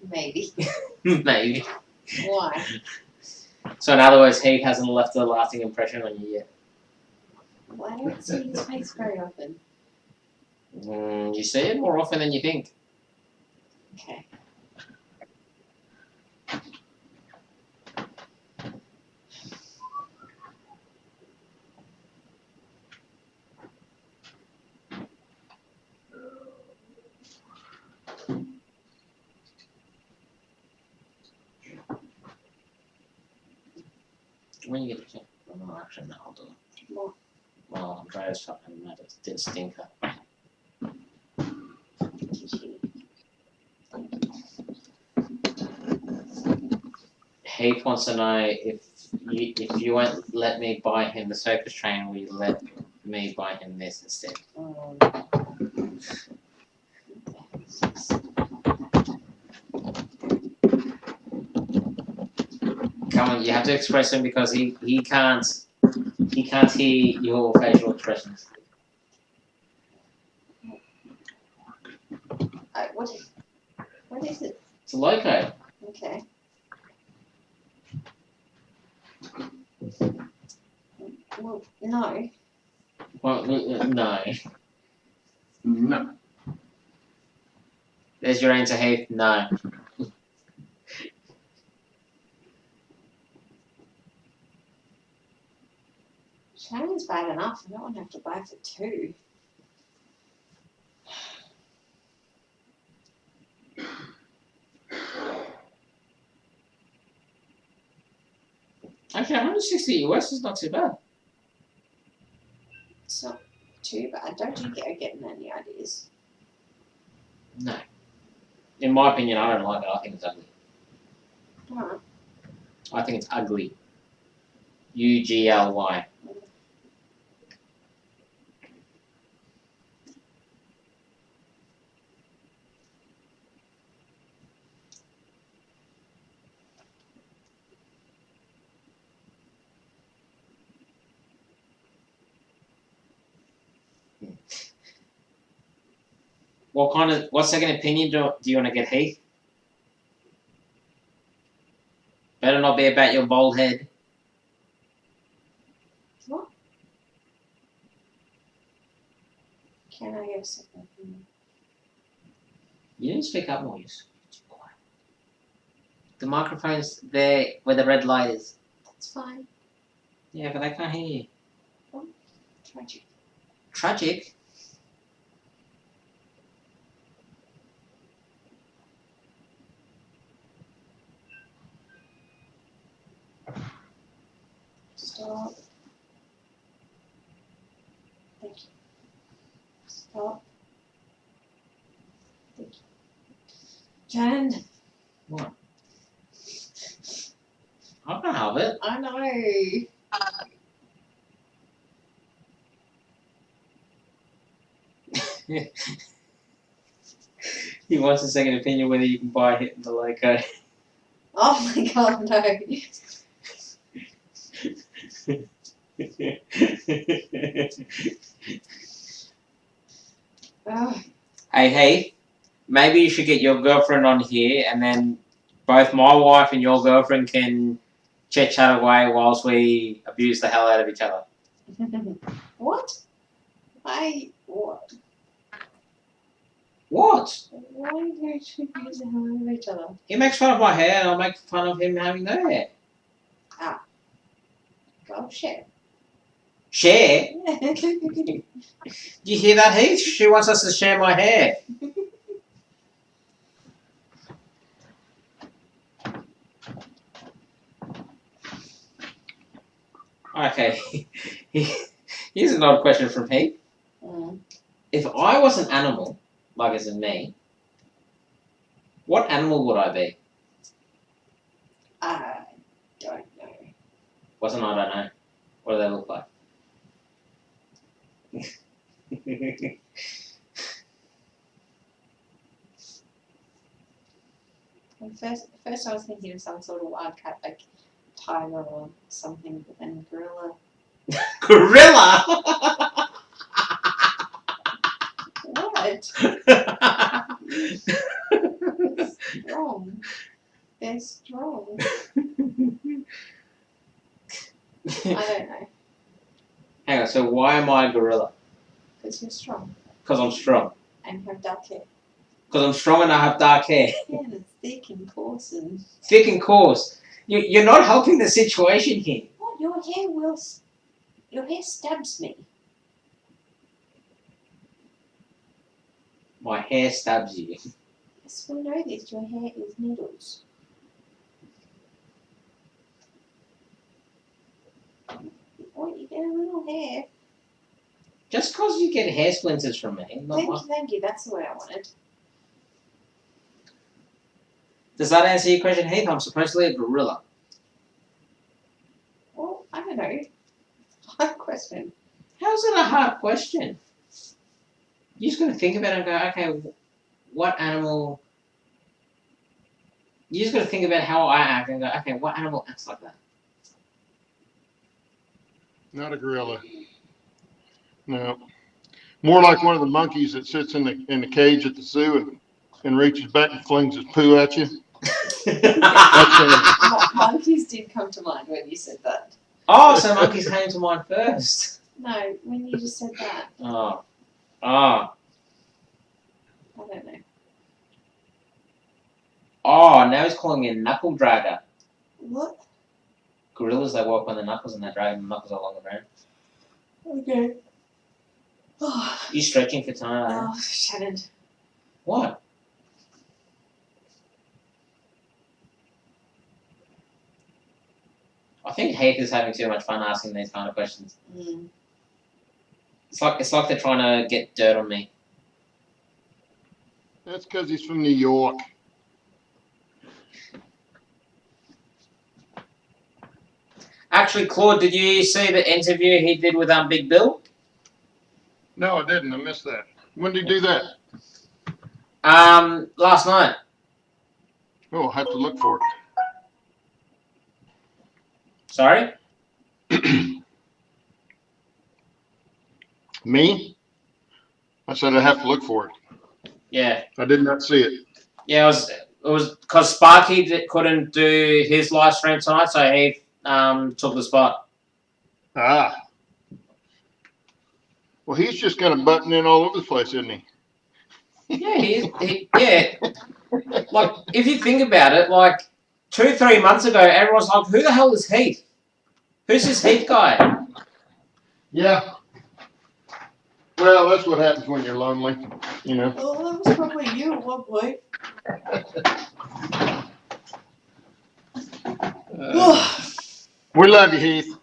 Maybe. Maybe. Why? So in other words, Heath hasn't left a lasting impression on you yet. Well, I don't see his face very often. You see it more often than you think. Okay. When you get a chance. Oh, actually, no, I'll do it. What? Well, Andrea's fucking mad. It did stinker. Heath wants to know if you won't let me buy him the circus train, will you let me buy him this instead? Come on, you have to express him because he can't hear your facial expressions. What is it? It's a loco. Okay. Well, no. Well, no. No. There's your answer, Heath. No. Shannon's bad enough. I don't want to have to buy for two. Actually, 160 US is not too bad. It's not too bad. Don't you get any ideas? No. In my opinion, I don't like it. I think it's ugly. Alright. I think it's ugly. UGLY. What second opinion do you want to get, Heath? Better not be about your bald head. What? Can I get a second opinion? You need to speak up more. You're too quiet. The microphone's there where the red light is. That's fine. Yeah, but I can't hear you. Tragic. Tragic? Stop. Thank you. Stop. Thank you. Jen. What? I can't help it. I know. He wants a second opinion whether you can buy it in the loco. Oh my god, no. Oh, Hey, maybe you should get your girlfriend on here, and then both my wife and your girlfriend can chat away whilst we abuse the hell out of each other. what? What? What? Why don't you use the hell out of each other? He makes fun of my hair, and I'll make fun of him having no hair. Well, shit. Share? Do you hear that, Heath? She wants us to share my hair. Okay. Here's another question from Heath. If I was an animal, like as in me, what animal would I be? I don't know. Wasn't I don't know. What do they look like? And first I was thinking of some sort of wildcat, like tiger or something, but then gorilla. Gorilla? What? Strong. They're strong. I don't know. Hang on, so why am I a gorilla? Because you're strong Because I'm strong. and have dark hair. Because I'm strong and I have dark hair. Yeah, and it's thick and coarse and. Thick and coarse. You're not helping the situation here. What? Your hair stabs me. My hair stabs you. Yes, we know this. Your hair is needles. What? You get a little hair. Just because you get hair splinters from me. Thank you. That's the way I wanted. Does that answer your question, Heath? I'm supposedly a gorilla. Well, I don't know. Hard question. How's it a hard question? You're just going to think about it and go, okay, what animal... You're just going to think about how I act and go, okay, what animal acts like that? Not a gorilla. No. More like one of the monkeys that sits in the cage at the zoo and reaches back and flings his poo at you. Monkeys did come to mind when you said that. Oh, so monkeys came to mind first. No, when you just said that. Oh. I don't know. Oh, now he's calling me a knuckle dragger. What? Gorillas, they walk on the knuckles and they drag the knuckles along the ground. Okay. Oh, You stretching for time? oh, Shannon. What? I think Heath is having too much fun asking these kind of questions. Mm. It's like they're trying to get dirt on me. That's because he's from New York. Actually, Claude, did you see the interview he did with Big Bill? No, I didn't. I missed that. When did he do that? Last night. Oh, I'll have to look for Sorry? it. Me? I said I'd have to look for it. Yeah. I did not see it. Yeah, it was because Sparky couldn't do his live stream tonight, so he took the spot. Ah. Well, he's just kind of butting in all over the place, isn't he? Yeah. Like, if you think about it, like 2-3 months ago, everyone's like, "Who the hell is Heath? Who's this Heath guy?" Yeah. Well, that's what happens when you're lonely, you know. Oh, that was probably you at one point. We love you, Heath.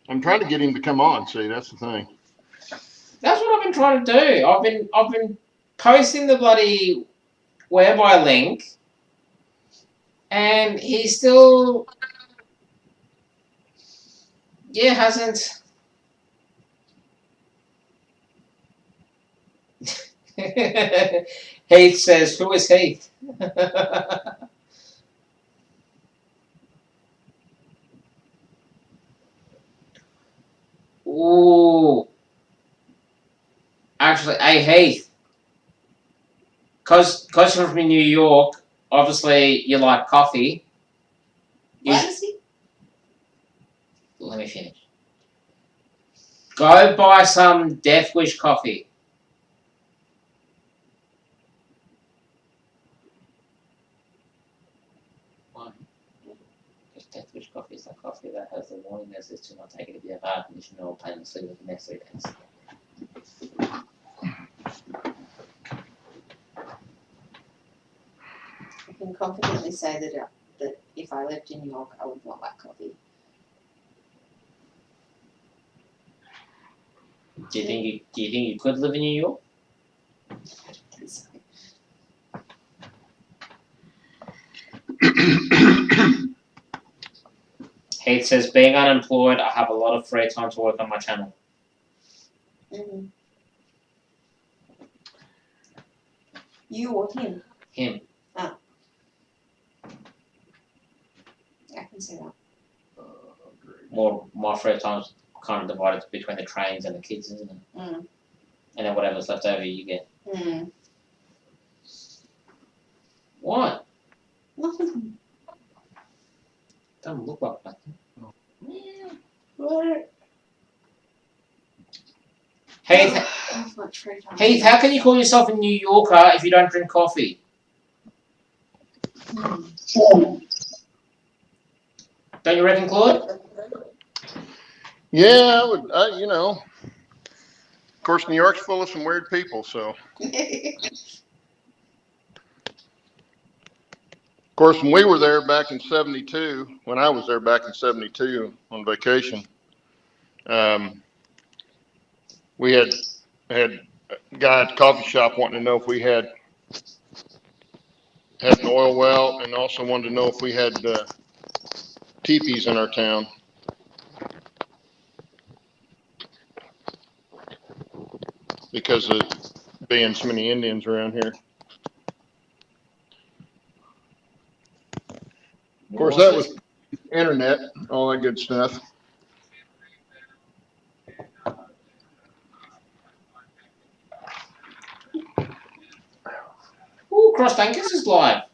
I'm trying to get him to come on. See, that's the thing. That's what I've been trying to do. I've been posting the bloody whereby link, and he still, hasn't. Heath says, "Who is Heath?" Ooh. Actually, hey Heath, cause you're from New York, obviously you like coffee. What is he? Let me finish. Go buy some Death Wish coffee. Why? Because Death Wish coffee is the coffee that has the warning message to not take it if you have heart condition or pain and sleep for the next 3 days. I can confidently say that if I lived in New York, I would not like coffee. Do you think you could live in New York? I don't think so. Heath says, being unemployed, I have a lot of free time to work on my channel. Mm-hmm. You or him? Him. Ah. I can see that. More my free time's kind of divided between the trains and the kids, isn't it? Mm. And then whatever's left over you get. Mm. What? Nothing. Doesn't look like nothing. What? Heath, Not much free time. Heath, how can you call yourself a New Yorker if you don't drink coffee? Mm. Don't you reckon, Claude? Yeah, you know. Of course, New York's full of some weird people, so. Of course, when we were there back in '72, when I was there back in '72 on vacation, we had a guy at the coffee shop wanting to know if we had an oil well, and also wanted to know if we had teepees in our town. Because of being so many Indians around here. Of course, that was internet, all that good stuff. Ooh, Cross Tankers is live.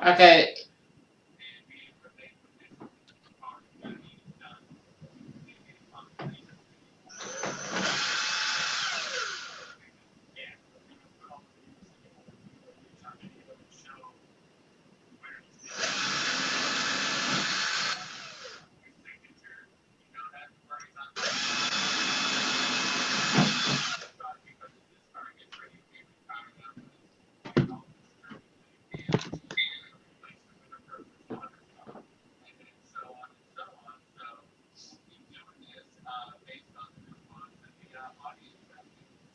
Okay.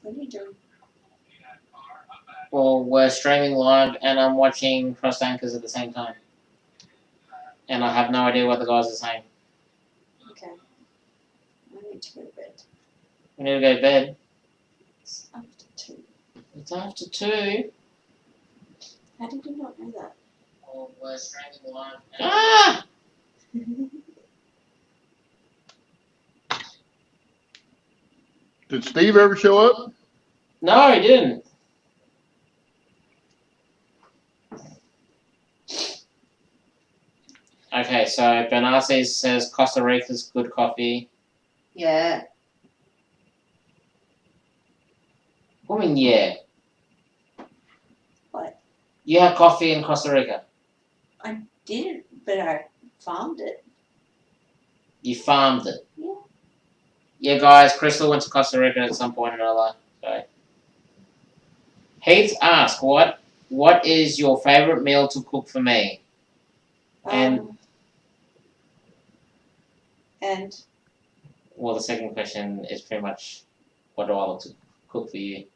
What are you doing? Well, we're streaming live and I'm watching Cross Anchors at the same time. And I have no idea what the guys are saying. Okay. I need to go to bed. We need to go to bed. It's after 2. It's after 2. How did you not know that? Well, we're streaming live. Ah! Did Steve ever show up? No, he didn't. Okay, so Benassi says Costa Rica's good coffee. Yeah. What do you mean, yeah? What? You had coffee in Costa Rica. I didn't, but I farmed it. You farmed it. Yeah. Yeah, guys, Crystal went to Costa Rica at some point or another. So. Heath asked, what is your favourite meal to cook for me? And well, the second question is pretty much, what do I like to cook for you?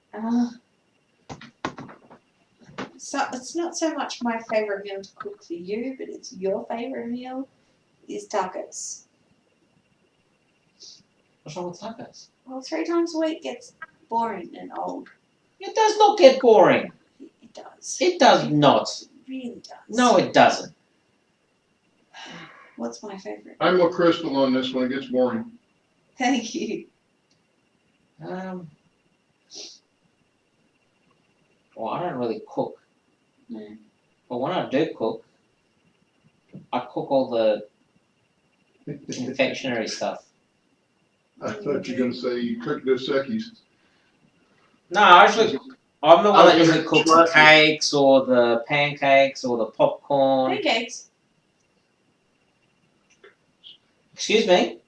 So it's not so much my favourite meal to cook for you, but it's your favourite meal is tacos. What's wrong with tacos? Well, 3 times a week gets boring and old. It does not get boring. It does. It does not. It really does. No, it doesn't. What's my favourite? I'm with Crystal on this one. It gets boring. Thank you. Well, I don't really cook. No. But when I do cook, I cook all the confectionery stuff. I thought you were going to say you cooked Dos Equis. No, actually, I'm the one that usually cooks the cakes or the pancakes or the popcorn. Pancakes. Excuse me?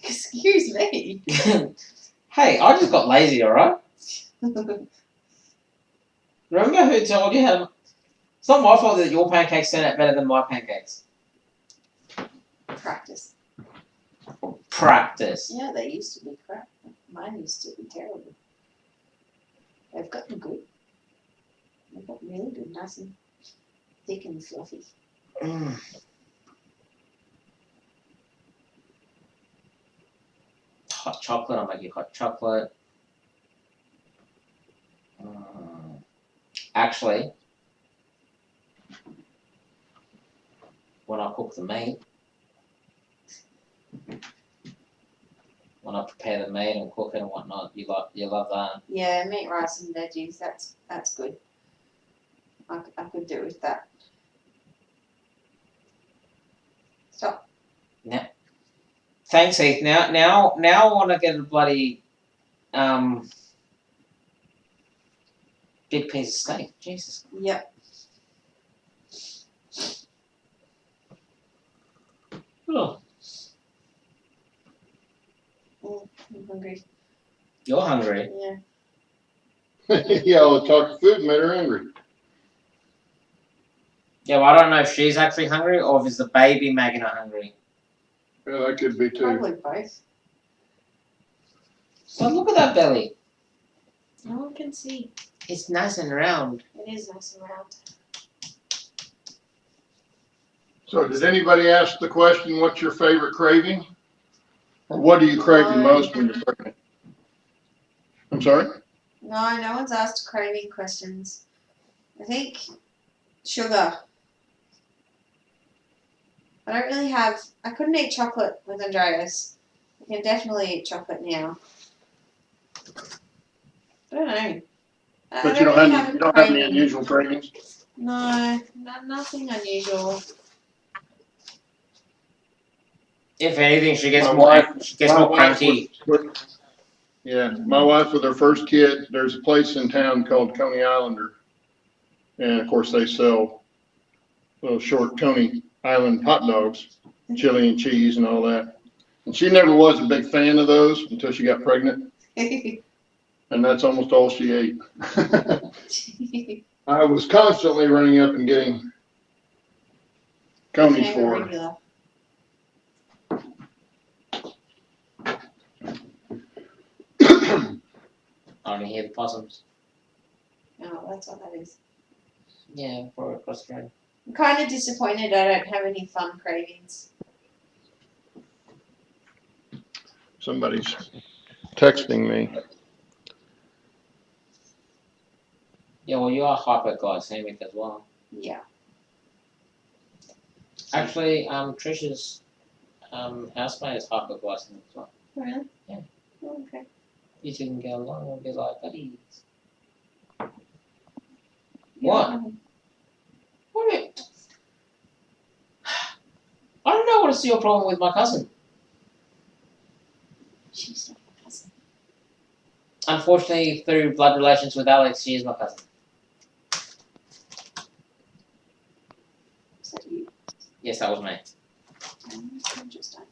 Excuse me. Hey, I just got lazy, alright? Remember who told you how... It's not my fault that your pancakes turn out better than my pancakes. Practice. Practice. Yeah, they used to be crap. Mine used to be terrible. They've gotten good. They've gotten really good, nice and thick and fluffy. Mm. Hot chocolate, I'll make you hot chocolate. Actually, when I cook the meat, when I prepare the meat and cook it and whatnot, you love that. Yeah, meat, rice and veggies, that's good. I could do with that. Stop. Yeah. Thanks, Heath. Now I want to get a bloody big piece of steak. Jesus. Yep. Oh, I'm hungry. you're hungry. Yeah. Yeah, all the talk of food made her hungry. Yeah, well, I don't know if she's actually hungry or if it's the baby making her hungry. Yeah, that could be too. Probably both. So look at that belly. No one can see. It's nice and round. It is nice and round. So did anybody ask the question, what's your favorite craving? Or what do you crave the most when you're pregnant? I'm sorry? No one's asked craving questions. I think sugar. I don't really have, I couldn't eat chocolate with Andreas. I can definitely eat chocolate now. I don't know. But you don't have any unusual cravings? No, nothing unusual. If anything, she gets My more wife- she gets my more wife cranky. Yeah, my wife with her first kid, there's a place in town called Coney Islander. And of course they sell little short Coney Island hot dogs, chili and cheese and all that. And she never was a big fan of those until she got pregnant. And that's almost all she ate. I was constantly running up and getting Coney's Okay, for her. regular. I only hear the possums. Oh, that's what that is. Yeah, for across the road. I'm kind of disappointed I don't have any fun cravings. Somebody's texting me. Yeah, well, you are hypoglycemic as well. Yeah. Actually, Trish's housemate is hypoglycemic as well. Really? Yeah. Oh, okay. You two can get along and be like buddies. Yeah, What? What do you- I don't know what is your problem with my cousin. She's not my cousin. Unfortunately, through blood relations with Alex, she is my cousin. Is that you? Yes, that was me. I'm just done.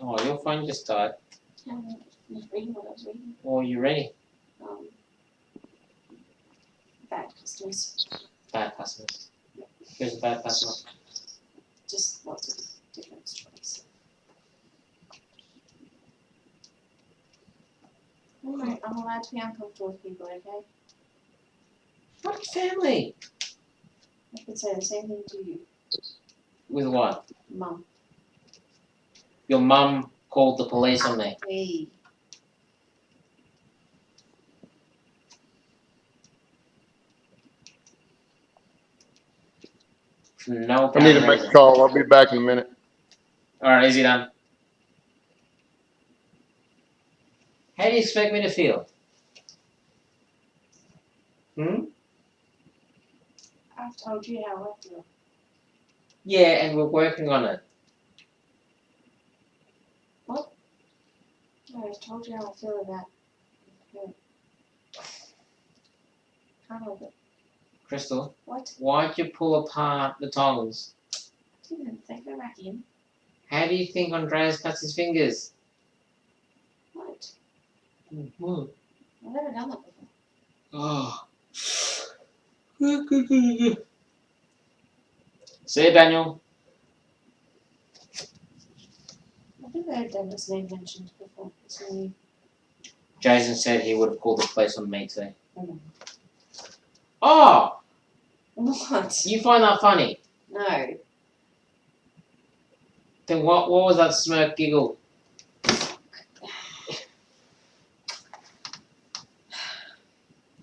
Oh, your phone just died. I was reading what I was reading. Oh, you ready? Bad customers. Bad customers. Who's a bad customer? Just lots of different stories. Alright, I'm allowed to be uncomfortable with people, okay? What family? I could say the same thing to you, With what? Mum. Your mum called the police on me. Hey. For no I need to apparent make a reason. call. I'll be back in a minute. Alright, is he done? How do you expect me to feel? I've told you how I feel. Yeah, and we're working on it. No, I've told you how I feel about her. Can't help it. Crystal, What? why'd you pull apart the tongs? I didn't think they're back in. How do you think Andreas cuts his fingers? What? Mm-hmm. I've never done that before. Oh. See you, Daniel. I think I heard Dennis' name mentioned before. So, Jason said he would have called the police on me too. Mm. Oh! what? You find that funny? No. Then what was that smirk giggle?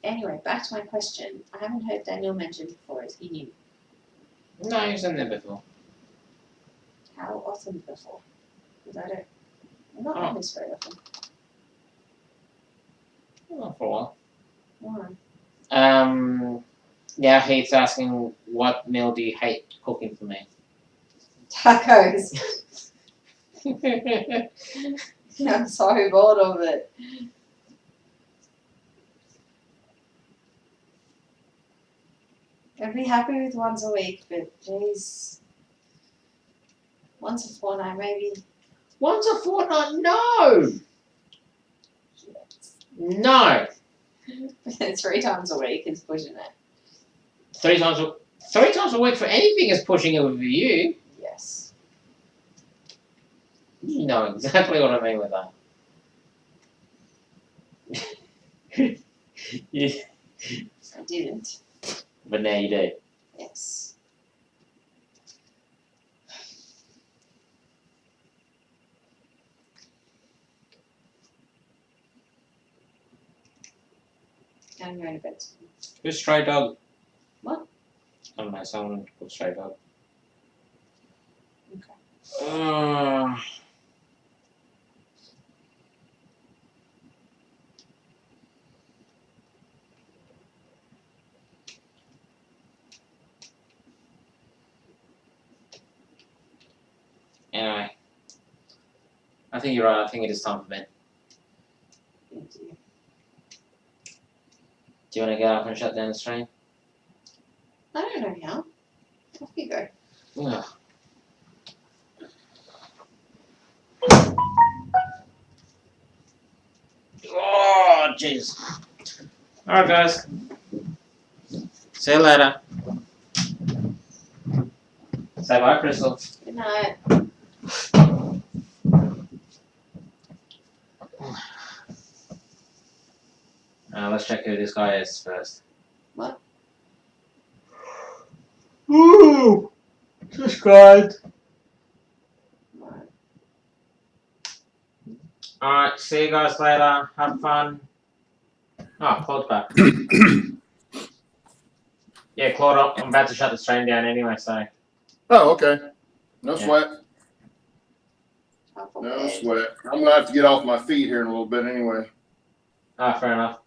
Anyway, back to my question. I haven't heard Daniel mentioned before. Is he new? No, he's in there before. How often before? Because I'm not Oh. on this very often. Not for a while. Why? Now he's asking what meal do you hate cooking for me? Tacos. I'm so bored of it. I'd be happy with once a week, but jeez. Once a fortnight, maybe. Once a fortnight? No! No! 3 times a week is pushing it. 3 times a week for anything is pushing it with you. Yes. You know exactly what I mean with that. Yeah. I didn't. But now you do. Yes. I'm going to bed soon. Who's Stray Dog? What? I don't know, someone called Stray Dog. Okay. I think you're right. I think it is time for bed. Thank you. Do you want to get up and shut down the stream? I don't know how. Off you go. Ugh. Oh, jeez. Alright, guys. See you later. Say bye, Crystal. Good night. Let's check who this guy is first. What? Ooh! Subscribed. Alright, see you guys later. Have fun. Oh, Claude's back. Yeah, Claude, I'm about to shut the stream down anyway, so. Oh, okay. No Yeah. sweat. Awful No bad. sweat. I'm gonna have to get off my feet here in a little bit anyway. Ah, fair enough.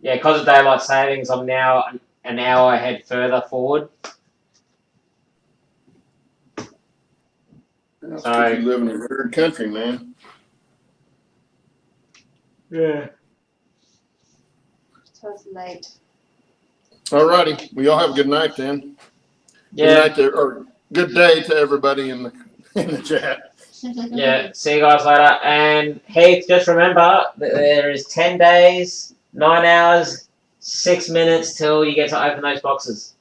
Yeah, because of daylight savings, I'm now an hour ahead further forward. That's Sorry. 'cause you live in a weird country, man. Yeah. So it's late. Alrighty. Well, y'all have a good night then. Good Yeah. night to, or good day to everybody in the chat. Yeah. See you guys later. And Heath, just remember that there is 10 days, 9 hours, 6 minutes till you get to open those boxes.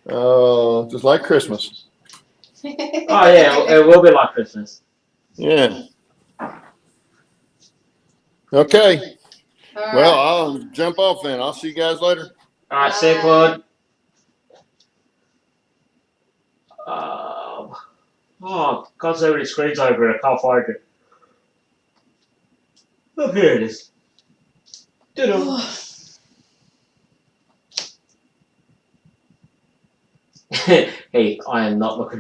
Oh, just like Christmas. Oh yeah, it will be like Christmas. Yeah. Okay. All right. Well, I'll jump off then. I'll see you guys later. All right, see you, Claude. Oh, can't see many screens over it. I can't find it. Oh, here it is. Ta-da. Hey, I am not looking